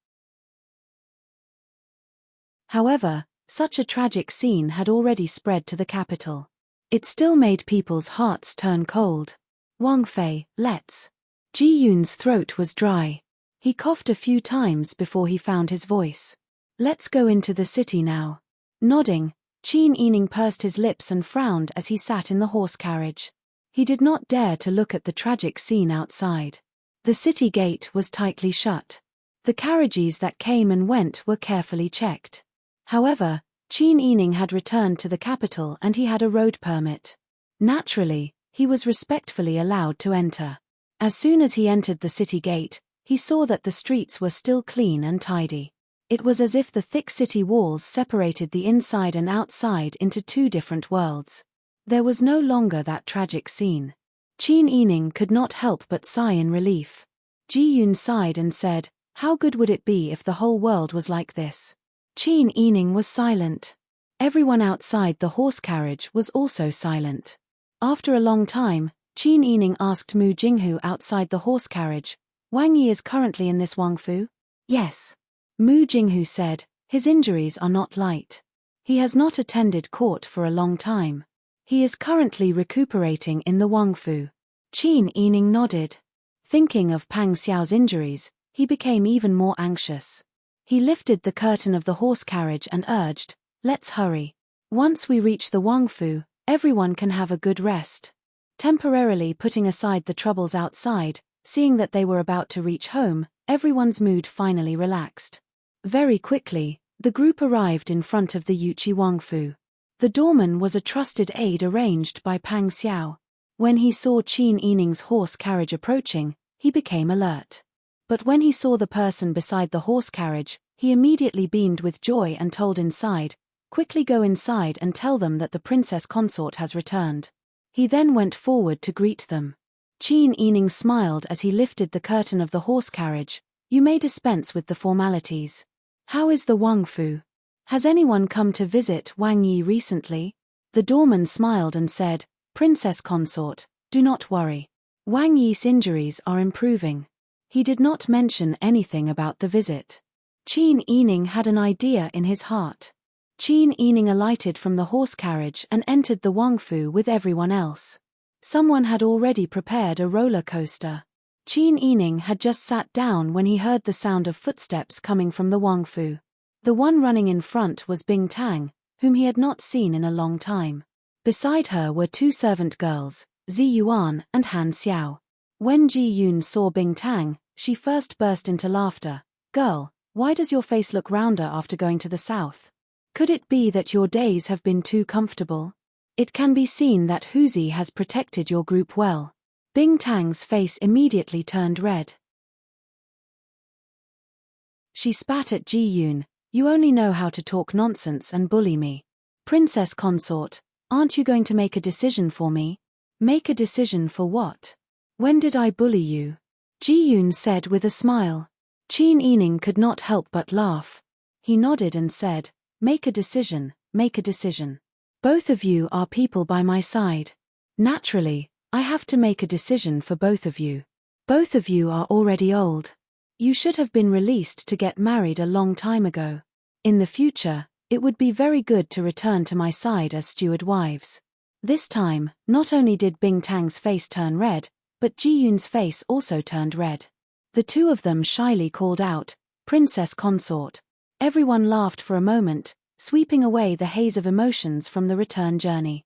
However, such a tragic scene had already spread to the capital. It still made people's hearts turn cold. "Wang Fei, let's." Ji Yun's throat was dry. He coughed a few times before he found his voice. "Let's go into the city now." Nodding, Qin Yining pursed his lips and frowned as he sat in the horse carriage. He did not dare to look at the tragic scene outside. The city gate was tightly shut. The carriages that came and went were carefully checked. However, Qin Yining had returned to the capital and he had a road permit. Naturally, he was respectfully allowed to enter. As soon as he entered the city gate, he saw that the streets were still clean and tidy. It was as if the thick city walls separated the inside and outside into 2 different worlds. There was no longer that tragic scene. Qin Yining could not help but sigh in relief. Ji Yun sighed and said, "How good would it be if the whole world was like this?" Qin Yining was silent. Everyone outside the horse carriage was also silent. After a long time, Qin Yining asked Mu Jinghu outside the horse carriage, "Wang Yi is currently in this Wangfu?" "Yes." Mu Jinghu said, "His injuries are not light. He has not attended court for a long time. He is currently recuperating in the Wangfu." Qin Yining nodded. Thinking of Pang Xiao's injuries, he became even more anxious. He lifted the curtain of the horse carriage and urged, "Let's hurry. Once we reach the Wangfu, everyone can have a good rest." Temporarily putting aside the troubles outside, seeing that they were about to reach home, everyone's mood finally relaxed. Very quickly, the group arrived in front of the Yuchi Wangfu. The doorman was a trusted aide arranged by Pang Xiao. When he saw Qin Yining's horse carriage approaching, he became alert. But when he saw the person beside the horse carriage, He immediately beamed with joy and told inside, "Quickly go inside and tell them that the princess consort has returned." He then went forward to greet them. Qin Yining smiled as he lifted the curtain of the horse carriage. "You may dispense with the formalities. How is the Wang Fu? Has anyone come to visit Wang Yi recently?" The doorman smiled and said, "Princess consort, do not worry. Wang Yi's injuries are improving." He did not mention anything about the visit. Qin Yining had an idea in his heart. Qin Yining alighted from the horse carriage and entered the Wang Fu with everyone else. Someone had already prepared a roller coaster. Qin Yining had just sat down when he heard the sound of footsteps coming from the Wang Fu. The one running in front was Bing Tang, whom he had not seen in a long time. Beside her were two servant girls, Zi Yuan and Han Xiao. When Ji Yun saw Bing Tang, she first burst into laughter. "Girl, why does your face look rounder after going to the south? Could it be that your days have been too comfortable? It can be seen that Huzi has protected your group well." Bing Tang's face immediately turned red. She spat at Ji Yun. "You only know how to talk nonsense and bully me. Princess consort, aren't you going to make a decision for me?" "Make a decision for what? When did I bully you?" Ji Yun said with a smile. Qin Yining could not help but laugh. He nodded and said, "Make a decision, make a decision. Both of you are people by my side. Naturally, I have to make a decision for both of you. Both of you are already old. You should have been released to get married a long time ago. In the future, it would be very good to return to my side as steward wives." This time, not only did Bing Tang's face turn red, but Ji Yun's face also turned red. The two of them shyly called out, "Princess consort." Everyone laughed for a moment, sweeping away the haze of emotions from the return journey.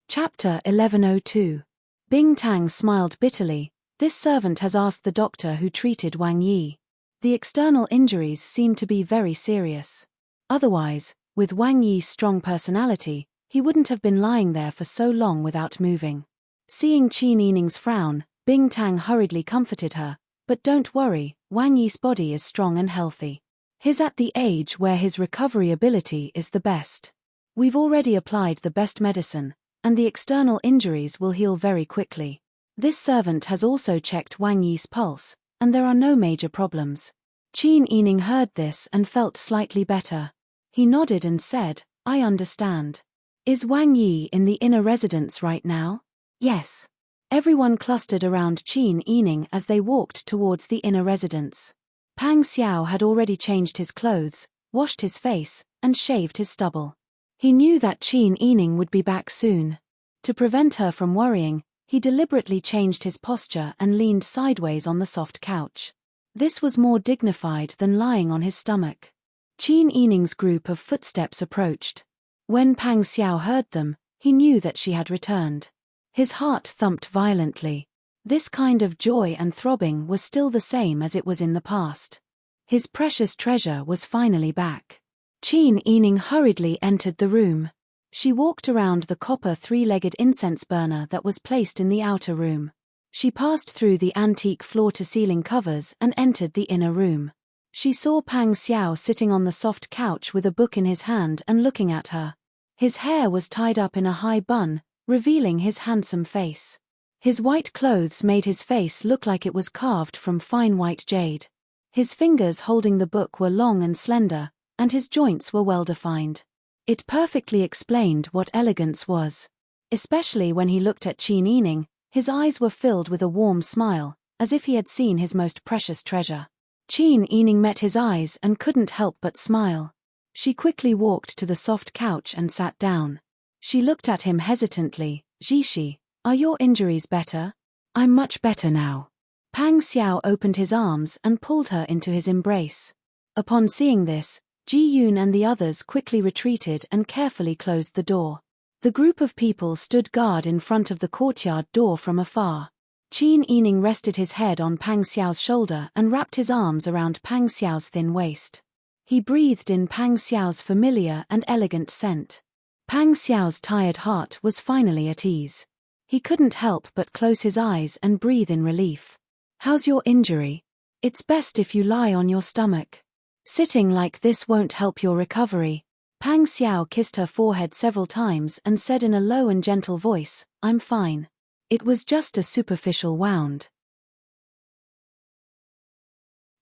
Chapter 1102. Bing Tang smiled bitterly. This servant has asked the doctor who treated Wang Yi. The external injuries seem to be very serious. Otherwise, with Wang Yi's strong personality, he wouldn't have been lying there for so long without moving. Seeing Qin Yining's frown, Bing Tang hurriedly comforted her. "But don't worry, Wang Yi's body is strong and healthy. He's at the age where his recovery ability is the best. We've already applied the best medicine, and the external injuries will heal very quickly. This servant has also checked Wang Yi's pulse, and there are no major problems." Qin Yining heard this and felt slightly better. He nodded and said, "I understand. Is Wang Yi in the inner residence right now?" "Yes." Everyone clustered around Qin Yining as they walked towards the inner residence. Pang Xiao had already changed his clothes, washed his face, and shaved his stubble. He knew that Qin Yining would be back soon. To prevent her from worrying, he deliberately changed his posture and leaned sideways on the soft couch. This was more dignified than lying on his stomach. Qin Yining's group of footsteps approached. When Pang Xiao heard them, he knew that she had returned. His heart thumped violently. This kind of joy and throbbing was still the same as it was in the past. His precious treasure was finally back. Qin Yining hurriedly entered the room. She walked around the copper three-legged incense burner that was placed in the outer room. She passed through the antique floor-to-ceiling covers and entered the inner room. She saw Pang Xiao sitting on the soft couch with a book in his hand and looking at her. His hair was tied up in a high bun, revealing his handsome face. His white clothes made his face look like it was carved from fine white jade. His fingers holding the book were long and slender, and his joints were well-defined. It perfectly explained what elegance was. Especially when he looked at Qin Yining, his eyes were filled with a warm smile, as if he had seen his most precious treasure. Qin Yining met his eyes and couldn't help but smile. She quickly walked to the soft couch and sat down. She looked at him hesitantly. "Jishi, are your injuries better?" "I'm much better now." Pang Xiao opened his arms and pulled her into his embrace. Upon seeing this, Ji Yun and the others quickly retreated and carefully closed the door. The group of people stood guard in front of the courtyard door from afar. Qin Yining rested his head on Pang Xiao's shoulder and wrapped his arms around Pang Xiao's thin waist. He breathed in Pang Xiao's familiar and elegant scent. Pang Xiao's tired heart was finally at ease. He couldn't help but close his eyes and breathe in relief. How's your injury? It's best if you lie on your stomach. Sitting like this won't help your recovery. Pang Xiao kissed her forehead several times and said in a low and gentle voice, I'm fine. It was just a superficial wound.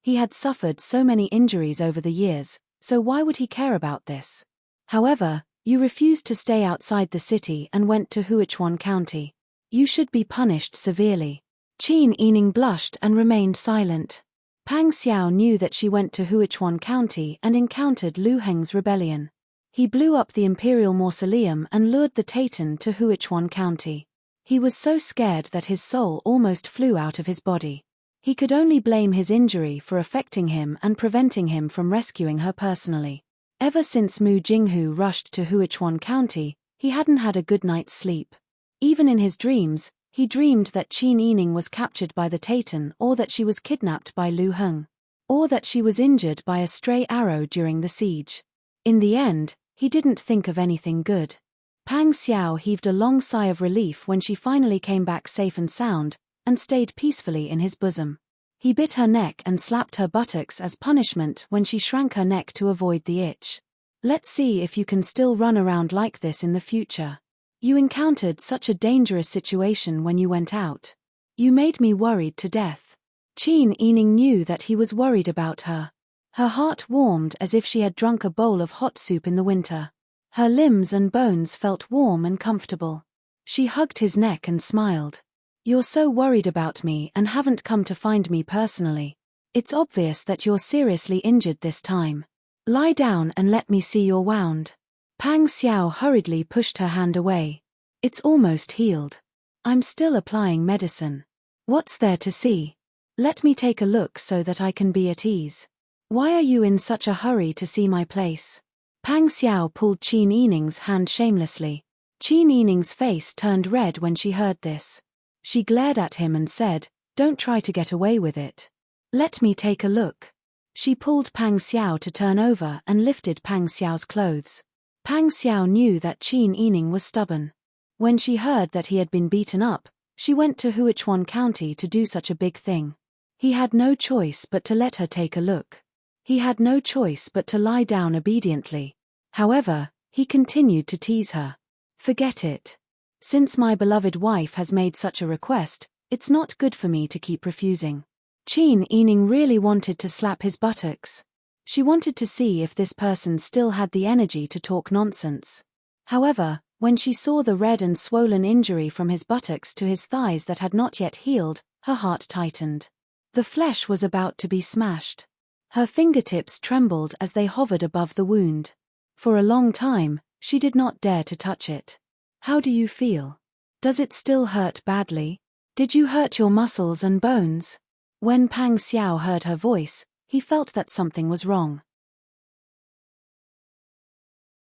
He had suffered so many injuries over the years, so why would he care about this? However, you refused to stay outside the city and went to Huichuan County. You should be punished severely. Qin Yining blushed and remained silent. Pang Xiao knew that she went to Huichuan County and encountered Lu Heng's rebellion. He blew up the imperial mausoleum and lured the Taitan to Huichuan County. He was so scared that his soul almost flew out of his body. He could only blame his injury for affecting him and preventing him from rescuing her personally. Ever since Mu Jinghu rushed to Huichuan County, he hadn't had a good night's sleep. Even in his dreams, he dreamed that Qin Yining was captured by the Taitan, or that she was kidnapped by Lu Heng, or that she was injured by a stray arrow during the siege. In the end, he didn't think of anything good. Pang Xiao heaved a long sigh of relief when she finally came back safe and sound, and stayed peacefully in his bosom. He bit her neck and slapped her buttocks as punishment when she shrank her neck to avoid the itch. Let's see if you can still run around like this in the future. You encountered such a dangerous situation when you went out. You made me worried to death. Qin Yining knew that he was worried about her. Her heart warmed as if she had drunk a bowl of hot soup in the winter. Her limbs and bones felt warm and comfortable. She hugged his neck and smiled. You're so worried about me and haven't come to find me personally. It's obvious that you're seriously injured this time. Lie down and let me see your wound. Pang Xiao hurriedly pushed her hand away. It's almost healed. I'm still applying medicine. What's there to see? Let me take a look so that I can be at ease. Why are you in such a hurry to see my place? Pang Xiao pulled Qin Yining's hand shamelessly. Qin Yining's face turned red when she heard this. She glared at him and said, Don't try to get away with it. Let me take a look. She pulled Pang Xiao to turn over and lifted Pang Xiao's clothes. Pang Xiao knew that Qin Yining was stubborn. When she heard that he had been beaten up, she went to Huichuan County to do such a big thing. He had no choice but to let her take a look. He had no choice but to lie down obediently. However, he continued to tease her. Forget it. Since my beloved wife has made such a request, it's not good for me to keep refusing. Qin Yining really wanted to slap his buttocks. She wanted to see if this person still had the energy to talk nonsense. However, when she saw the red and swollen injury from his buttocks to his thighs that had not yet healed, her heart tightened. The flesh was about to be smashed. Her fingertips trembled as they hovered above the wound. For a long time, she did not dare to touch it. How do you feel? Does it still hurt badly? Did you hurt your muscles and bones? When Pang Xiao heard her voice, he felt that something was wrong.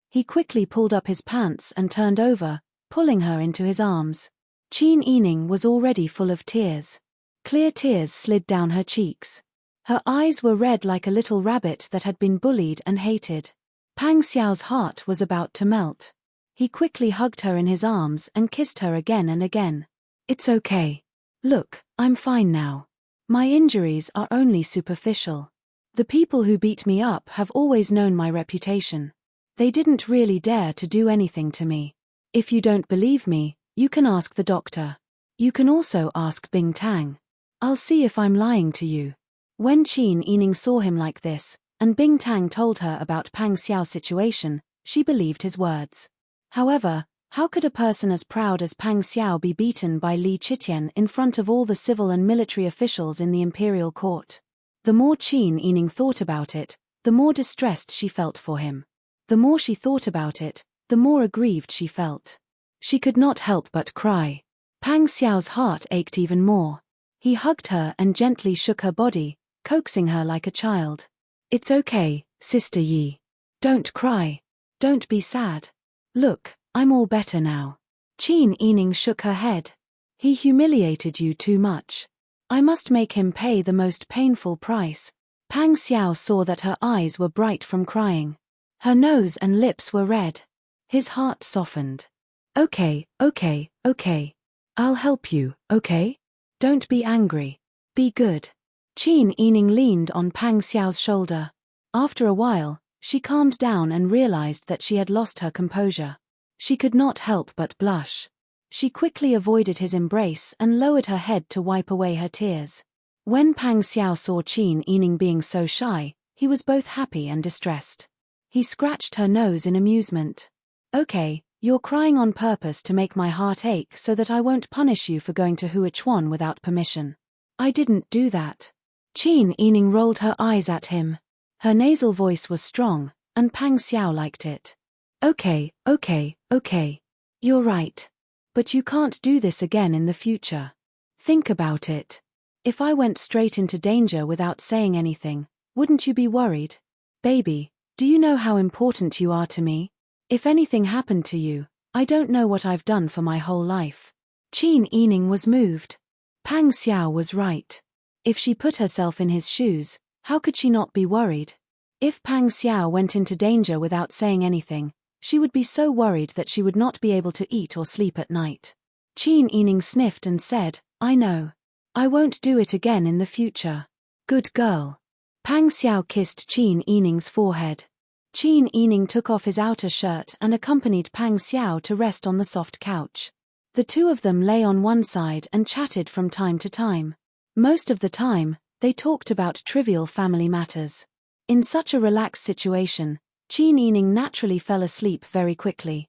He quickly pulled up his pants and turned over, pulling her into his arms. Qin Yining was already full of tears. Clear tears slid down her cheeks. Her eyes were red like a little rabbit that had been bullied and hated. Pang Xiao's heart was about to melt. He quickly hugged her in his arms and kissed her again and again. It's okay. Look, I'm fine now. My injuries are only superficial. The people who beat me up have always known my reputation. They didn't really dare to do anything to me. If you don't believe me, you can ask the doctor. You can also ask Bing Tang. I'll see if I'm lying to you. When Qin Yining saw him like this, and Bing Tang told her about Pang Xiao's situation, she believed his words. However, how could a person as proud as Pang Xiao be beaten by Li Qitian in front of all the civil and military officials in the imperial court? The more Qin Yining thought about it, the more distressed she felt for him. The more she thought about it, the more aggrieved she felt. She could not help but cry. Pang Xiao's heart ached even more. He hugged her and gently shook her body, coaxing her like a child. It's okay, Sister Yi. Don't cry. Don't be sad. Look, I'm all better now. Qin Yining shook her head. He humiliated you too much. I must make him pay the most painful price. Pang Xiao saw that her eyes were bright from crying. Her nose and lips were red. His heart softened. Okay. I'll help you, okay? Don't be angry. Be good. Qin Yining leaned on Pang Xiao's shoulder. After a while, she calmed down and realized that she had lost her composure. She could not help but blush. She quickly avoided his embrace and lowered her head to wipe away her tears. When Pang Xiao saw Qin Yining being so shy, he was both happy and distressed. He scratched her nose in amusement. Okay, you're crying on purpose to make my heart ache so that I won't punish you for going to Huichuan without permission. I didn't do that. Qin Yining rolled her eyes at him. Her nasal voice was strong, and Pang Xiao liked it. Okay. You're right. But you can't do this again in the future. Think about it. If I went straight into danger without saying anything, wouldn't you be worried? Baby, do you know how important you are to me? If anything happened to you, I don't know what I've done for my whole life. Qin Yining was moved. Pang Xiao was right. If she put herself in his shoes, how could she not be worried? If Pang Xiao went into danger without saying anything, she would be so worried that she would not be able to eat or sleep at night. Qin Yining sniffed and said, I know. I won't do it again in the future. Good girl. Pang Xiao kissed Qin Yining's forehead. Qin Yining took off his outer shirt and accompanied Pang Xiao to rest on the soft couch. The two of them lay on one side and chatted from time to time. Most of the time, they talked about trivial family matters. In such a relaxed situation, Qin Yining naturally fell asleep very quickly.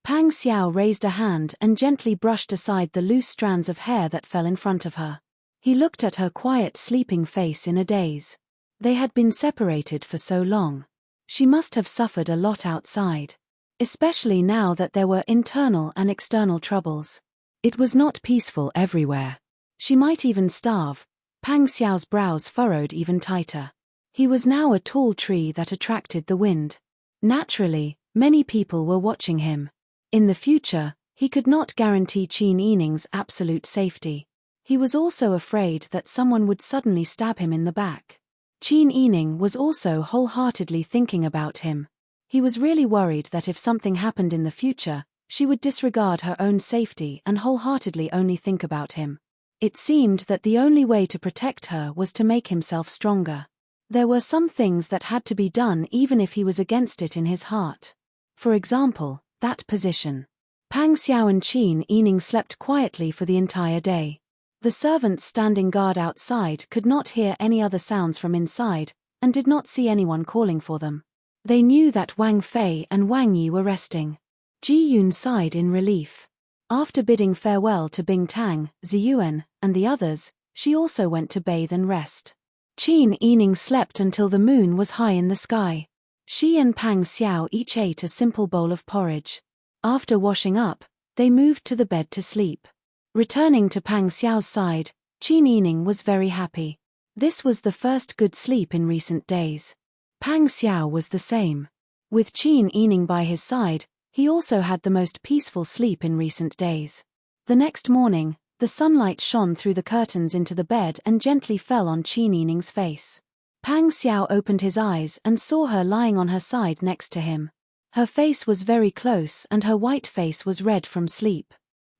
Pang Xiao raised a hand and gently brushed aside the loose strands of hair that fell in front of her. He looked at her quiet sleeping face in a daze. They had been separated for so long. She must have suffered a lot outside. Especially now that there were internal and external troubles. It was not peaceful everywhere. She might even starve. Pang Xiao's brows furrowed even tighter. He was now a tall tree that attracted the wind. Naturally, many people were watching him. In the future, he could not guarantee Qin Yining's absolute safety. He was also afraid that someone would suddenly stab him in the back. Qin Yining was also wholeheartedly thinking about him. He was really worried that if something happened in the future, she would disregard her own safety and wholeheartedly only think about him. It seemed that the only way to protect her was to make himself stronger. There were some things that had to be done even if he was against it in his heart. For example, that position. Pang Xiao and Qin Yining slept quietly for the entire day. The servants standing guard outside could not hear any other sounds from inside, and did not see anyone calling for them. They knew that Wang Fei and Wang Yi were resting. Ji Yun sighed in relief. After bidding farewell to Bing Tang, Ziyuan, and the others, she also went to bathe and rest. Qin Yining slept until the moon was high in the sky. She and Pang Xiao each ate a simple bowl of porridge. After washing up, they moved to the bed to sleep. Returning to Pang Xiao's side, Qin Yining was very happy. This was the first good sleep in recent days. Pang Xiao was the same. With Qin Yining by his side, he also had the most peaceful sleep in recent days. The next morning, the sunlight shone through the curtains into the bed and gently fell on Qin Yining's face. Pang Xiao opened his eyes and saw her lying on her side next to him. Her face was very close and her white face was red from sleep.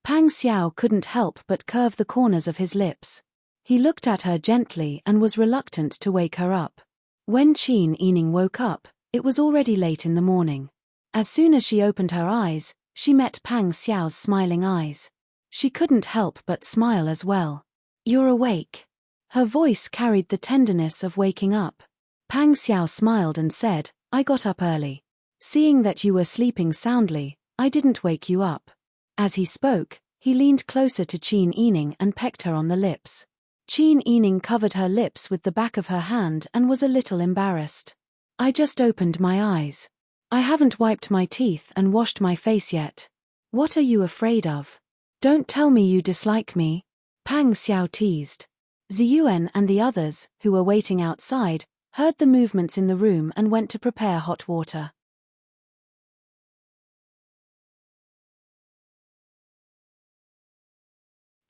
Pang Xiao couldn't help but curve the corners of his lips. He looked at her gently and was reluctant to wake her up. When Qin Yining woke up, it was already late in the morning. As soon as she opened her eyes, she met Pang Xiao's smiling eyes. She couldn't help but smile as well. You're awake. Her voice carried the tenderness of waking up. Pang Xiao smiled and said, I got up early. Seeing that you were sleeping soundly, I didn't wake you up. As he spoke, he leaned closer to Qin Yining and pecked her on the lips. Qin Yining covered her lips with the back of her hand and was a little embarrassed. I just opened my eyes. I haven't wiped my teeth and washed my face yet. What are you afraid of? Don't tell me you dislike me. Pang Xiao teased. Ziyuan and the others, who were waiting outside, heard the movements in the room and went to prepare hot water.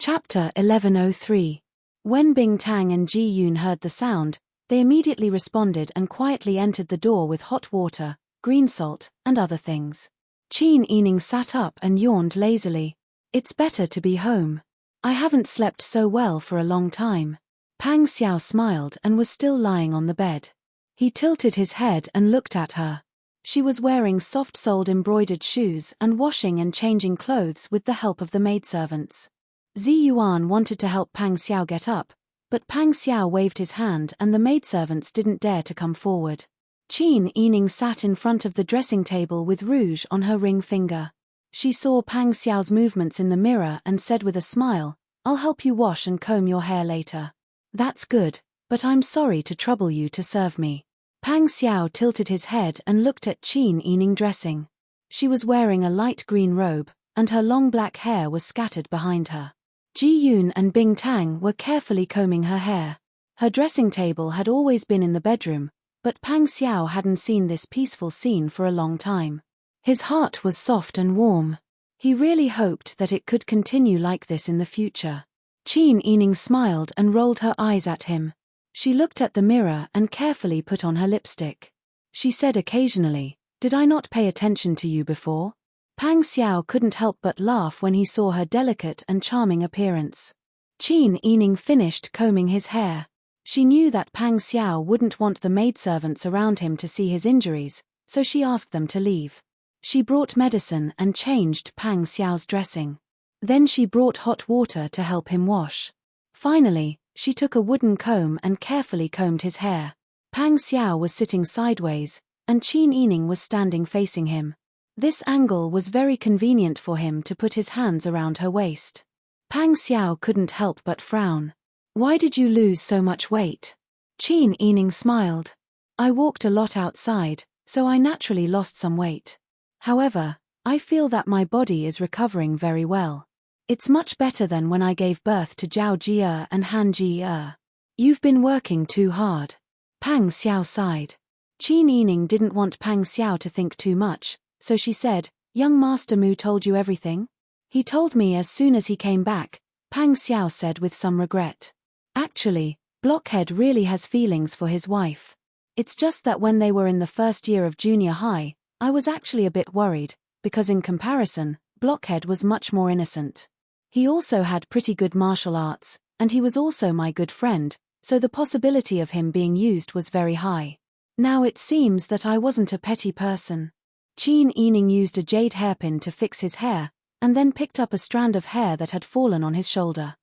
Chapter 1103. When Bing Tang and Ji Yun heard the sound, they immediately responded and quietly entered the door with hot water, green salt, and other things. Qin Yining sat up and yawned lazily. It's better to be home. I haven't slept so well for a long time. Pang Xiao smiled and was still lying on the bed. He tilted his head and looked at her. She was wearing soft-soled embroidered shoes and washing and changing clothes with the help of the maidservants. Zi Yuan wanted to help Pang Xiao get up, but Pang Xiao waved his hand and the maidservants didn't dare to come forward. Qin Yining sat in front of the dressing table with rouge on her ring finger. She saw Pang Xiao's movements in the mirror and said with a smile, "I'll help you wash and comb your hair later." "That's good, but I'm sorry to trouble you to serve me." Pang Xiao tilted his head and looked at Qin Yining dressing. She was wearing a light green robe, and her long black hair was scattered behind her. Ji Yun and Bing Tang were carefully combing her hair. Her dressing table had always been in the bedroom, but Pang Xiao hadn't seen this peaceful scene for a long time. His heart was soft and warm. He really hoped that it could continue like this in the future. Qin Yining smiled and rolled her eyes at him. She looked at the mirror and carefully put on her lipstick. She said occasionally, "Did I not pay attention to you before?" Pang Xiao couldn't help but laugh when he saw her delicate and charming appearance. Qin Yining finished combing his hair. She knew that Pang Xiao wouldn't want the maidservants around him to see his injuries, so she asked them to leave. She brought medicine and changed Pang Xiao's dressing. Then she brought hot water to help him wash. Finally, she took a wooden comb and carefully combed his hair. Pang Xiao was sitting sideways, and Qin Yining was standing facing him. This angle was very convenient for him to put his hands around her waist. Pang Xiao couldn't help but frown. "Why did you lose so much weight?" Qin Yining smiled. "I walked a lot outside, so I naturally lost some weight. However, I feel that my body is recovering very well. It's much better than when I gave birth to Zhao Jie and Han Jie. You've been working too hard." Pang Xiao sighed. Qin Yining didn't want Pang Xiao to think too much, so she said, "Young Master Mu told you everything?" "He told me as soon as he came back," Pang Xiao said with some regret. Actually, Blockhead really has feelings for his wife. It's just that when they were in the first year of junior high, I was actually a bit worried, because in comparison, Blockhead was much more innocent. He also had pretty good martial arts, and he was also my good friend, so the possibility of him being used was very high. Now it seems that I wasn't a petty person. Qin Yining used a jade hairpin to fix his hair, and then picked up a strand of hair that had fallen on his shoulder.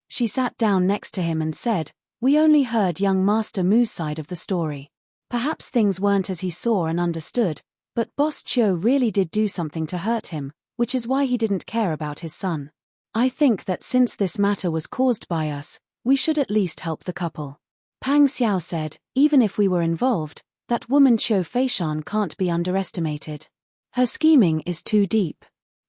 She sat down next to him and said, "We only heard young Master Mu's side of the story. Perhaps things weren't as he saw and understood, but Boss Chiu really did do something to hurt him, which is why he didn't care about his son. I think that since this matter was caused by us, we should at least help the couple." Pang Xiao said, "Even if we were involved, that woman Chiu Feishan can't be underestimated. Her scheming is too deep.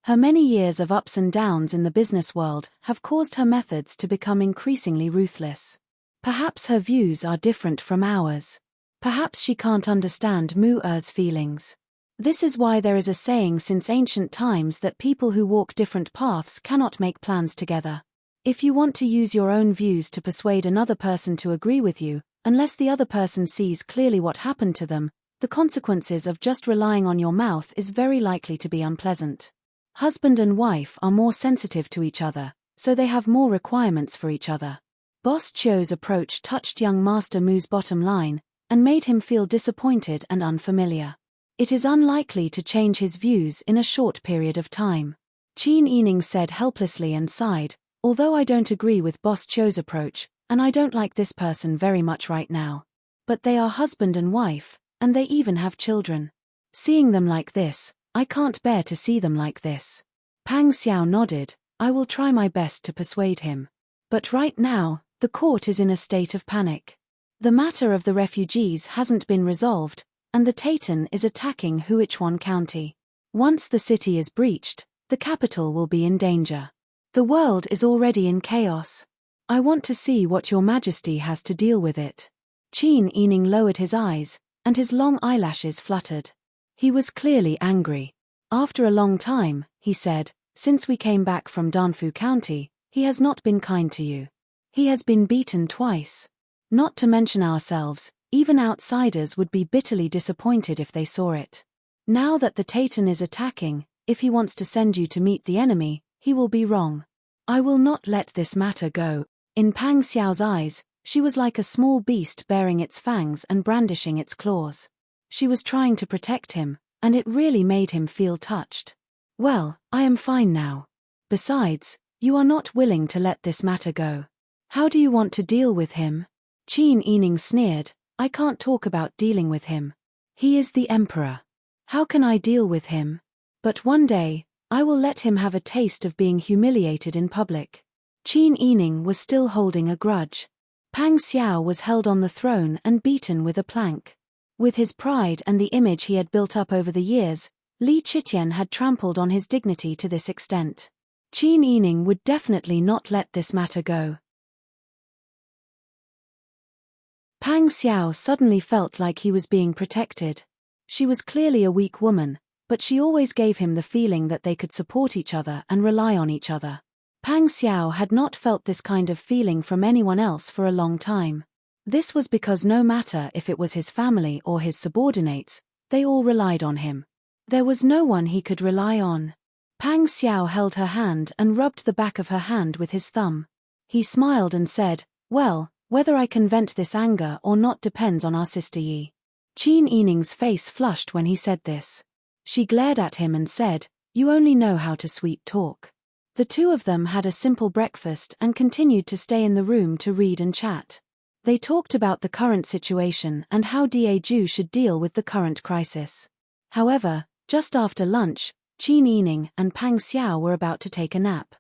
Her many years of ups and downs in the business world have caused her methods to become increasingly ruthless. Perhaps her views are different from ours. Perhaps she can't understand Mu-Er's feelings. This is why there is a saying since ancient times that people who walk different paths cannot make plans together. If you want to use your own views to persuade another person to agree with you, unless the other person sees clearly what happened to them, the consequences of just relying on your mouth is very likely to be unpleasant. Husband and wife are more sensitive to each other, so they have more requirements for each other." Boss Chiu's approach touched young Master Mu's bottom line, and made him feel disappointed and unfamiliar. It is unlikely to change his views in a short period of time. Qin Yining said helplessly and sighed, "Although I don't agree with Boss Chiu's approach, and I don't like this person very much right now. But they are husband and wife, and they even have children. Seeing them like this, I can't bear to see them like this." Pang Xiao nodded, "I will try my best to persuade him. But right now, the court is in a state of panic. The matter of the refugees hasn't been resolved, and the Taitan is attacking Huichuan County. Once the city is breached, the capital will be in danger. The world is already in chaos. I want to see what your majesty has to deal with it." Qin Yining lowered his eyes, and his long eyelashes fluttered. He was clearly angry. After a long time, he said, "Since we came back from Danfu County, he has not been kind to you. He has been beaten twice. Not to mention ourselves, Even outsiders would be bitterly disappointed if they saw it. Now that the Tatan is attacking, if he wants to send you to meet the enemy, he will be wrong. I will not let this matter go. In Pang Xiao's eyes, she was like a small beast baring its fangs and brandishing its claws. She was trying to protect him, and it really made him feel touched. Well, I am fine now. Besides, you are not willing to let this matter go. How do you want to deal with him? Qin Yining sneered, I can't talk about dealing with him. He is the emperor. How can I deal with him? But one day, I will let him have a taste of being humiliated in public. Qin Yining was still holding a grudge. Pang Xiao was held on the throne and beaten with a plank. With his pride and the image he had built up over the years, Li Chitian had trampled on his dignity to this extent. Qin Yining would definitely not let this matter go. Pang Xiao suddenly felt like he was being protected. She was clearly a weak woman, but she always gave him the feeling that they could support each other and rely on each other. Pang Xiao had not felt this kind of feeling from anyone else for a long time. This was because no matter if it was his family or his subordinates, they all relied on him. There was no one he could rely on. Pang Xiao held her hand and rubbed the back of her hand with his thumb. He smiled and said, well, whether I can vent this anger or not depends on our sister Yi. Qin Yining's face flushed when he said this. She glared at him and said, you only know how to sweet talk. The two of them had a simple breakfast and continued to stay in the room to read and chat. They talked about the current situation and how Diaju should deal with the current crisis. However, just after lunch, Qin Yining and Pang Xiao were about to take a nap.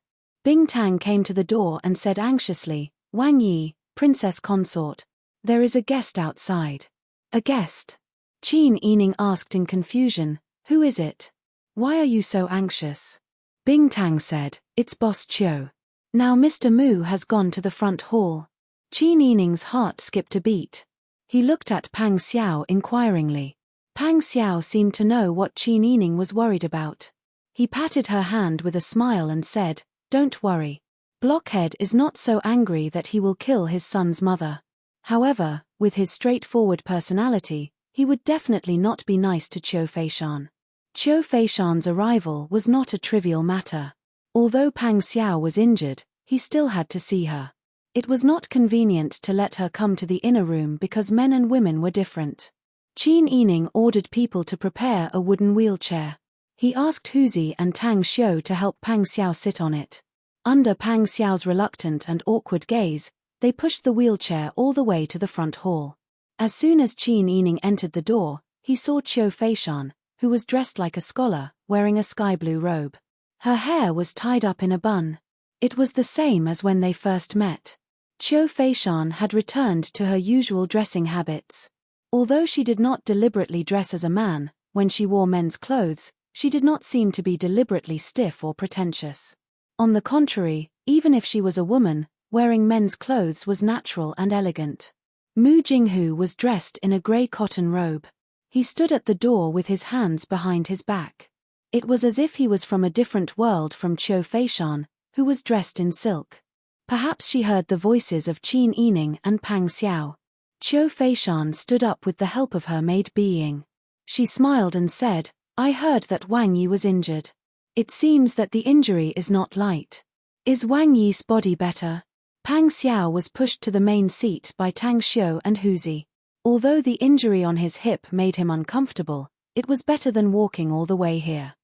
Bing Tang came to the door and said anxiously, Wang Yi, princess consort, there is a guest outside. A guest? Qin Yining asked in confusion, who is it? Why are you so anxious? Bing Tang said, it's Boss Qiu. Now Mr. Mu has gone to the front hall. Qin Yining's heart skipped a beat. He looked at Pang Xiao inquiringly. Pang Xiao seemed to know what Qin Yining was worried about. He patted her hand with a smile and said, don't worry. Blockhead is not so angry that he will kill his son's mother. However, with his straightforward personality, he would definitely not be nice to Qiu Feishan. Qiu Feishan's arrival was not a trivial matter. Although Pang Xiao was injured, he still had to see her. It was not convenient to let her come to the inner room because men and women were different. Qin Yining ordered people to prepare a wooden wheelchair. He asked Huzi and Tang Xiu to help Pang Xiao sit on it. Under Pang Xiao's reluctant and awkward gaze, they pushed the wheelchair all the way to the front hall. As soon as Qin Yining entered the door, he saw Qiu Feishan, who was dressed like a scholar, wearing a sky-blue robe. Her hair was tied up in a bun. It was the same as when they first met. Qiu Feishan had returned to her usual dressing habits. Although she did not deliberately dress as a man, when she wore men's clothes, she did not seem to be deliberately stiff or pretentious. On the contrary, even if she was a woman, wearing men's clothes was natural and elegant. Mu Jinghu was dressed in a grey cotton robe. He stood at the door with his hands behind his back. It was as if he was from a different world from Qiu Feishan, who was dressed in silk. Perhaps she heard the voices of Qin Yining and Pang Xiao. Qiu Feishan stood up with the help of her maid Being. She smiled and said, I heard that Wang Yi was injured. It seems that the injury is not light. Is Wang Yi's body better? Pang Xiao was pushed to the main seat by Tang Xiu and Huzi. Although the injury on his hip made him uncomfortable, it was better than walking all the way here.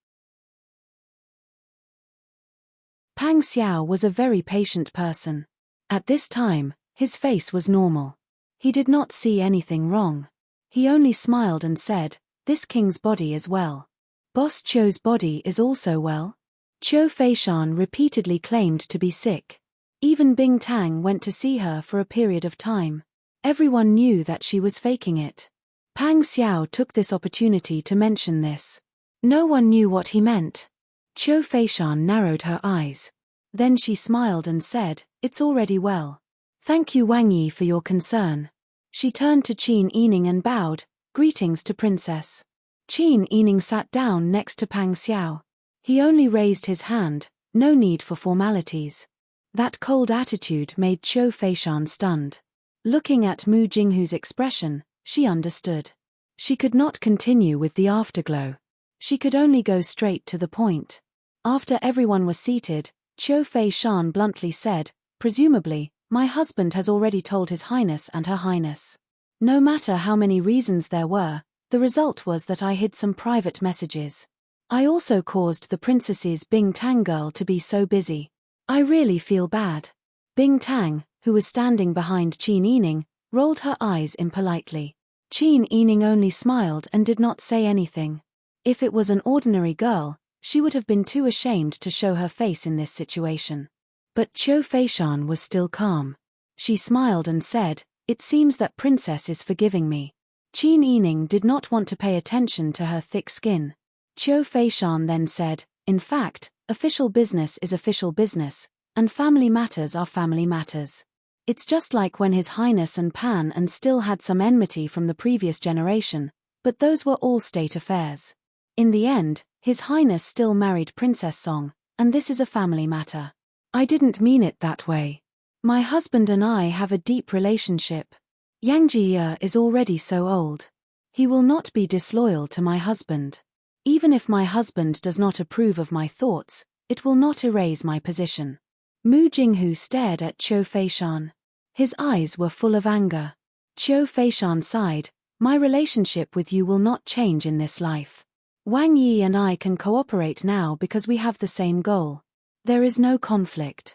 Pang Xiao was a very patient person. At this time, his face was normal. He did not see anything wrong. He only smiled and said, this king's body is well. Boss Qiu's body is also well. Qiu Feishan repeatedly claimed to be sick. Even Bing Tang went to see her for a period of time. Everyone knew that she was faking it. Pang Xiao took this opportunity to mention this. No one knew what he meant. Qiu Feishan narrowed her eyes. Then she smiled and said, it's already well. Thank you Wang Yi for your concern. She turned to Qin Yining and bowed, greetings to Princess. Qin Yining sat down next to Pang Xiao. He only raised his hand, no need for formalities. That cold attitude made Qiu Feishan stunned. Looking at Mu Jinghu's expression, She understood. She could not continue with the afterglow. She could only go straight to the point. After everyone was seated, Qiu Fei Shan bluntly said, "Presumably, my husband has already told His Highness and Her Highness. No matter how many reasons there were, the result was that I hid some private messages. I also caused the princess's Bing Tang girl to be so busy. I really feel bad." Bing Tang, who was standing behind Qin Yining, rolled her eyes impolitely. Qin Yining only smiled and did not say anything. If it was an ordinary girl, she would have been too ashamed to show her face in this situation. But Qiu Feishan was still calm. She smiled and said, "It seems that Princess is forgiving me." Qin Yining did not want to pay attention to her thick skin. Qiu Feishan then said, "In fact, official business is official business, and family matters are family matters. It's just like when His Highness and Pan and still had some enmity from the previous generation, but those were all state affairs. In the end, His Highness still married Princess Song, and this is a family matter. I didn't mean it that way. My husband and I have a deep relationship. Yang Jie is already so old. He will not be disloyal to my husband. Even if my husband does not approve of my thoughts, it will not erase my position." Mu Jinghu stared at Qiu Feishan. His eyes were full of anger. Qiu Feishan sighed, "My relationship with you will not change in this life. Wang Yi and I can cooperate now because we have the same goal. There is no conflict."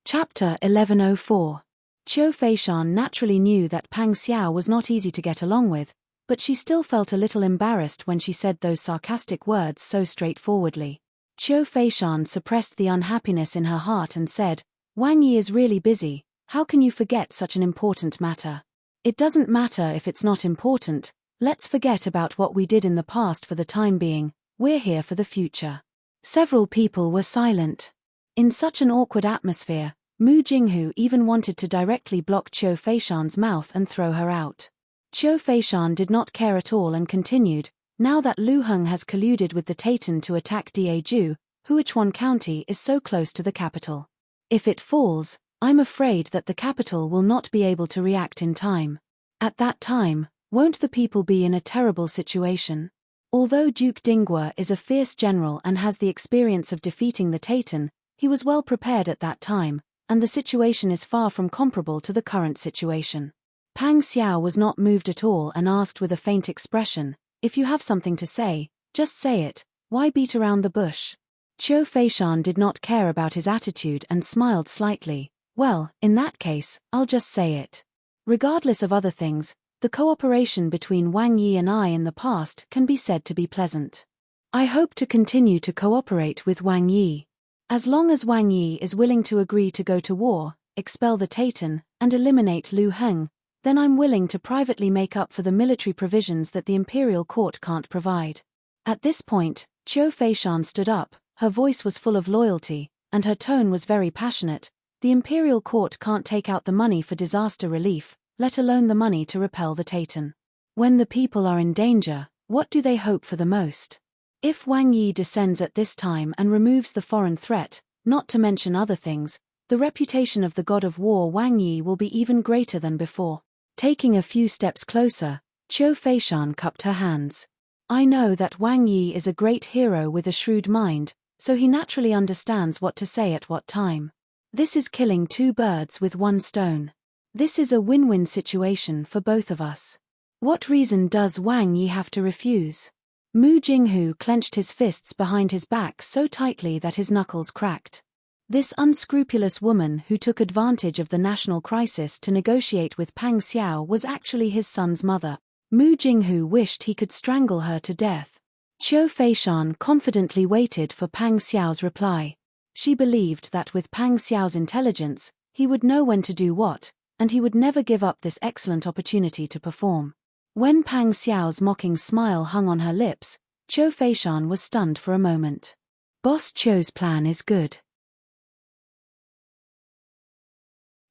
Chapter 1104. Qiu Feishan naturally knew that Pang Xiao was not easy to get along with, but she still felt a little embarrassed when she said those sarcastic words so straightforwardly. Qiu Feishan suppressed the unhappiness in her heart and said, "Wang Yi is really busy, how can you forget such an important matter? It doesn't matter if it's not important, let's forget about what we did in the past for the time being, we're here for the future." Several people were silent. In such an awkward atmosphere, Mu Jinghu even wanted to directly block Qiu Feishan's mouth and throw her out. Qiu Feishan did not care at all and continued, "Now that Lu Heng has colluded with the Taitan to attack Daeju, Huichuan County is so close to the capital. If it falls, I'm afraid that the capital will not be able to react in time. At that time, won't the people be in a terrible situation?" Although Duke Dingguo is a fierce general and has the experience of defeating the Taitan, he was well prepared at that time, and the situation is far from comparable to the current situation. Pang Xiao was not moved at all and asked with a faint expression, "If you have something to say, just say it, why beat around the bush?" Qiu Feishan did not care about his attitude and smiled slightly. "Well, in that case, I'll just say it. Regardless of other things, the cooperation between Wang Yi and I in the past can be said to be pleasant. I hope to continue to cooperate with Wang Yi. As long as Wang Yi is willing to agree to go to war, expel the Taitan, and eliminate Lu Heng, then I'm willing to privately make up for the military provisions that the imperial court can't provide." At this point, Qiu Feishan stood up, her voice was full of loyalty, and her tone was very passionate. "The imperial court can't take out the money for disaster relief, let alone the money to repel the Taitan. When the people are in danger, what do they hope for the most? If Wang Yi descends at this time and removes the foreign threat, not to mention other things, the reputation of the god of war Wang Yi will be even greater than before." Taking a few steps closer, Qiu Feishan cupped her hands. "I know that Wang Yi is a great hero with a shrewd mind, so he naturally understands what to say at what time. This is killing two birds with one stone. This is a win-win situation for both of us. What reason does Wang Yi have to refuse?" Mu Jinghu clenched his fists behind his back so tightly that his knuckles cracked. This unscrupulous woman who took advantage of the national crisis to negotiate with Pang Xiao was actually his son's mother. Mu Jinghu wished he could strangle her to death. Qiu Feishan confidently waited for Pang Xiao's reply. She believed that with Pang Xiao's intelligence, he would know when to do what, and he would never give up this excellent opportunity to perform. When Pang Xiao's mocking smile hung on her lips, Qiu Feishan was stunned for a moment. Boss Qiu's plan is good.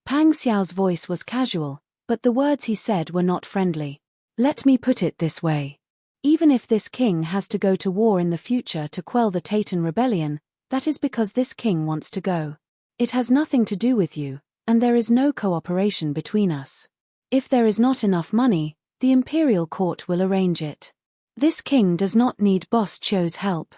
Pang Xiao's voice was casual, but the words he said were not friendly. "Let me put it this way. Even if this king has to go to war in the future to quell the Taitan rebellion, that is because this king wants to go. It has nothing to do with you, and there is no cooperation between us. If there is not enough money, the imperial court will arrange it. This king does not need Boss Cho's help.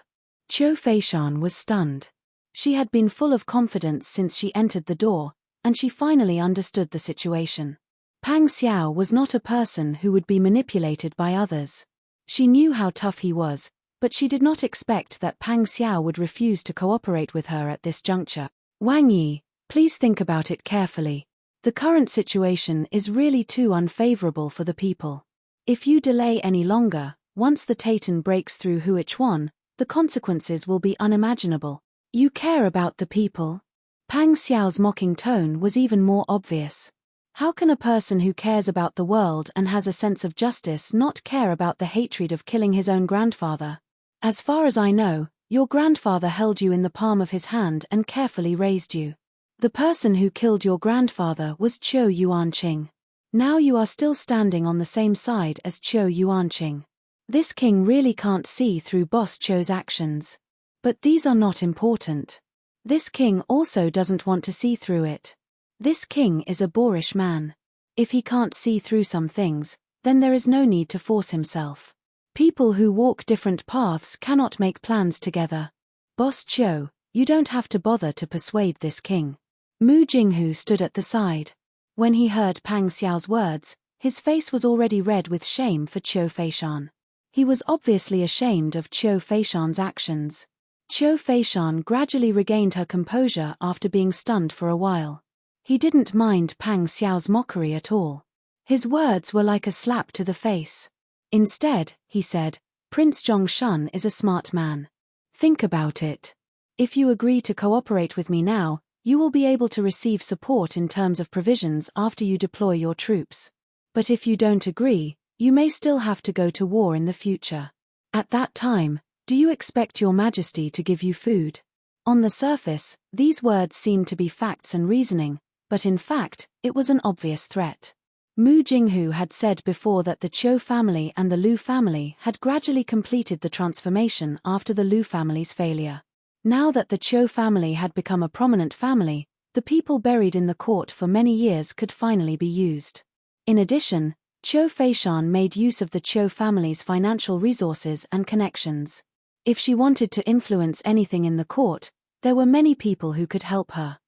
Cho Feishan was stunned. She had been full of confidence since she entered the door, and she finally understood the situation. Pang Xiao was not a person who would be manipulated by others. She knew how tough he was, but she did not expect that Pang Xiao would refuse to cooperate with her at this juncture. Wang Yi, please think about it carefully. The current situation is really too unfavorable for the people. If you delay any longer, once the Titan breaks through Huichuan, the consequences will be unimaginable. You care about the people? Pang Xiao's mocking tone was even more obvious. How can a person who cares about the world and has a sense of justice not care about the hatred of killing his own grandfather? As far as I know, your grandfather held you in the palm of his hand and carefully raised you. The person who killed your grandfather was Cho Yuanqing. Now you are still standing on the same side as Cho Yuanqing. This king really can't see through Boss Cho's actions. But these are not important. This king also doesn't want to see through it. This king is a boorish man. If he can't see through some things, then there is no need to force himself. People who walk different paths cannot make plans together. Boss Cho, you don't have to bother to persuade this king. Mu Jinghu stood at the side. When he heard Pang Xiao's words, his face was already red with shame for Cho Feishan. He was obviously ashamed of Cho Feishan's actions. Cho Feishan gradually regained her composure after being stunned for a while. He didn't mind Pang Xiao's mockery at all. His words were like a slap to the face. Instead, he said, Prince Zhongshan is a smart man. Think about it. If you agree to cooperate with me now, you will be able to receive support in terms of provisions after you deploy your troops. But if you don't agree, you may still have to go to war in the future. At that time, do you expect your majesty to give you food? On the surface, these words seemed to be facts and reasoning, but in fact, it was an obvious threat. Mu Jinghu had said before that the Cho family and the Lu family had gradually completed the transformation after the Lu family's failure. Now that the Cho family had become a prominent family, the people buried in the court for many years could finally be used. In addition, Cho Feishan made use of the Cho family's financial resources and connections. If she wanted to influence anything in the court, there were many people who could help her.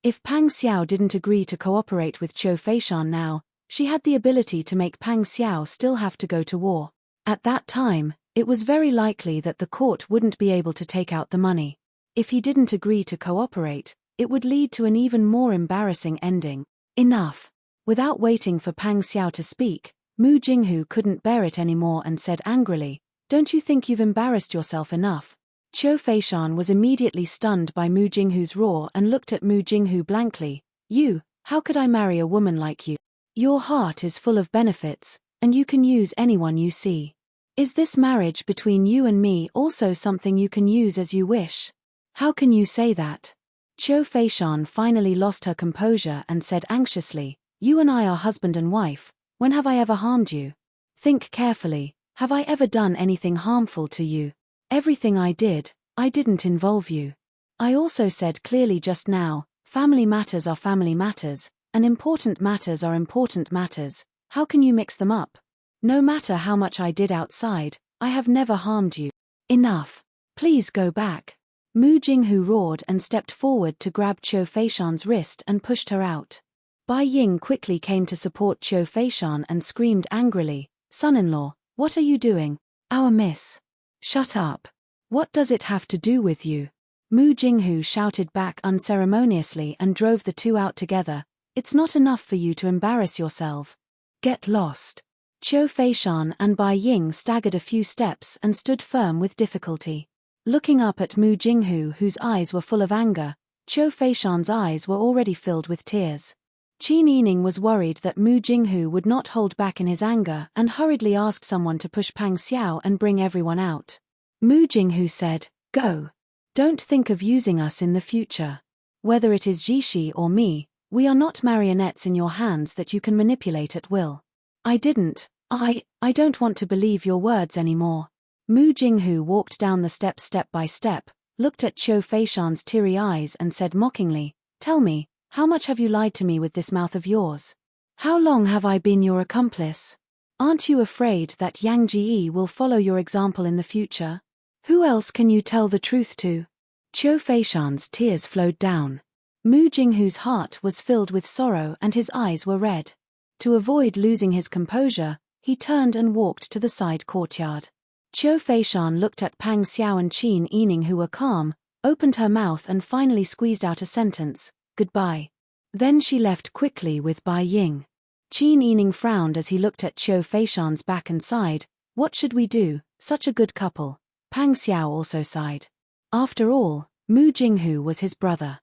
If Pang Xiao didn't agree to cooperate with Cho Feishan now, she had the ability to make Pang Xiao still have to go to war. At that time, it was very likely that the court wouldn't be able to take out the money. If he didn't agree to cooperate, it would lead to an even more embarrassing ending. Enough. Without waiting for Pang Xiao to speak, Mu Jinghu couldn't bear it anymore and said angrily, Don't you think you've embarrassed yourself enough? Cho Feishan was immediately stunned by Mu Jinghu's roar and looked at Mu Jinghu blankly. You, how could I marry a woman like you? Your heart is full of benefits, and you can use anyone you see. Is this marriage between you and me also something you can use as you wish? How can you say that? Cho Feishan finally lost her composure and said anxiously, You and I are husband and wife, when have I ever harmed you? Think carefully, have I ever done anything harmful to you? Everything I didn't involve you. I also said clearly just now, family matters are family matters, and important matters are important matters. How can you mix them up? No matter how much I did outside, I have never harmed you. Enough. Please go back. Mu Jinghu roared and stepped forward to grab Cho Feishan's wrist and pushed her out. Bai Ying quickly came to support Cho Feishan and screamed angrily, Son-in-law, what are you doing? Our miss. Shut up. What does it have to do with you? Mu Jinghu shouted back unceremoniously and drove the two out together. It's not enough for you to embarrass yourself. Get lost. Cho Feishan and Bai Ying staggered a few steps and stood firm with difficulty. Looking up at Mu Jinghu, whose eyes were full of anger, Cho Feishan's eyes were already filled with tears. Qin Yining was worried that Mu Jinghu would not hold back in his anger and hurriedly asked someone to push Pang Xiao and bring everyone out. Mu Jinghu said, Go. Don't think of using us in the future. Whether it is Jishi or me, we are not marionettes in your hands that you can manipulate at will. I don't want to believe your words anymore. Mu Jinghu walked down the steps step by step, looked at Qiu Feishan's teary eyes and said mockingly, "Tell me, how much have you lied to me with this mouth of yours? How long have I been your accomplice? Aren't you afraid that Yang Ji will follow your example in the future? Who else can you tell the truth to?" Qiu Feishan's tears flowed down. Mu Jinghu's heart was filled with sorrow and his eyes were red. To avoid losing his composure, he turned and walked to the side courtyard. Qiu Feishan looked at Pang Xiao and Qin Yining, who were calm, opened her mouth and finally squeezed out a sentence, "Goodbye." Then she left quickly with Bai Ying. Qin Yining frowned as he looked at Qiu Feishan's back and sighed, "What should we do, such a good couple?" Pang Xiao also sighed. After all, Mu Jinghu was his brother.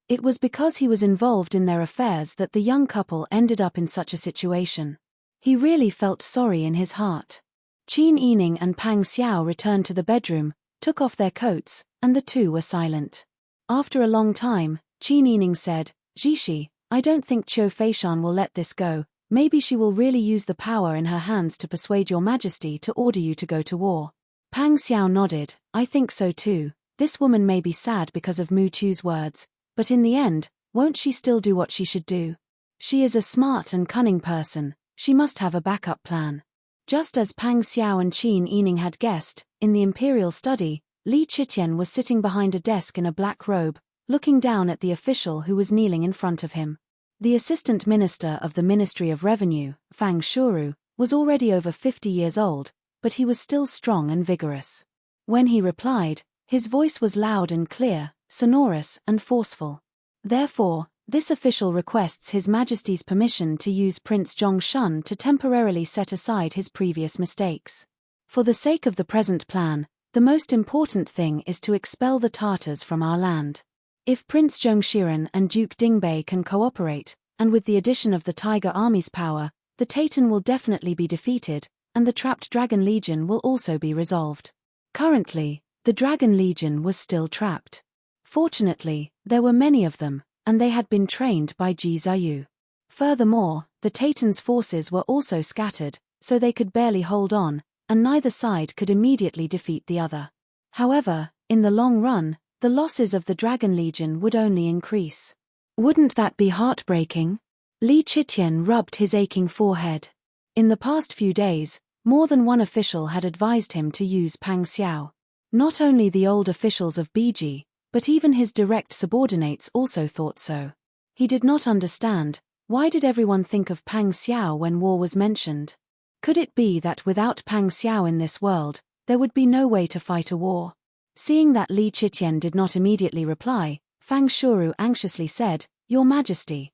It was because he was involved in their affairs that the young couple ended up in such a situation. He really felt sorry in his heart. Qin Yining and Pang Xiao returned to the bedroom, took off their coats, and the two were silent. After a long time, Qin Yining said, "Jishi, I don't think Qiu Feishan will let this go. Maybe she will really use the power in her hands to persuade your majesty to order you to go to war." Pang Xiao nodded, "I think so too. This woman may be sad because of Mu Chu's words, but in the end, won't she still do what she should do? She is a smart and cunning person, she must have a backup plan." Just as Pang Xiao and Qin Yining had guessed, in the imperial study, Li Qitian was sitting behind a desk in a black robe, looking down at the official who was kneeling in front of him. The assistant minister of the Ministry of Revenue, Fang Shuru, was already over 50 years old, but he was still strong and vigorous. When he replied, his voice was loud and clear, sonorous and forceful. "Therefore, this official requests His Majesty's permission to use Prince Zhongshun to temporarily set aside his previous mistakes. For the sake of the present plan, the most important thing is to expel the Tartars from our land. If Prince Zhongshiren and Duke Dingbei can cooperate, and with the addition of the Tiger Army's power, the Taytan will definitely be defeated, and the trapped Dragon Legion will also be resolved." Currently, the Dragon Legion was still trapped. Fortunately, there were many of them, and they had been trained by Ji Ziyu. Furthermore, the Taytan's forces were also scattered, so they could barely hold on, and neither side could immediately defeat the other. However, in the long run, the losses of the Dragon Legion would only increase. Wouldn't that be heartbreaking? Li Qitian rubbed his aching forehead. In the past few days, more than one official had advised him to use Pang Xiao. Not only the old officials of Biji, but even his direct subordinates also thought so. He did not understand, why did everyone think of Pang Xiao when war was mentioned? Could it be that without Pang Xiao in this world, there would be no way to fight a war? Seeing that Li Qitian did not immediately reply, Fang Shuru anxiously said, "Your Majesty."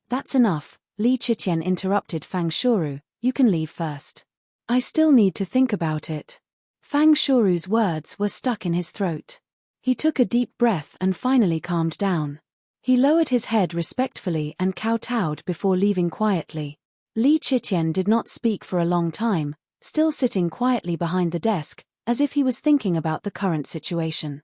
That's enough," Li Qitian interrupted Fang Shuru, "you can leave first. I still need to think about it." Fang Shuru's words were stuck in his throat. He took a deep breath and finally calmed down. He lowered his head respectfully and kowtowed before leaving quietly. Li Qitian did not speak for a long time, still sitting quietly behind the desk, as if he was thinking about the current situation.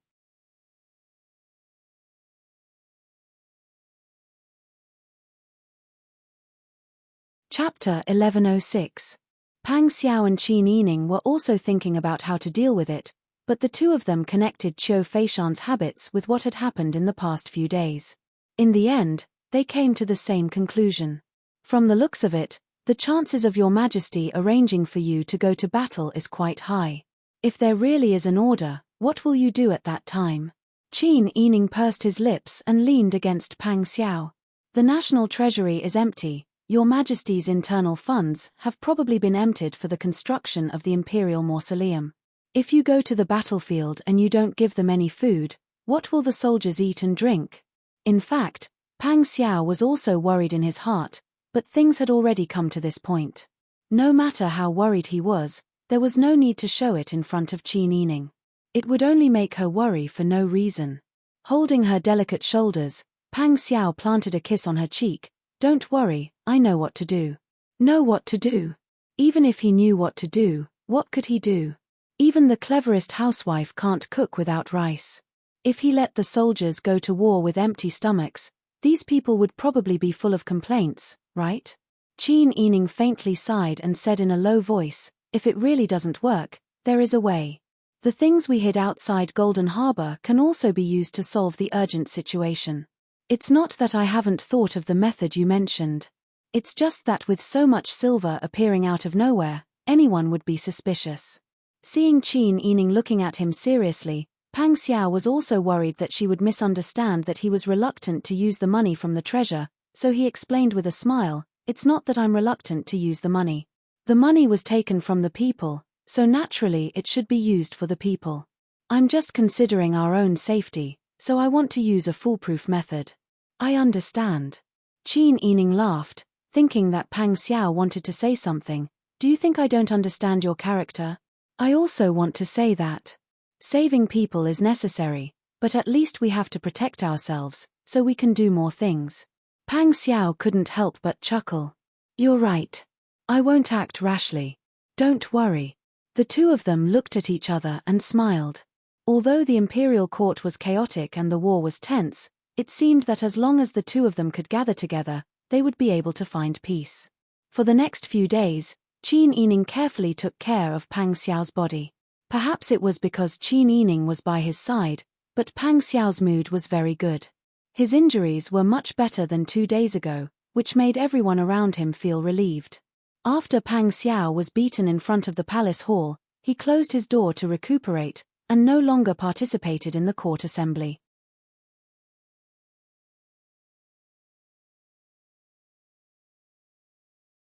Chapter 1106. Pang Xiao and Qin Yining were also thinking about how to deal with it, but the two of them connected Qiu Feishan's habits with what had happened in the past few days. In the end, they came to the same conclusion. "From the looks of it, the chances of your Majesty arranging for you to go to battle is quite high. If there really is an order, what will you do at that time?" Qin Yining pursed his lips and leaned against Pang Xiao. "The national treasury is empty. Your Majesty's internal funds have probably been emptied for the construction of the Imperial Mausoleum. If you go to the battlefield and you don't give them any food, what will the soldiers eat and drink?" In fact, Pang Xiao was also worried in his heart, but things had already come to this point. No matter how worried he was, there was no need to show it in front of Qin Yining. It would only make her worry for no reason. Holding her delicate shoulders, Pang Xiao planted a kiss on her cheek. "Don't worry, I know what to do." Know what to do? Even if he knew what to do, what could he do? Even the cleverest housewife can't cook without rice. If he let the soldiers go to war with empty stomachs, these people would probably be full of complaints, right? Qin Yining faintly sighed and said in a low voice, "If it really doesn't work, There is a way. The things we hid outside Golden Harbor can also be used to solve the urgent situation. It's not that I haven't thought of the method you mentioned. It's just that with so much silver appearing out of nowhere, anyone would be suspicious. Seeing Qin Yining looking at him seriously, Pang Xiao was also worried that she would misunderstand that he was reluctant to use the money from the treasure, so he explained with a smile, "It's not that I'm reluctant to use the money. The money was taken from the people, so naturally it should be used for the people. I'm just considering our own safety, so I want to use a foolproof method." "I understand." Qin Yining laughed, thinking that Pang Xiao wanted to say something. "Do you think I don't understand your character? I also want to say that saving people is necessary, but at least we have to protect ourselves, so we can do more things." Pang Xiao couldn't help but chuckle. "You're right. I won't act rashly. Don't worry." The two of them looked at each other and smiled. Although the imperial court was chaotic and the war was tense, it seemed that as long as the two of them could gather together, they would be able to find peace. For the next few days, Qin Yining carefully took care of Pang Xiao's body. Perhaps it was because Qin Yining was by his side, but Pang Xiao's mood was very good. His injuries were much better than 2 days ago, which made everyone around him feel relieved. After Pang Xiao was beaten in front of the palace hall, he closed his door to recuperate, and no longer participated in the court assembly.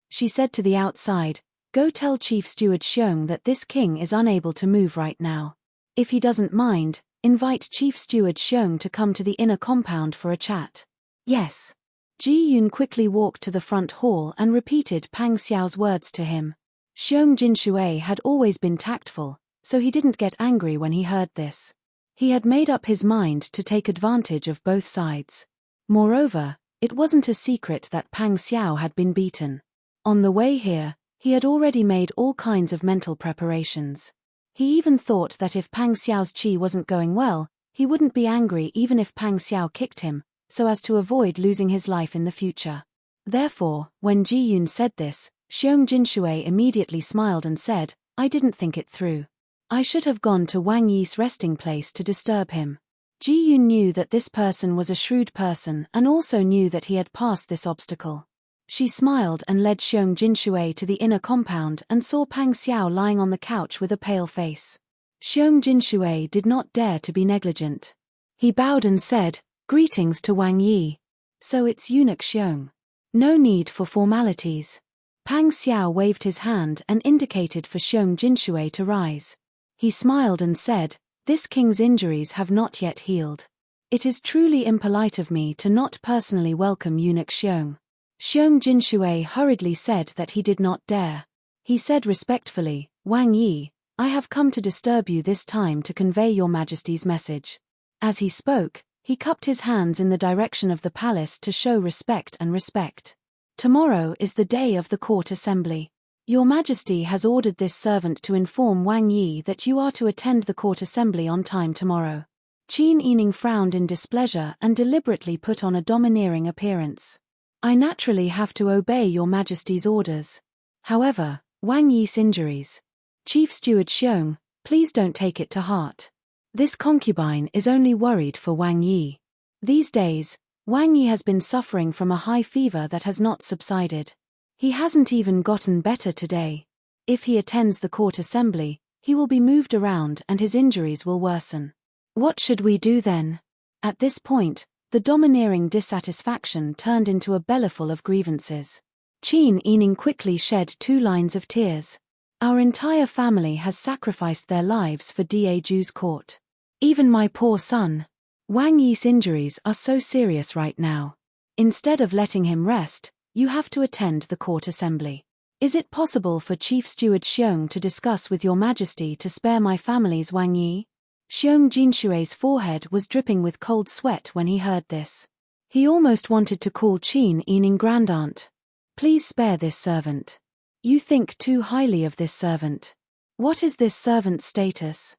She said to the outside, "Go tell Chief Steward Xiong that this king is unable to move right now. If he doesn't mind, invite Chief Steward Xiong to come to the inner compound for a chat." "Yes." Ji Yun quickly walked to the front hall and repeated Pang Xiao's words to him. Xiong Jinshui had always been tactful, so he didn't get angry when he heard this. He had made up his mind to take advantage of both sides. Moreover, it wasn't a secret that Pang Xiao had been beaten. On the way here, he had already made all kinds of mental preparations. He even thought that if Pang Xiao's qi wasn't going well, he wouldn't be angry even if Pang Xiao kicked him, so as to avoid losing his life in the future. Therefore, when Ji Yun said this, Xiong Jinshui immediately smiled and said, "I didn't think it through. I should have gone to Wang Yi's resting place to disturb him." Ji Yun knew that this person was a shrewd person and also knew that he had passed this obstacle. She smiled and led Xiong Jinshui to the inner compound and saw Pang Xiao lying on the couch with a pale face. Xiong Jinshui did not dare to be negligent. He bowed and said, "Greetings to Wang Yi. So it's Eunuch Xiong. No need for formalities." Pang Xiao waved his hand and indicated for Xiong Jinshui to rise. He smiled and said, "This king's injuries have not yet healed. It is truly impolite of me to not personally welcome Eunuch Xiong." Xiong Jinshui hurriedly said that he did not dare. He said respectfully, "Wang Yi, I have come to disturb you this time to convey your Majesty's message." As he spoke, he cupped his hands in the direction of the palace to show respect and respect. "Tomorrow is the day of the court assembly. Your Majesty has ordered this servant to inform Wang Yi that you are to attend the court assembly on time tomorrow." Qin Yining frowned in displeasure and deliberately put on a domineering appearance. "I naturally have to obey your Majesty's orders. However, Wang Yi's injuries. Chief Steward Xiong, please don't take it to heart. This concubine is only worried for Wang Yi. These days, Wang Yi has been suffering from a high fever that has not subsided. He hasn't even gotten better today. If he attends the court assembly, he will be moved around and his injuries will worsen. What should we do then?" At this point, the domineering dissatisfaction turned into a bellyful of grievances. Qin Yining quickly shed 2 lines of tears. "Our entire family has sacrificed their lives for Daju's court. Even my poor son. Wang Yi's injuries are so serious right now. Instead of letting him rest, you have to attend the court assembly. Is it possible for Chief Steward Xiong to discuss with your Majesty to spare my family's Wang Yi?" Xiong Jinshui's forehead was dripping with cold sweat when he heard this. He almost wanted to call Qin Yining grandaunt. "Please spare this servant. You think too highly of this servant. What is this servant's status?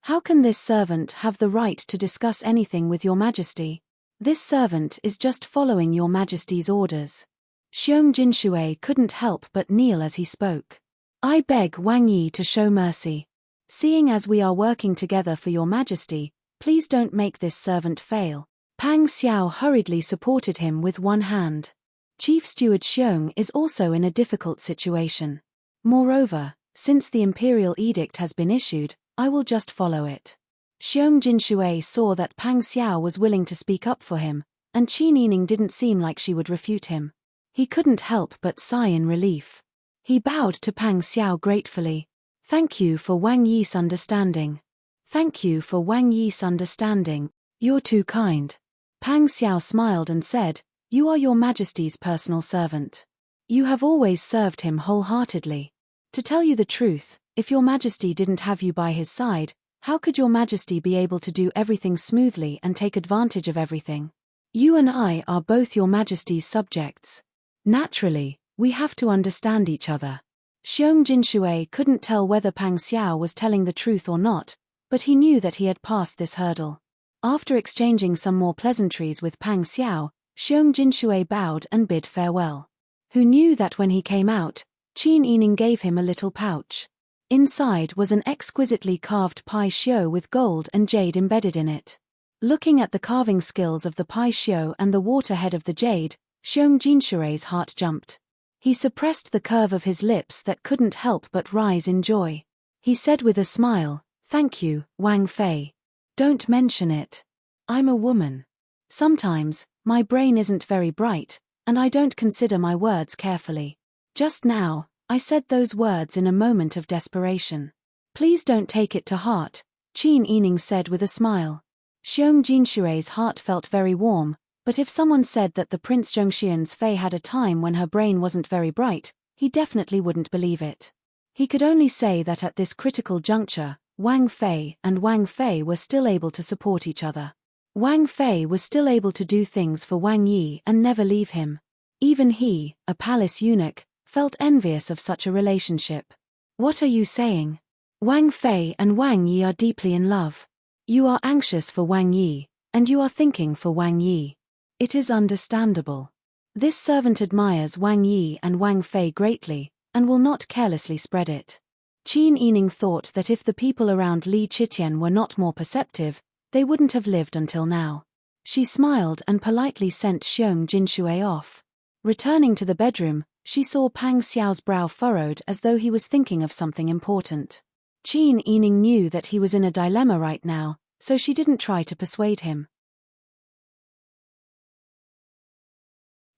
How can this servant have the right to discuss anything with your Majesty? This servant is just following your Majesty's orders." Xiong Jinshui couldn't help but kneel as he spoke. I beg Wang Yi to show mercy. Seeing as we are working together for your majesty, please don't make this servant fail. Pang Xiao hurriedly supported him with one hand. Chief Steward Xiong is also in a difficult situation. Moreover, since the imperial edict has been issued, I will just follow it. Xiong Jinshui saw that Pang Xiao was willing to speak up for him, and Qin Yining didn't seem like she would refute him. He couldn't help but sigh in relief. He bowed to Pang Xiao gratefully. Thank you for Wang Yi's understanding. Thank you for Wang Yi's understanding. You're too kind. Pang Xiao smiled and said, You are your majesty's personal servant. You have always served him wholeheartedly. To tell you the truth, if your majesty didn't have you by his side, how could your majesty be able to do everything smoothly and take advantage of everything? You and I are both your majesty's subjects. Naturally, we have to understand each other. Xiong Jinshui couldn't tell whether Pang Xiao was telling the truth or not, but he knew that he had passed this hurdle. After exchanging some more pleasantries with Pang Xiao, Xiong Jinshui bowed and bid farewell. Who knew that when he came out, Qin Yining gave him a little pouch. Inside was an exquisitely carved pai xiu with gold and jade embedded in it. Looking at the carving skills of the pai xiu and the waterhead of the jade, Xiong Jinshui's heart jumped. He suppressed the curve of his lips that couldn't help but rise in joy. He said with a smile, Thank you, Wang Fei. Don't mention it. I'm a woman. Sometimes, my brain isn't very bright, and I don't consider my words carefully. Just now, I said those words in a moment of desperation. Please don't take it to heart, Qin Yining said with a smile. Xiong Jinshui's heart felt very warm, but if someone said that the Prince Zhongxian's Fei had a time when her brain wasn't very bright, he definitely wouldn't believe it. He could only say that at this critical juncture, Wang Fei and Wang Fei were still able to support each other. Wang Fei was still able to do things for Wang Yi and never leave him. Even he, a palace eunuch, felt envious of such a relationship. What are you saying? Wang Fei and Wang Yi are deeply in love. You are anxious for Wang Yi, and you are thinking for Wang Yi. It is understandable. This servant admires Wang Yi and Wang Fei greatly, and will not carelessly spread it. Qin Yining thought that if the people around Li Qitian were not more perceptive, they wouldn't have lived until now. She smiled and politely sent Xiong Jinshui off. Returning to the bedroom, she saw Pang Xiao's brow furrowed as though he was thinking of something important. Qin Yining knew that he was in a dilemma right now, so she didn't try to persuade him.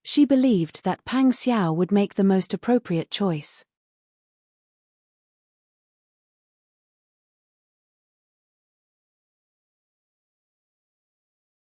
She believed that Pang Xiao would make the most appropriate choice.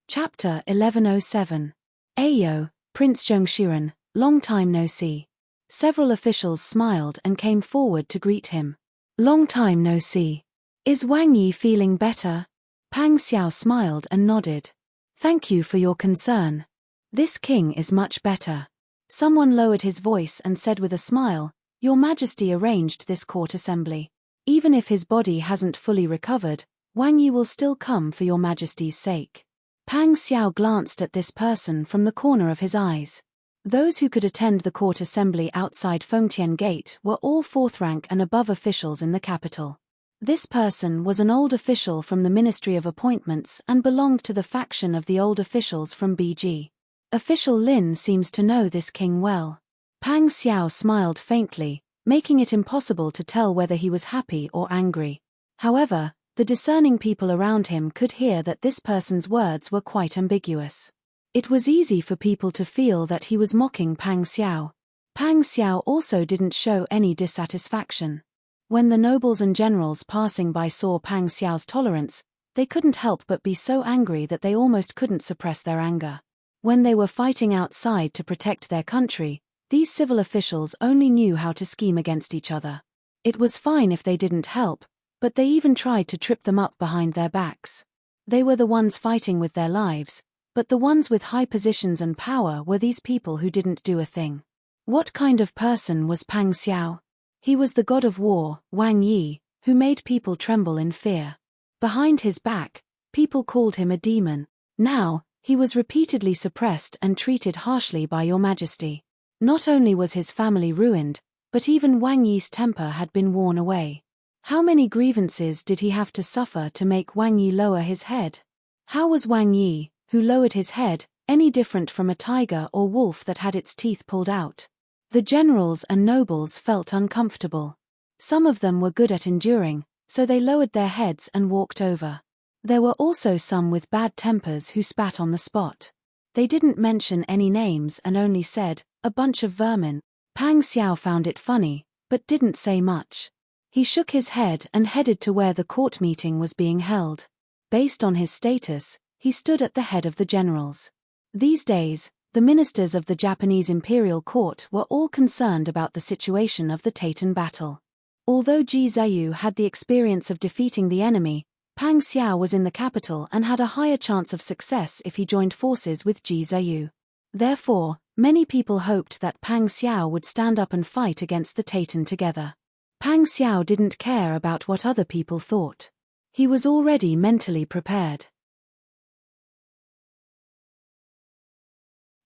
Chapter 1107. Ayo, Prince Zhongxian, long time no see. Several officials smiled and came forward to greet him. Long time no see. Is Wang Yi feeling better? Pang Xiao smiled and nodded. Thank you for your concern. This king is much better. Someone lowered his voice and said with a smile, Your Majesty arranged this court assembly. Even if his body hasn't fully recovered, Wang Yi will still come for your Majesty's sake. Pang Xiao glanced at this person from the corner of his eyes. Those who could attend the court assembly outside Fengtian Gate were all fourth rank and above officials in the capital. This person was an old official from the Ministry of Appointments and belonged to the faction of the old officials from BG. Official Lin seems to know this king well. Pang Xiao smiled faintly, making it impossible to tell whether he was happy or angry. However, the discerning people around him could hear that this person's words were quite ambiguous. It was easy for people to feel that he was mocking Pang Xiao. Pang Xiao also didn't show any dissatisfaction. When the nobles and generals passing by saw Pang Xiao's tolerance, they couldn't help but be so angry that they almost couldn't suppress their anger. When they were fighting outside to protect their country, these civil officials only knew how to scheme against each other. It was fine if they didn't help, but they even tried to trip them up behind their backs. They were the ones fighting with their lives, but the ones with high positions and power were these people who didn't do a thing. What kind of person was Pang Xiao? He was the god of war, Wang Yi, who made people tremble in fear. Behind his back, people called him a demon. Now, he was repeatedly suppressed and treated harshly by your Majesty. Not only was his family ruined, but even Wang Yi's temper had been worn away. How many grievances did he have to suffer to make Wang Yi lower his head? How was Wang Yi, who lowered his head, any different from a tiger or wolf that had its teeth pulled out? The generals and nobles felt uncomfortable. Some of them were good at enduring, so they lowered their heads and walked over. There were also some with bad tempers who spat on the spot. They didn't mention any names and only said, "A bunch of vermin." Pang Xiao found it funny, but didn't say much. He shook his head and headed to where the court meeting was being held. Based on his status, he stood at the head of the generals. These days, the ministers of the Japanese imperial court were all concerned about the situation of the Taytan battle. Although Ji Zheyu had the experience of defeating the enemy, Pang Xiao was in the capital and had a higher chance of success if he joined forces with Ji Zheyu. Therefore, many people hoped that Pang Xiao would stand up and fight against the Taytan together. Pang Xiao didn't care about what other people thought. He was already mentally prepared.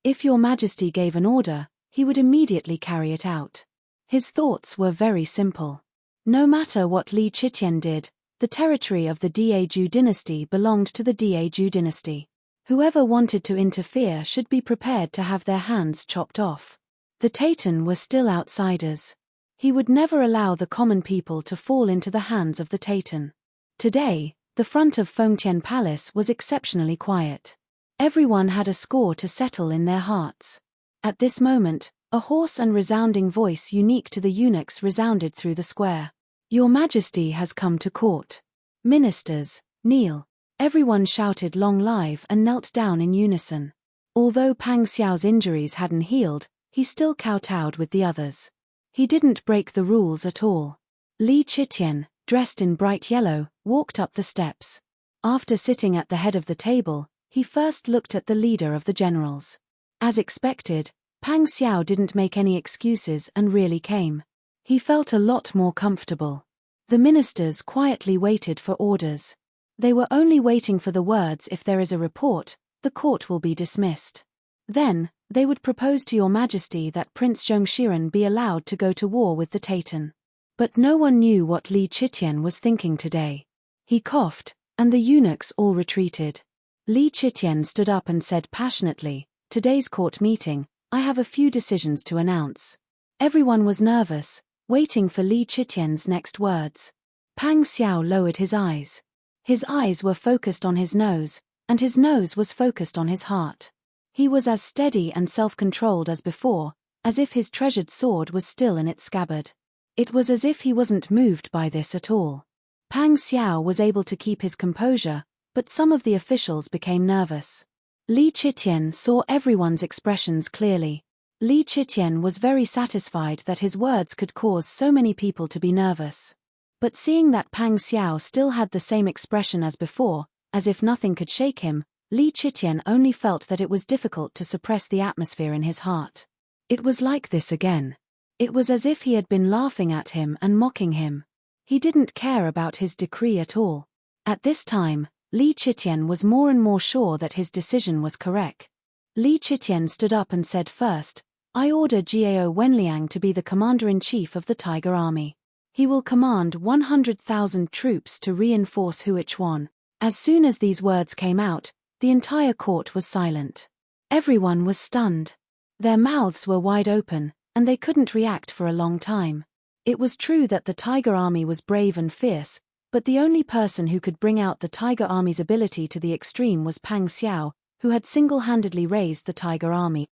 If Your Majesty gave an order, he would immediately carry it out. His thoughts were very simple. No matter what Li Chitian did, the territory of the Daeju dynasty belonged to the Daeju dynasty. Whoever wanted to interfere should be prepared to have their hands chopped off. The Taytan were still outsiders. He would never allow the common people to fall into the hands of the Taytan. Today, the front of Fengtian Palace was exceptionally quiet. Everyone had a score to settle in their hearts. At this moment, a hoarse and resounding voice unique to the eunuchs resounded through the square. "Your Majesty has come to court. Ministers, kneel." Everyone shouted "Long live" and knelt down in unison. Although Pang Xiao's injuries hadn't healed, he still kowtowed with the others. He didn't break the rules at all. Li Chitian, dressed in bright yellow, walked up the steps. After sitting at the head of the table, he first looked at the leader of the generals. As expected, Pang Xiao didn't make any excuses and really came. He felt a lot more comfortable. The ministers quietly waited for orders. They were only waiting for the words, "If there is a report, the court will be dismissed." Then, they would propose to Your Majesty that Prince Zhongshiren be allowed to go to war with the Taytan. But no one knew what Li Chitian was thinking today. He coughed, and the eunuchs all retreated. Li Chitian stood up and said passionately, "Today's court meeting, I have a few decisions to announce." Everyone was nervous, waiting for Li Chitian's next words. Pang Xiao lowered his eyes. His eyes were focused on his nose, and his nose was focused on his heart. He was as steady and self-controlled as before, as if his treasured sword was still in its scabbard. It was as if he wasn't moved by this at all. Pang Xiao was able to keep his composure, but some of the officials became nervous. Li Chitian saw everyone's expressions clearly. Li Chitian was very satisfied that his words could cause so many people to be nervous. But seeing that Pang Xiao still had the same expression as before, as if nothing could shake him, Li Chitian only felt that it was difficult to suppress the atmosphere in his heart. It was like this again. It was as if he had been laughing at him and mocking him. He didn't care about his decree at all. At this time, Li Chitian was more and more sure that his decision was correct. Li Chitian stood up and said, "First, I order Jiao Wenliang to be the commander-in-chief of the Tiger Army. He will command 100,000 troops to reinforce Huichuan." As soon as these words came out, the entire court was silent. Everyone was stunned. Their mouths were wide open, and they couldn't react for a long time. It was true that the Tiger Army was brave and fierce, but the only person who could bring out the Tiger Army's ability to the extreme was Pang Xiao, who had single-handedly raised the Tiger Army.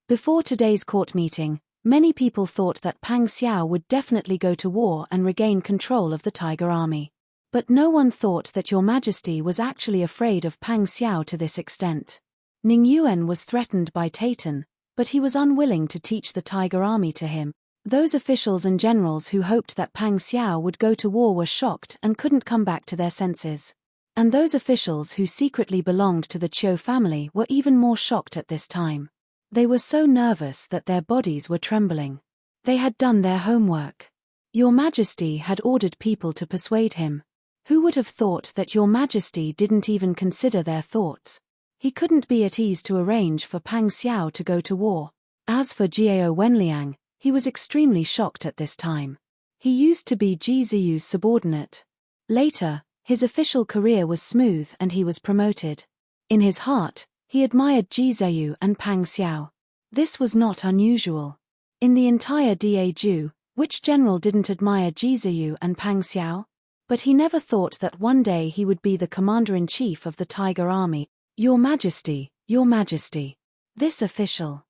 Before today's court meeting, many people thought that Pang Xiao would definitely go to war and regain control of the Tiger Army. But no one thought that Your Majesty was actually afraid of Pang Xiao to this extent. Ning Yuan was threatened by Taytan, but he was unwilling to teach the Tiger Army to him. Those officials and generals who hoped that Pang Xiao would go to war were shocked and couldn't come back to their senses. And those officials who secretly belonged to the Qiu family were even more shocked at this time. They were so nervous that their bodies were trembling. They had done their homework. Your Majesty had ordered people to persuade him. Who would have thought that Your Majesty didn't even consider their thoughts? He couldn't be at ease to arrange for Pang Xiao to go to war. As for Jiao Wenliang, he was extremely shocked at this time. He used to be Ji Ziyu's subordinate. Later, his official career was smooth and he was promoted. In his heart, he admired Ji Ziyu and Pang Xiao. This was not unusual. In the entire Daju, which general didn't admire Ji Ziyu and Pang Xiao? But he never thought that one day he would be the commander-in-chief of the Tiger Army. Your Majesty, Your Majesty. This official.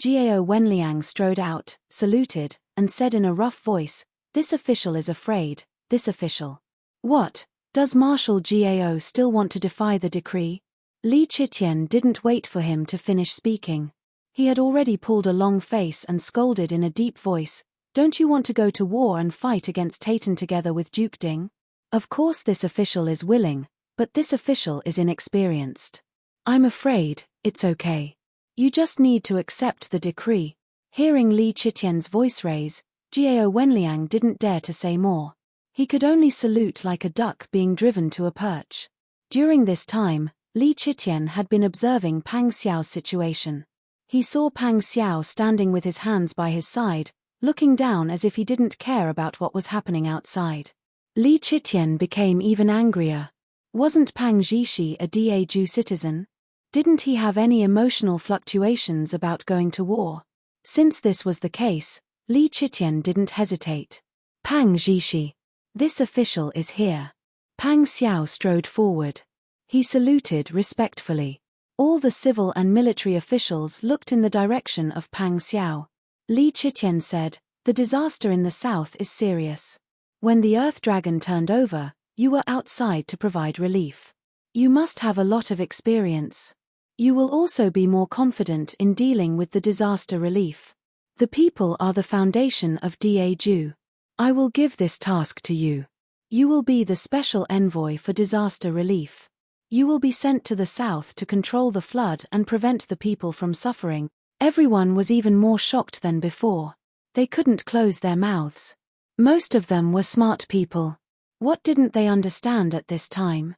Jiao Wenliang strode out, saluted, and said in a rough voice, "This official is afraid, this official." What? Does Marshal Jiao still want to defy the decree? Li Chitian didn't wait for him to finish speaking. He had already pulled a long face and scolded in a deep voice, "Don't you want to go to war and fight against Tayton together with Duke Ding? Of course this official is willing, but this official is inexperienced. I'm afraid, it's okay. You just need to accept the decree." Hearing Li Chitian's voice raise, Jiao Wenliang didn't dare to say more. He could only salute like a duck being driven to a perch. During this time, Li Chitian had been observing Pang Xiao's situation. He saw Pang Xiao standing with his hands by his side, looking down as if he didn't care about what was happening outside. Li Chitian became even angrier. Wasn't Pang Zhishi a Daju citizen? Didn't he have any emotional fluctuations about going to war? Since this was the case, Li Chitian didn't hesitate. "Pang Zhishi. This official is here." Pang Xiao strode forward. He saluted respectfully. All the civil and military officials looked in the direction of Pang Xiao. Li Chitian said, "The disaster in the south is serious. When the Earth Dragon turned over, you were outside to provide relief. You must have a lot of experience. You will also be more confident in dealing with the disaster relief. The people are the foundation of Daju. I will give this task to you. You will be the special envoy for disaster relief. You will be sent to the south to control the flood and prevent the people from suffering." Everyone was even more shocked than before. They couldn't close their mouths. Most of them were smart people. What didn't they understand at this time?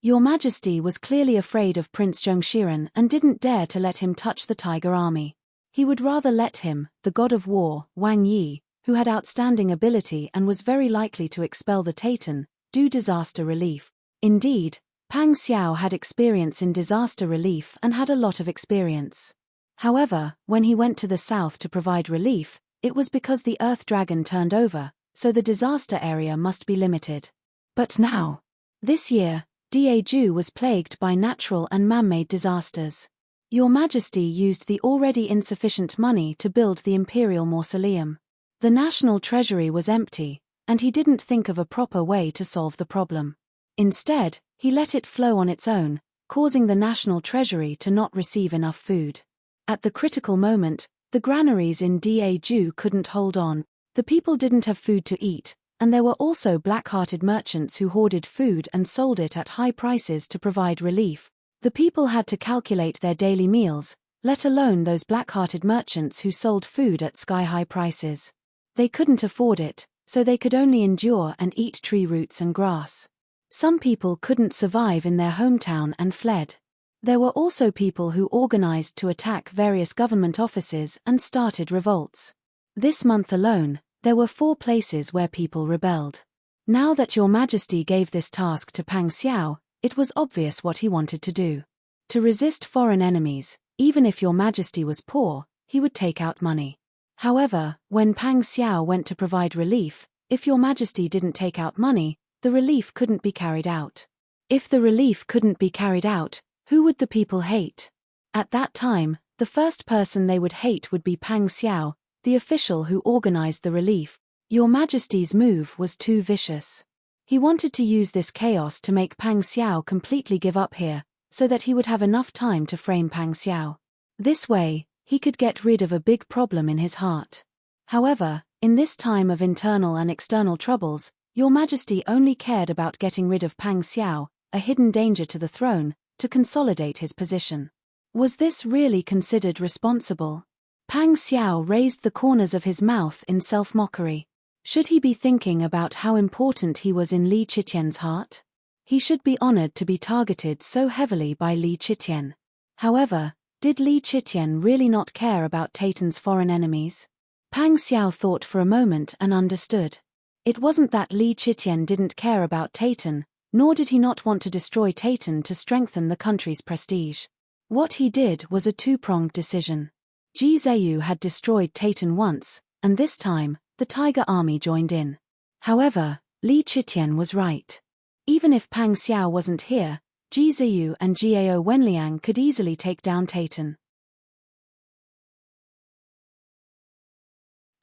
Your Majesty was clearly afraid of Prince Zhongshiren and didn't dare to let him touch the Tiger Army. He would rather let him, the god of war, Wang Yi, who had outstanding ability and was very likely to expel the Tayton, do disaster relief. Indeed, Pang Xiao had experience in disaster relief and had a lot of experience. However, when he went to the south to provide relief, it was because the Earth Dragon turned over, so the disaster area must be limited. But now, this year, Daju was plagued by natural and man-made disasters. Your Majesty used the already insufficient money to build the Imperial Mausoleum. The national treasury was empty, and he didn't think of a proper way to solve the problem. Instead, he let it flow on its own, causing the national treasury to not receive enough food. At the critical moment, the granaries in Daju couldn't hold on. The people didn't have food to eat, and there were also black-hearted merchants who hoarded food and sold it at high prices to provide relief. The people had to calculate their daily meals, let alone those black-hearted merchants who sold food at sky-high prices. They couldn't afford it, so they could only endure and eat tree roots and grass. Some people couldn't survive in their hometown and fled. There were also people who organized to attack various government offices and started revolts. This month alone, there were 4 places where people rebelled. Now that Your Majesty gave this task to Pang Xiao, it was obvious what he wanted to do. To resist foreign enemies, even if Your Majesty was poor, he would take out money. However, when Pang Xiao went to provide relief, if Your Majesty didn't take out money, the relief couldn't be carried out. If the relief couldn't be carried out, who would the people hate? At that time, the first person they would hate would be Pang Xiao, the official who organized the relief. Your Majesty's move was too vicious. He wanted to use this chaos to make Pang Xiao completely give up here, so that he would have enough time to frame Pang Xiao. This way, he could get rid of a big problem in his heart. However, in this time of internal and external troubles, Your Majesty only cared about getting rid of Pang Xiao, a hidden danger to the throne, to consolidate his position. Was this really considered responsible? Pang Xiao raised the corners of his mouth in self-mockery. Should he be thinking about how important he was in Li Chitian's heart? He should be honored to be targeted so heavily by Li Chitian. However, did Li Chitian really not care about Taitan's foreign enemies? Pang Xiao thought for a moment and understood. It wasn't that Li Chitian didn't care about Taitan, nor did he not want to destroy Taitan to strengthen the country's prestige. What he did was a two-pronged decision. Ji Zheyu had destroyed Taitan once, and this time, the Tiger Army joined in. However, Li Chitian was right. Even if Pang Xiao wasn't here, Ji Zheyu and Jiao Wenliang could easily take down Taitan.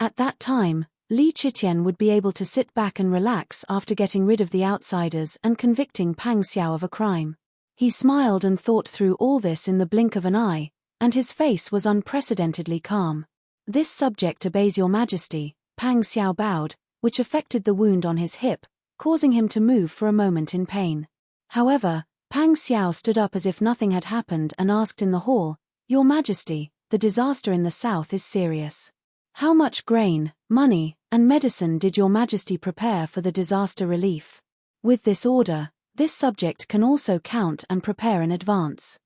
At that time, Li Chitian would be able to sit back and relax after getting rid of the outsiders and convicting Pang Xiao of a crime. He smiled and thought through all this in the blink of an eye, and his face was unprecedentedly calm. This subject obeys your majesty, Pang Xiao bowed, which affected the wound on his hip, causing him to move for a moment in pain. However, Pang Xiao stood up as if nothing had happened and asked in the hall, "Your Majesty, the disaster in the south is serious. How much grain, money, and medicine did your Majesty prepare for the disaster relief? With this order, this subject can also count and prepare in advance."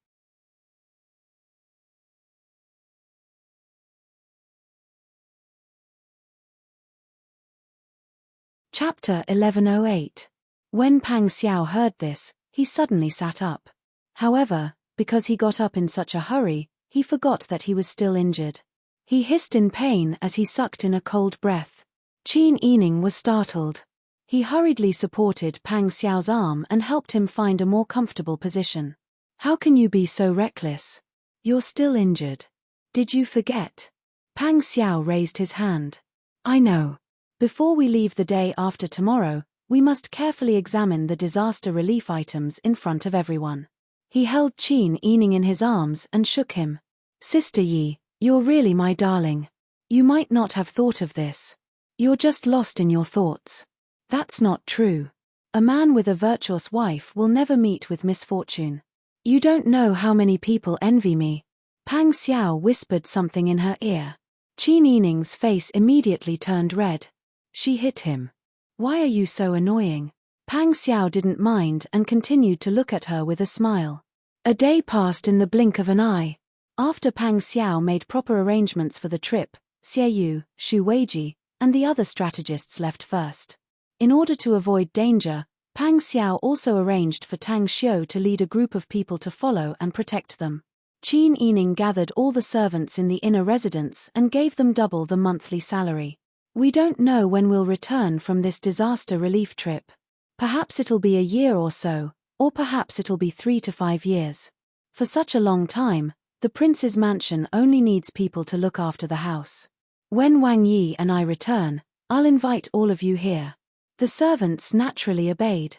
Chapter 1108. When Pang Xiao heard this, he suddenly sat up. However, because he got up in such a hurry, he forgot that he was still injured. He hissed in pain as he sucked in a cold breath. Qin Yining was startled. He hurriedly supported Pang Xiao's arm and helped him find a more comfortable position. "How can you be so reckless? You're still injured. Did you forget?" Pang Xiao raised his hand. "I know. Before we leave the day after tomorrow, we must carefully examine the disaster relief items in front of everyone." He held Qin Yining in his arms and shook him. "Sister Yi, you're really my darling. You might not have thought of this. You're just lost in your thoughts. That's not true. A man with a virtuous wife will never meet with misfortune. You don't know how many people envy me." Pang Xiao whispered something in her ear. Qin Yining's face immediately turned red. She hit him. "Why are you so annoying?" Pang Xiao didn't mind and continued to look at her with a smile. A day passed in the blink of an eye. After Pang Xiao made proper arrangements for the trip, Xie Yu, Xu Weiji, and the other strategists left first. In order to avoid danger, Pang Xiao also arranged for Tang Xiu to lead a group of people to follow and protect them. Qin Yining gathered all the servants in the inner residence and gave them double the monthly salary. "We don't know when we'll return from this disaster relief trip. Perhaps it'll be a year or so, or perhaps it'll be 3 to 5 years. For such a long time, the prince's mansion only needs people to look after the house. When Wang Yi and I return, I'll invite all of you here." The servants naturally obeyed.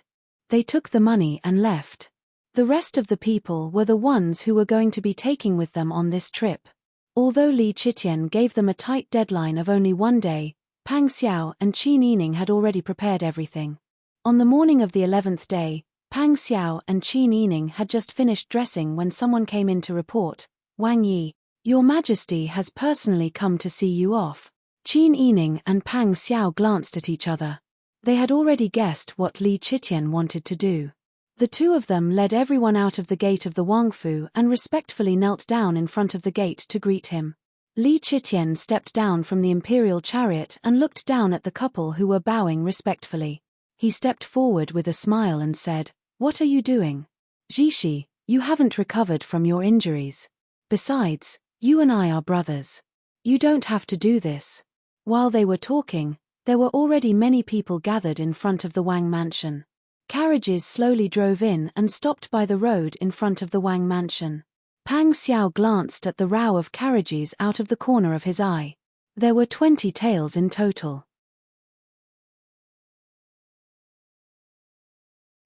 They took the money and left. The rest of the people were the ones who were going to be taking with them on this trip. Although Li Chitian gave them a tight deadline of only 1 day, Pang Xiao and Qin Yining had already prepared everything. On the morning of the 11th day, Pang Xiao and Qin Yining had just finished dressing when someone came in to report, "Wang Yi, your Majesty has personally come to see you off." Qin Yining and Pang Xiao glanced at each other. They had already guessed what Li Chitian wanted to do. The two of them led everyone out of the gate of the Wangfu and respectfully knelt down in front of the gate to greet him. Li Chitian stepped down from the imperial chariot and looked down at the couple who were bowing respectfully. He stepped forward with a smile and said, "What are you doing? Jishi, you haven't recovered from your injuries. Besides, you and I are brothers. You don't have to do this." While they were talking, there were already many people gathered in front of the Wang mansion. Carriages slowly drove in and stopped by the road in front of the Wang mansion. Pang Xiao glanced at the row of carriages out of the corner of his eye. There were 20 tails in total.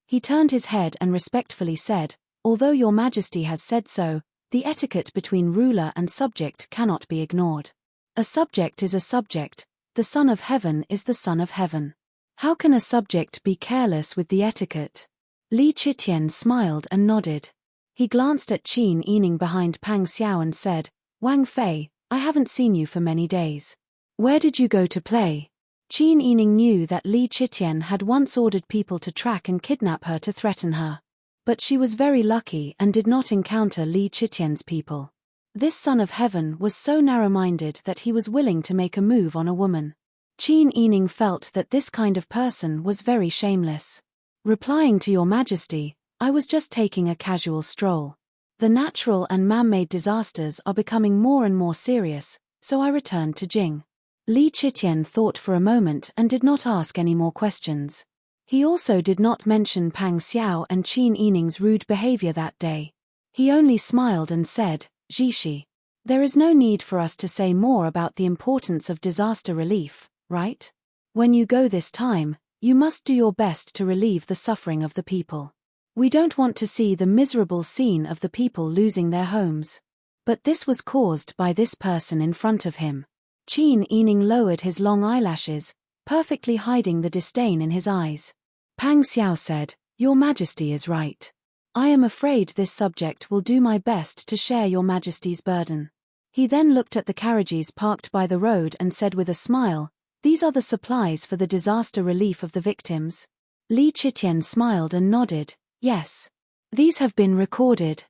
He turned his head and respectfully said, "Although your Majesty has said so, the etiquette between ruler and subject cannot be ignored. A subject is a subject, the son of heaven is the son of heaven. How can a subject be careless with the etiquette?" Li Chitian smiled and nodded. He glanced at Qin Yining behind Pang Xiao and said, "Wang Fei, I haven't seen you for many days. Where did you go to play?" Qin Yining knew that Li Chitian had once ordered people to track and kidnap her to threaten her. But she was very lucky and did not encounter Li Chitian's people. This son of heaven was so narrow-minded that he was willing to make a move on a woman. Qin Yining felt that this kind of person was very shameless. Replying to Your Majesty, I was just taking a casual stroll. The natural and man-made disasters are becoming more and more serious, so I returned to Jing. Li Chitian thought for a moment and did not ask any more questions. He also did not mention Pang Xiao and Qin Yining's rude behavior that day. He only smiled and said, Jishi. There is no need for us to say more about the importance of disaster relief, right? When you go this time, you must do your best to relieve the suffering of the people. We don't want to see the miserable scene of the people losing their homes. But this was caused by this person in front of him. Qin Yining lowered his long eyelashes, perfectly hiding the disdain in his eyes. Pang Xiao said, Your Majesty is right. I am afraid this subject will do my best to share Your Majesty's burden. He then looked at the carriages parked by the road and said with a smile, These are the supplies for the disaster relief of the victims. Li Chitian smiled and nodded, Yes. These have been recorded.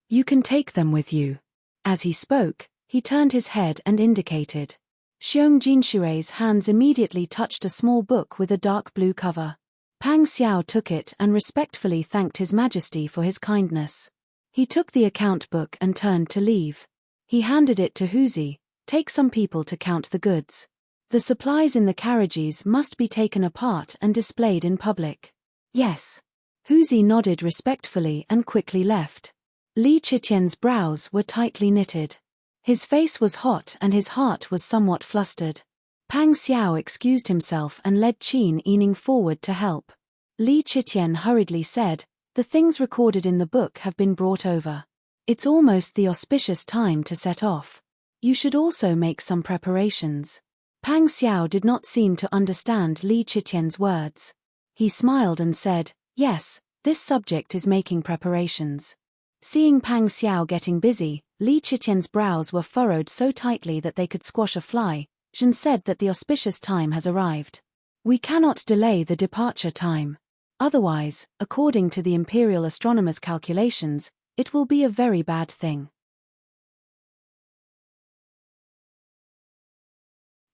You can take them with you. As he spoke, he turned his head and indicated. Xiong Jinshui's hands immediately touched a small book with a dark blue cover. Pang Xiao took it and respectfully thanked His Majesty for his kindness. He took the account book and turned to leave. He handed it to Huzi, Take some people to count the goods. The supplies in the carriages must be taken apart and displayed in public. Yes. Huzi nodded respectfully and quickly left. Li Chitian's brows were tightly knitted. His face was hot and his heart was somewhat flustered. Pang Xiao excused himself and led Qin Yining forward to help. Li Chitian hurriedly said, The things recorded in the book have been brought over. It's almost the auspicious time to set off. You should also make some preparations. Pang Xiao did not seem to understand Li Chitian's words. He smiled and said, Yes, this subject is making preparations. Seeing Pang Xiao getting busy, Li Chitian's brows were furrowed so tightly that they could squash a fly. Zhen said that the auspicious time has arrived. We cannot delay the departure time. Otherwise, according to the imperial astronomers' calculations, it will be a very bad thing.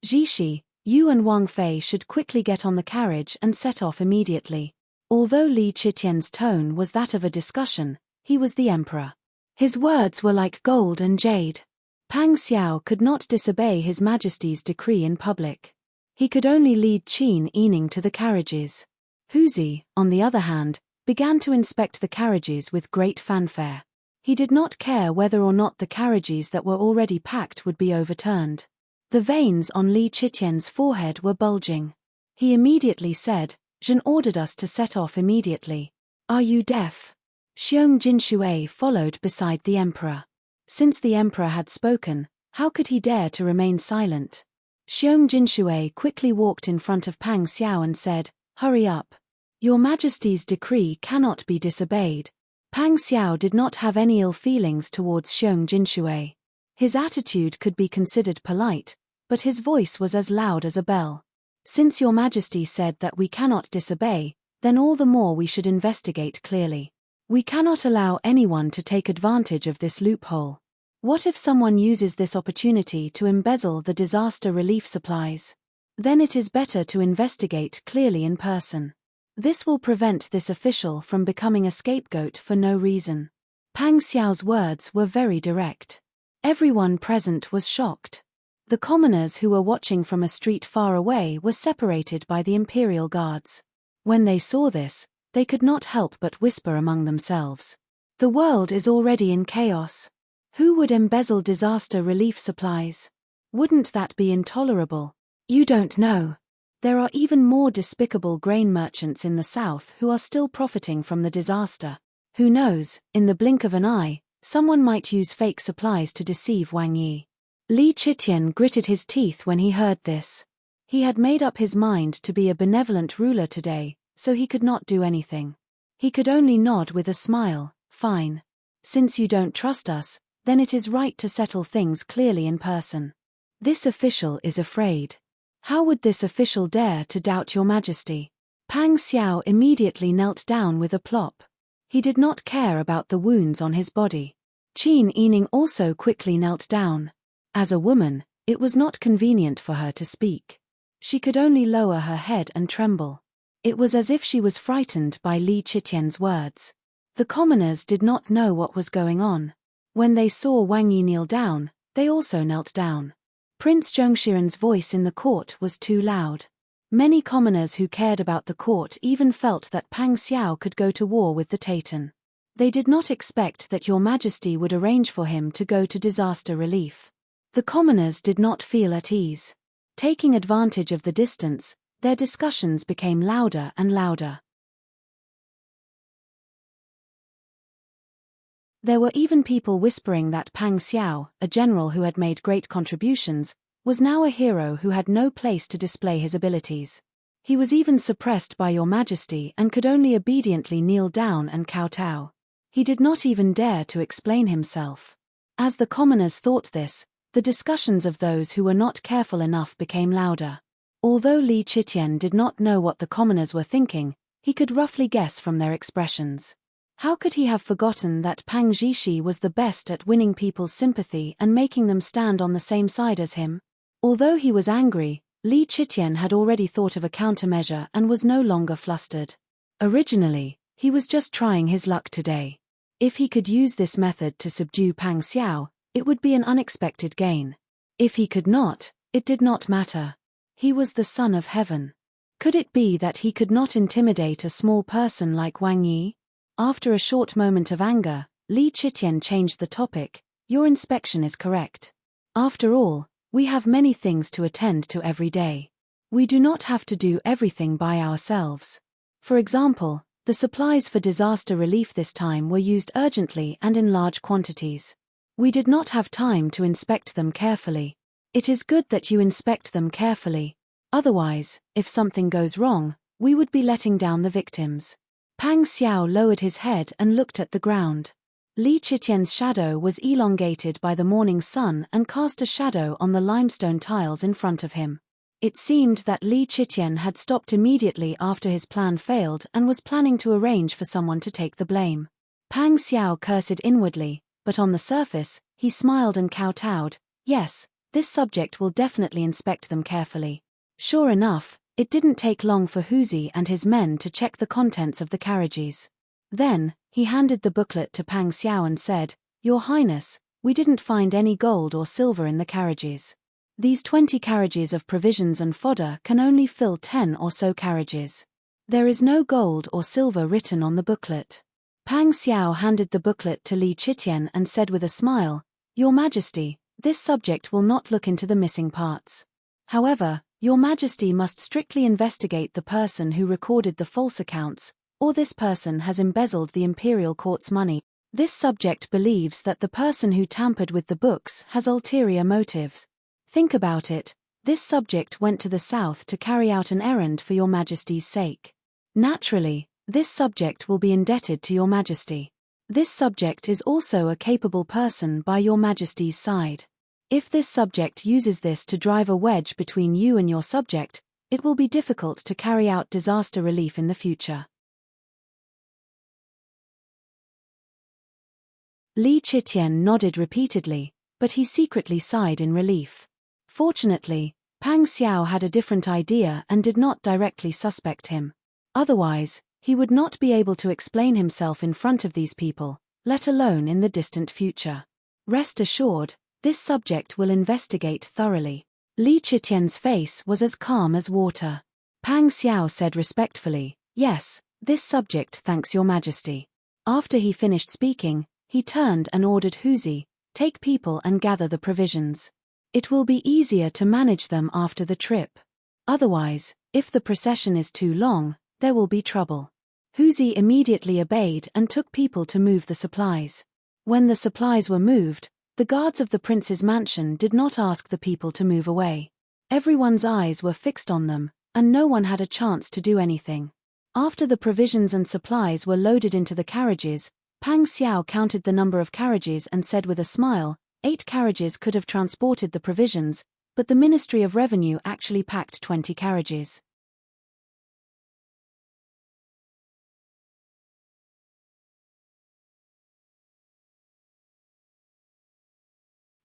Jishi, you and Wang Fei should quickly get on the carriage and set off immediately. Although Li Chitian's tone was that of a discussion, he was the emperor. His words were like gold and jade. Pang Xiao could not disobey His Majesty's decree in public. He could only lead Qin Yining to the carriages. Huzi, on the other hand, began to inspect the carriages with great fanfare. He did not care whether or not the carriages that were already packed would be overturned. The veins on Li Chitian's forehead were bulging. He immediately said, Zhen ordered us to set off immediately. Are you deaf? Xiong Jinshui followed beside the emperor. Since the emperor had spoken, how could he dare to remain silent? Xiong Jinshui quickly walked in front of Pang Xiao and said, Hurry up. Your Majesty's decree cannot be disobeyed. Pang Xiao did not have any ill feelings towards Xiong Jinshui. His attitude could be considered polite, but his voice was as loud as a bell. Since Your Majesty said that we cannot disobey, then all the more we should investigate clearly. We cannot allow anyone to take advantage of this loophole. What if someone uses this opportunity to embezzle the disaster relief supplies? Then it is better to investigate clearly in person. This will prevent this official from becoming a scapegoat for no reason. Pang Xiao's words were very direct. Everyone present was shocked. The commoners who were watching from a street far away were separated by the imperial guards. When they saw this, they could not help but whisper among themselves. The world is already in chaos. Who would embezzle disaster relief supplies? Wouldn't that be intolerable? You don't know. There are even more despicable grain merchants in the south who are still profiting from the disaster. Who knows, in the blink of an eye, someone might use fake supplies to deceive Wang Yi. Li Chitian gritted his teeth when he heard this. He had made up his mind to be a benevolent ruler today, so he could not do anything. He could only nod with a smile. Fine. Since you don't trust us, then it is right to settle things clearly in person. This official is afraid. How would this official dare to doubt your majesty? Pang Xiao immediately knelt down with a plop. He did not care about the wounds on his body. Qin Yining also quickly knelt down. As a woman, it was not convenient for her to speak. She could only lower her head and tremble. It was as if she was frightened by Li Qitian's words. The commoners did not know what was going on. When they saw Wang Yi kneel down, they also knelt down. Prince Zhongshiren's voice in the court was too loud. Many commoners who cared about the court even felt that Pang Xiao could go to war with the Taitan. They did not expect that your majesty would arrange for him to go to disaster relief. The commoners did not feel at ease. Taking advantage of the distance, their discussions became louder and louder. There were even people whispering that Pang Xiao, a general who had made great contributions, was now a hero who had no place to display his abilities. He was even suppressed by your majesty and could only obediently kneel down and kowtow. He did not even dare to explain himself. As the commoners thought this, the discussions of those who were not careful enough became louder. Although Li Qitian did not know what the commoners were thinking, he could roughly guess from their expressions. How could he have forgotten that Pang Zhishi was the best at winning people's sympathy and making them stand on the same side as him? Although he was angry, Li Qitian had already thought of a countermeasure and was no longer flustered. Originally, he was just trying his luck today. If he could use this method to subdue Pang Xiao, it would be an unexpected gain. If he could not, it did not matter. He was the son of heaven. Could it be that he could not intimidate a small person like Wang Yi? After a short moment of anger, Li Qitian changed the topic. Your inspection is correct. After all, we have many things to attend to every day. We do not have to do everything by ourselves. For example, the supplies for disaster relief this time were used urgently and in large quantities. We did not have time to inspect them carefully. It is good that you inspect them carefully. Otherwise, if something goes wrong, we would be letting down the victims. Pang Xiao lowered his head and looked at the ground. Li Qitian's shadow was elongated by the morning sun and cast a shadow on the limestone tiles in front of him. It seemed that Li Qitian had stopped immediately after his plan failed and was planning to arrange for someone to take the blame. Pang Xiao cursed inwardly, but on the surface, he smiled and kowtowed. Yes, this subject will definitely inspect them carefully. Sure enough, it didn't take long for Huzi and his men to check the contents of the carriages. Then, he handed the booklet to Pang Xiao and said, Your Highness, we didn't find any gold or silver in the carriages. These 20 carriages of provisions and fodder can only fill 10 or so carriages. There is no gold or silver written on the booklet. Pang Xiao handed the booklet to Li Qitian and said with a smile, Your Majesty, this subject will not look into the missing parts. However, Your Majesty must strictly investigate the person who recorded the false accounts, or this person has embezzled the imperial court's money. This subject believes that the person who tampered with the books has ulterior motives. Think about it, this subject went to the south to carry out an errand for Your Majesty's sake. Naturally, this subject will be indebted to Your Majesty. This subject is also a capable person by Your Majesty's side. If this subject uses this to drive a wedge between you and your subject, it will be difficult to carry out disaster relief in the future. Li Qitian nodded repeatedly, but he secretly sighed in relief. Fortunately, Pang Xiao had a different idea and did not directly suspect him. Otherwise, he would not be able to explain himself in front of these people, let alone in the distant future. Rest assured, this subject will investigate thoroughly. Li Qitian's face was as calm as water. Pang Xiao said respectfully, Yes, this subject thanks Your Majesty. After he finished speaking, he turned and ordered Huzi, Take people and gather the provisions. It will be easier to manage them after the trip. Otherwise, if the procession is too long, there will be trouble. Huzi immediately obeyed and took people to move the supplies. When the supplies were moved, the guards of the prince's mansion did not ask the people to move away. Everyone's eyes were fixed on them, and no one had a chance to do anything. After the provisions and supplies were loaded into the carriages, Pang Xiao counted the number of carriages and said with a smile, 8 carriages could have transported the provisions, but the Ministry of Revenue actually packed 20 carriages.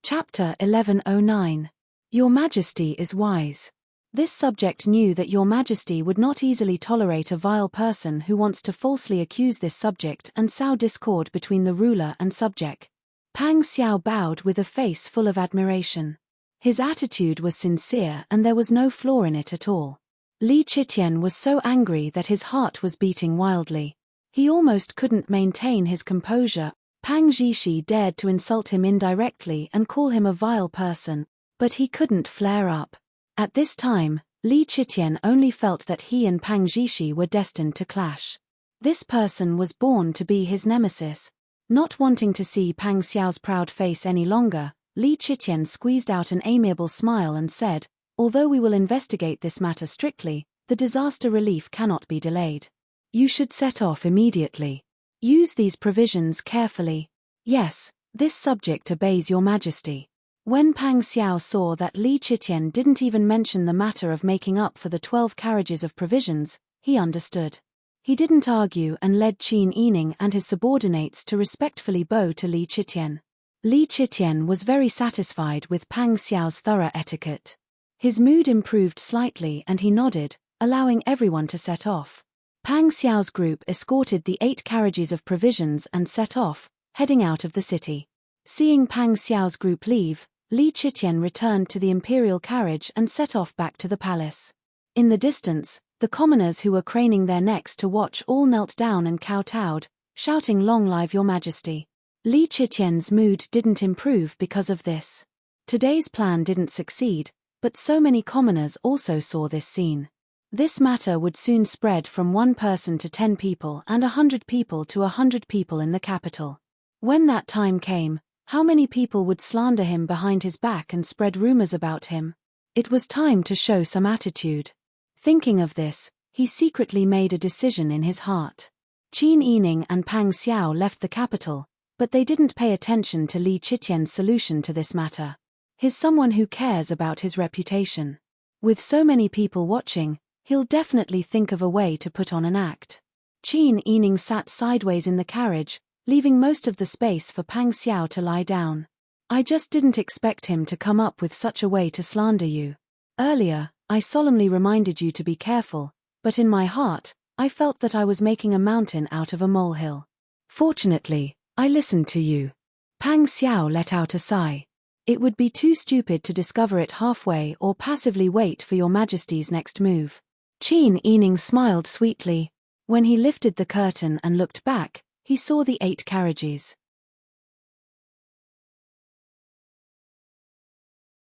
Chapter 1109. Your Majesty is wise. This subject knew that Your Majesty would not easily tolerate a vile person who wants to falsely accuse this subject and sow discord between the ruler and subject. Pang Xiao bowed with a face full of admiration. His attitude was sincere and there was no flaw in it at all. Li Chitian was so angry that his heart was beating wildly. He almost couldn't maintain his composure. Pang Zhishi dared to insult him indirectly and call him a vile person, but he couldn't flare up. At this time, Li Chitian only felt that he and Pang Zhishi were destined to clash. This person was born to be his nemesis. Not wanting to see Pang Xiao's proud face any longer, Li Chitian squeezed out an amiable smile and said, "Although we will investigate this matter strictly, the disaster relief cannot be delayed. You should set off immediately. Use these provisions carefully. Yes, this subject obeys Your Majesty." When Pang Xiao saw that Li Chitian didn't even mention the matter of making up for the 12 carriages of provisions, he understood. He didn't argue and led Qin Yining and his subordinates to respectfully bow to Li Chitian. Li Chitian was very satisfied with Pang Xiao's thorough etiquette. His mood improved slightly and he nodded, allowing everyone to set off. Pang Xiao's group escorted the 8 carriages of provisions and set off, heading out of the city. Seeing Pang Xiao's group leave, Li Chitian returned to the imperial carriage and set off back to the palace. In the distance, the commoners who were craning their necks to watch all knelt down and kowtowed, shouting "Long live Your Majesty." Li Chitian's mood didn't improve because of this. Today's plan didn't succeed, but so many commoners also saw this scene. This matter would soon spread from 1 person to 10 people and 100 people to 100 people in the capital. When that time came, how many people would slander him behind his back and spread rumors about him? It was time to show some attitude. Thinking of this, he secretly made a decision in his heart. Qin Yining and Pang Xiao left the capital, but they didn't pay attention to Li Chitian's solution to this matter. He's someone who cares about his reputation. With so many people watching, he'll definitely think of a way to put on an act. Qin Yining sat sideways in the carriage, leaving most of the space for Pang Xiao to lie down. "I just didn't expect him to come up with such a way to slander you. Earlier, I solemnly reminded you to be careful, but in my heart, I felt that I was making a mountain out of a molehill. Fortunately, I listened to you." Pang Xiao let out a sigh. It would be too stupid to discover it halfway or passively wait for Your Majesty's next move. Qin Yining smiled sweetly. When he lifted the curtain and looked back, he saw the 8 carriages.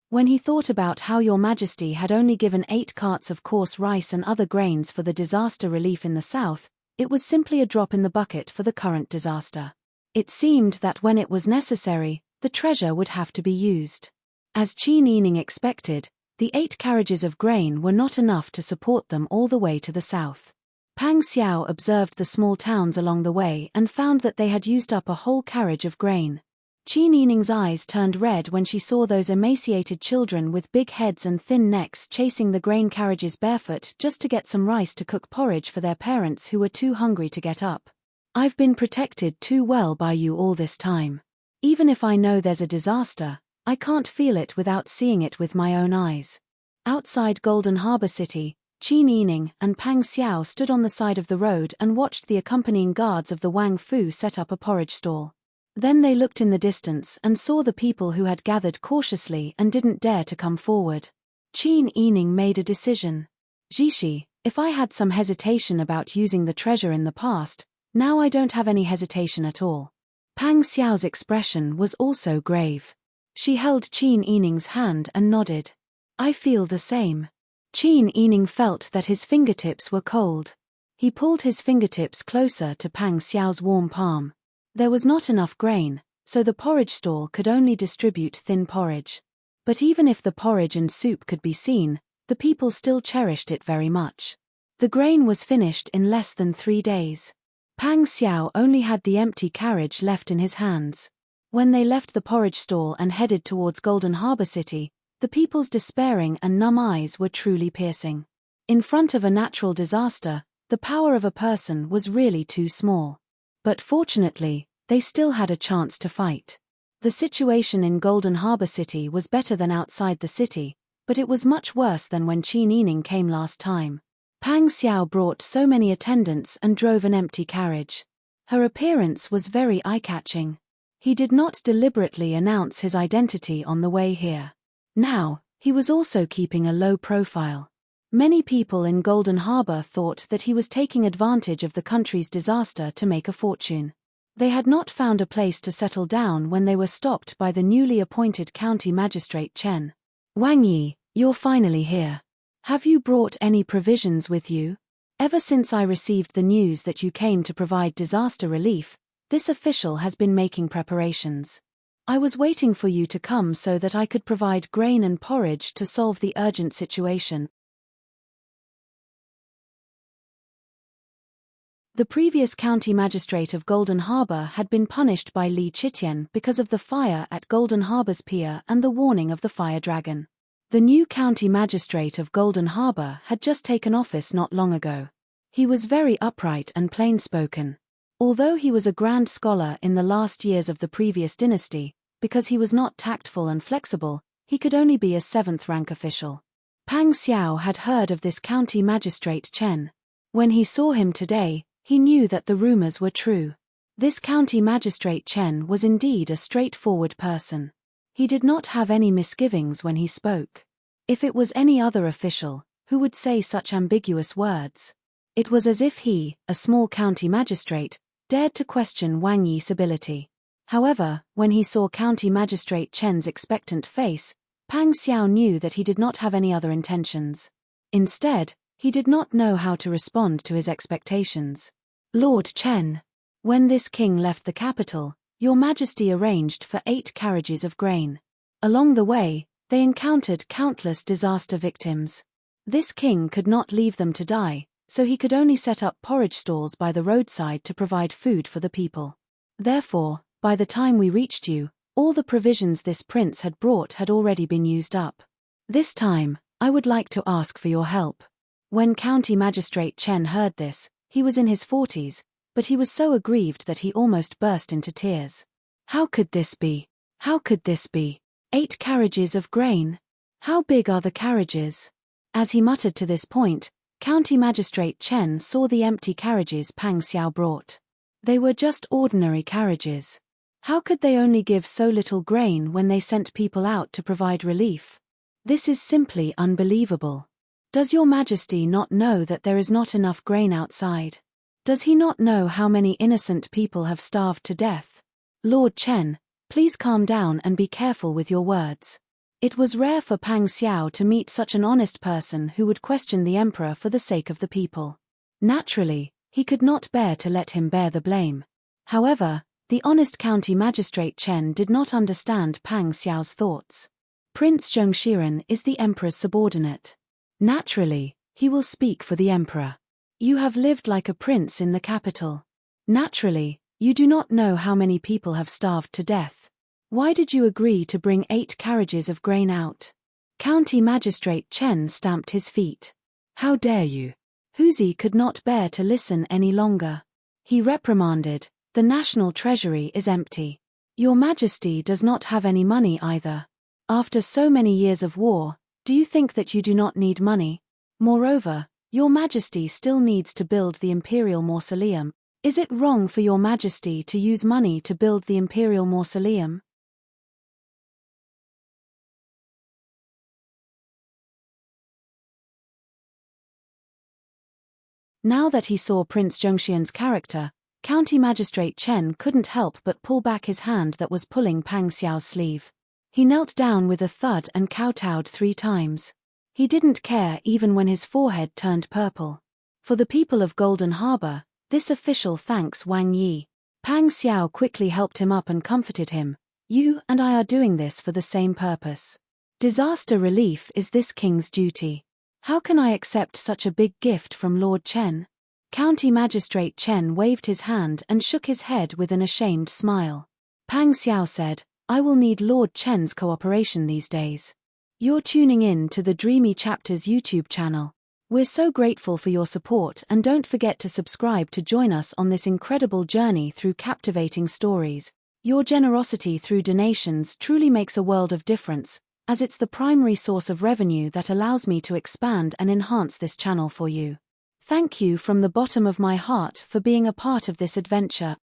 When he thought about how Your Majesty had only given 8 carts of coarse rice and other grains for the disaster relief in the south, it was simply a drop in the bucket for the current disaster. It seemed that when it was necessary, the treasure would have to be used. As Qin Yining expected, the 8 carriages of grain were not enough to support them all the way to the south. Pang Xiao observed the small towns along the way and found that they had used up a whole carriage of grain. Qin Yining's eyes turned red when she saw those emaciated children with big heads and thin necks chasing the grain carriages barefoot just to get some rice to cook porridge for their parents who were too hungry to get up. "I've been protected too well by you all this time. Even if I know there's a disaster, I can't feel it without seeing it with my own eyes." Outside Golden Harbor City, Qin Yining and Pang Xiao stood on the side of the road and watched the accompanying guards of the Wang Fu set up a porridge stall. Then they looked in the distance and saw the people who had gathered cautiously and didn't dare to come forward. Qin Yining made a decision. "Zhishi, if I had some hesitation about using the treasure in the past, now I don't have any hesitation at all." Pang Xiao's expression was also grave. She held Qin Yining's hand and nodded. "I feel the same." Qin Yining felt that his fingertips were cold. He pulled his fingertips closer to Pang Xiao's warm palm. There was not enough grain, so the porridge stall could only distribute thin porridge. But even if the porridge and soup could be seen, the people still cherished it very much. The grain was finished in less than 3 days. Pang Xiao only had the empty carriage left in his hands. When they left the porridge stall and headed towards Golden Harbor City, The people's despairing and numb eyes were truly piercing. In front of a natural disaster, the power of a person was really too small. But fortunately, they still had a chance to fight. The situation in Golden Harbor City was better than outside the city, but it was much worse than when Qin Yining came last time. Pang Xiao brought so many attendants and drove an empty carriage. Her appearance was very eye-catching. He did not deliberately announce his identity on the way here. Now, he was also keeping a low profile. Many people in Golden Harbor thought that he was taking advantage of the country's disaster to make a fortune. They had not found a place to settle down when they were stopped by the newly appointed county magistrate Chen. Wang Yi, you're finally here. Have you brought any provisions with you? Ever since I received the news that you came to provide disaster relief, this official has been making preparations. I was waiting for you to come so that I could provide grain and porridge to solve the urgent situation. The previous county magistrate of Golden Harbor had been punished by Li Chitian because of the fire at Golden Harbor's pier and the warning of the fire dragon. The new county magistrate of Golden Harbor had just taken office not long ago. He was very upright and plain-spoken. Although he was a grand scholar in the last years of the previous dynasty, because he was not tactful and flexible, he could only be a 7th-rank official. Pang Xiao had heard of this county magistrate Chen. When he saw him today, he knew that the rumors were true. This county magistrate Chen was indeed a straightforward person. He did not have any misgivings when he spoke. If it was any other official, who would say such ambiguous words? It was as if he, a small county magistrate, dared to question Wang Yi's ability. However, when he saw County Magistrate Chen's expectant face, Pang Xiao knew that he did not have any other intentions. Instead, he did not know how to respond to his expectations. Lord Chen, when this king left the capital, Your Majesty arranged for 8 carriages of grain. Along the way, they encountered countless disaster victims. This king could not leave them to die, so he could only set up porridge stalls by the roadside to provide food for the people. Therefore, by the time we reached you, all the provisions this prince had brought had already been used up. This time, I would like to ask for your help. When County Magistrate Chen heard this, he was in his 40s, but he was so aggrieved that he almost burst into tears. How could this be? How could this be? 8 carriages of grain? How big are the carriages? As he muttered to this point, County Magistrate Chen saw the empty carriages Pang Xiao brought. They were just ordinary carriages. How could they only give so little grain when they sent people out to provide relief? This is simply unbelievable. Does Your Majesty not know that there is not enough grain outside? Does he not know how many innocent people have starved to death? Lord Chen, please calm down and be careful with your words. It was rare for Pang Xiao to meet such an honest person who would question the emperor for the sake of the people. Naturally, he could not bear to let him bear the blame. However, the honest county magistrate Chen did not understand Pang Xiao's thoughts. Prince Zhongshiren is the emperor's subordinate. Naturally, he will speak for the emperor. You have lived like a prince in the capital. Naturally, you do not know how many people have starved to death. Why did you agree to bring 8 carriages of grain out? County Magistrate Chen stamped his feet. How dare you? Huzi could not bear to listen any longer. He reprimanded, the national treasury is empty. Your Majesty does not have any money either. After so many years of war, do you think that you do not need money? Moreover, Your Majesty still needs to build the Imperial Mausoleum. Is it wrong for Your Majesty to use money to build the Imperial Mausoleum? Now that he saw Prince Zhongshiren's character, County Magistrate Chen couldn't help but pull back his hand that was pulling Pang Xiao's sleeve. He knelt down with a thud and kowtowed 3 times. He didn't care even when his forehead turned purple. For the people of Golden Harbor, this official thanks Wang Yi. Pang Xiao quickly helped him up and comforted him. You and I are doing this for the same purpose. Disaster relief is this king's duty. How can I accept such a big gift from Lord Chen? County Magistrate Chen waved his hand and shook his head with an ashamed smile. Pang Xiao said, I will need Lord Chen's cooperation these days. You're tuning in to the Dreamy Chapters YouTube channel. We're so grateful for your support, and don't forget to subscribe to join us on this incredible journey through captivating stories. Your generosity through donations truly makes a world of difference, as it's the primary source of revenue that allows me to expand and enhance this channel for you. Thank you from the bottom of my heart for being a part of this adventure.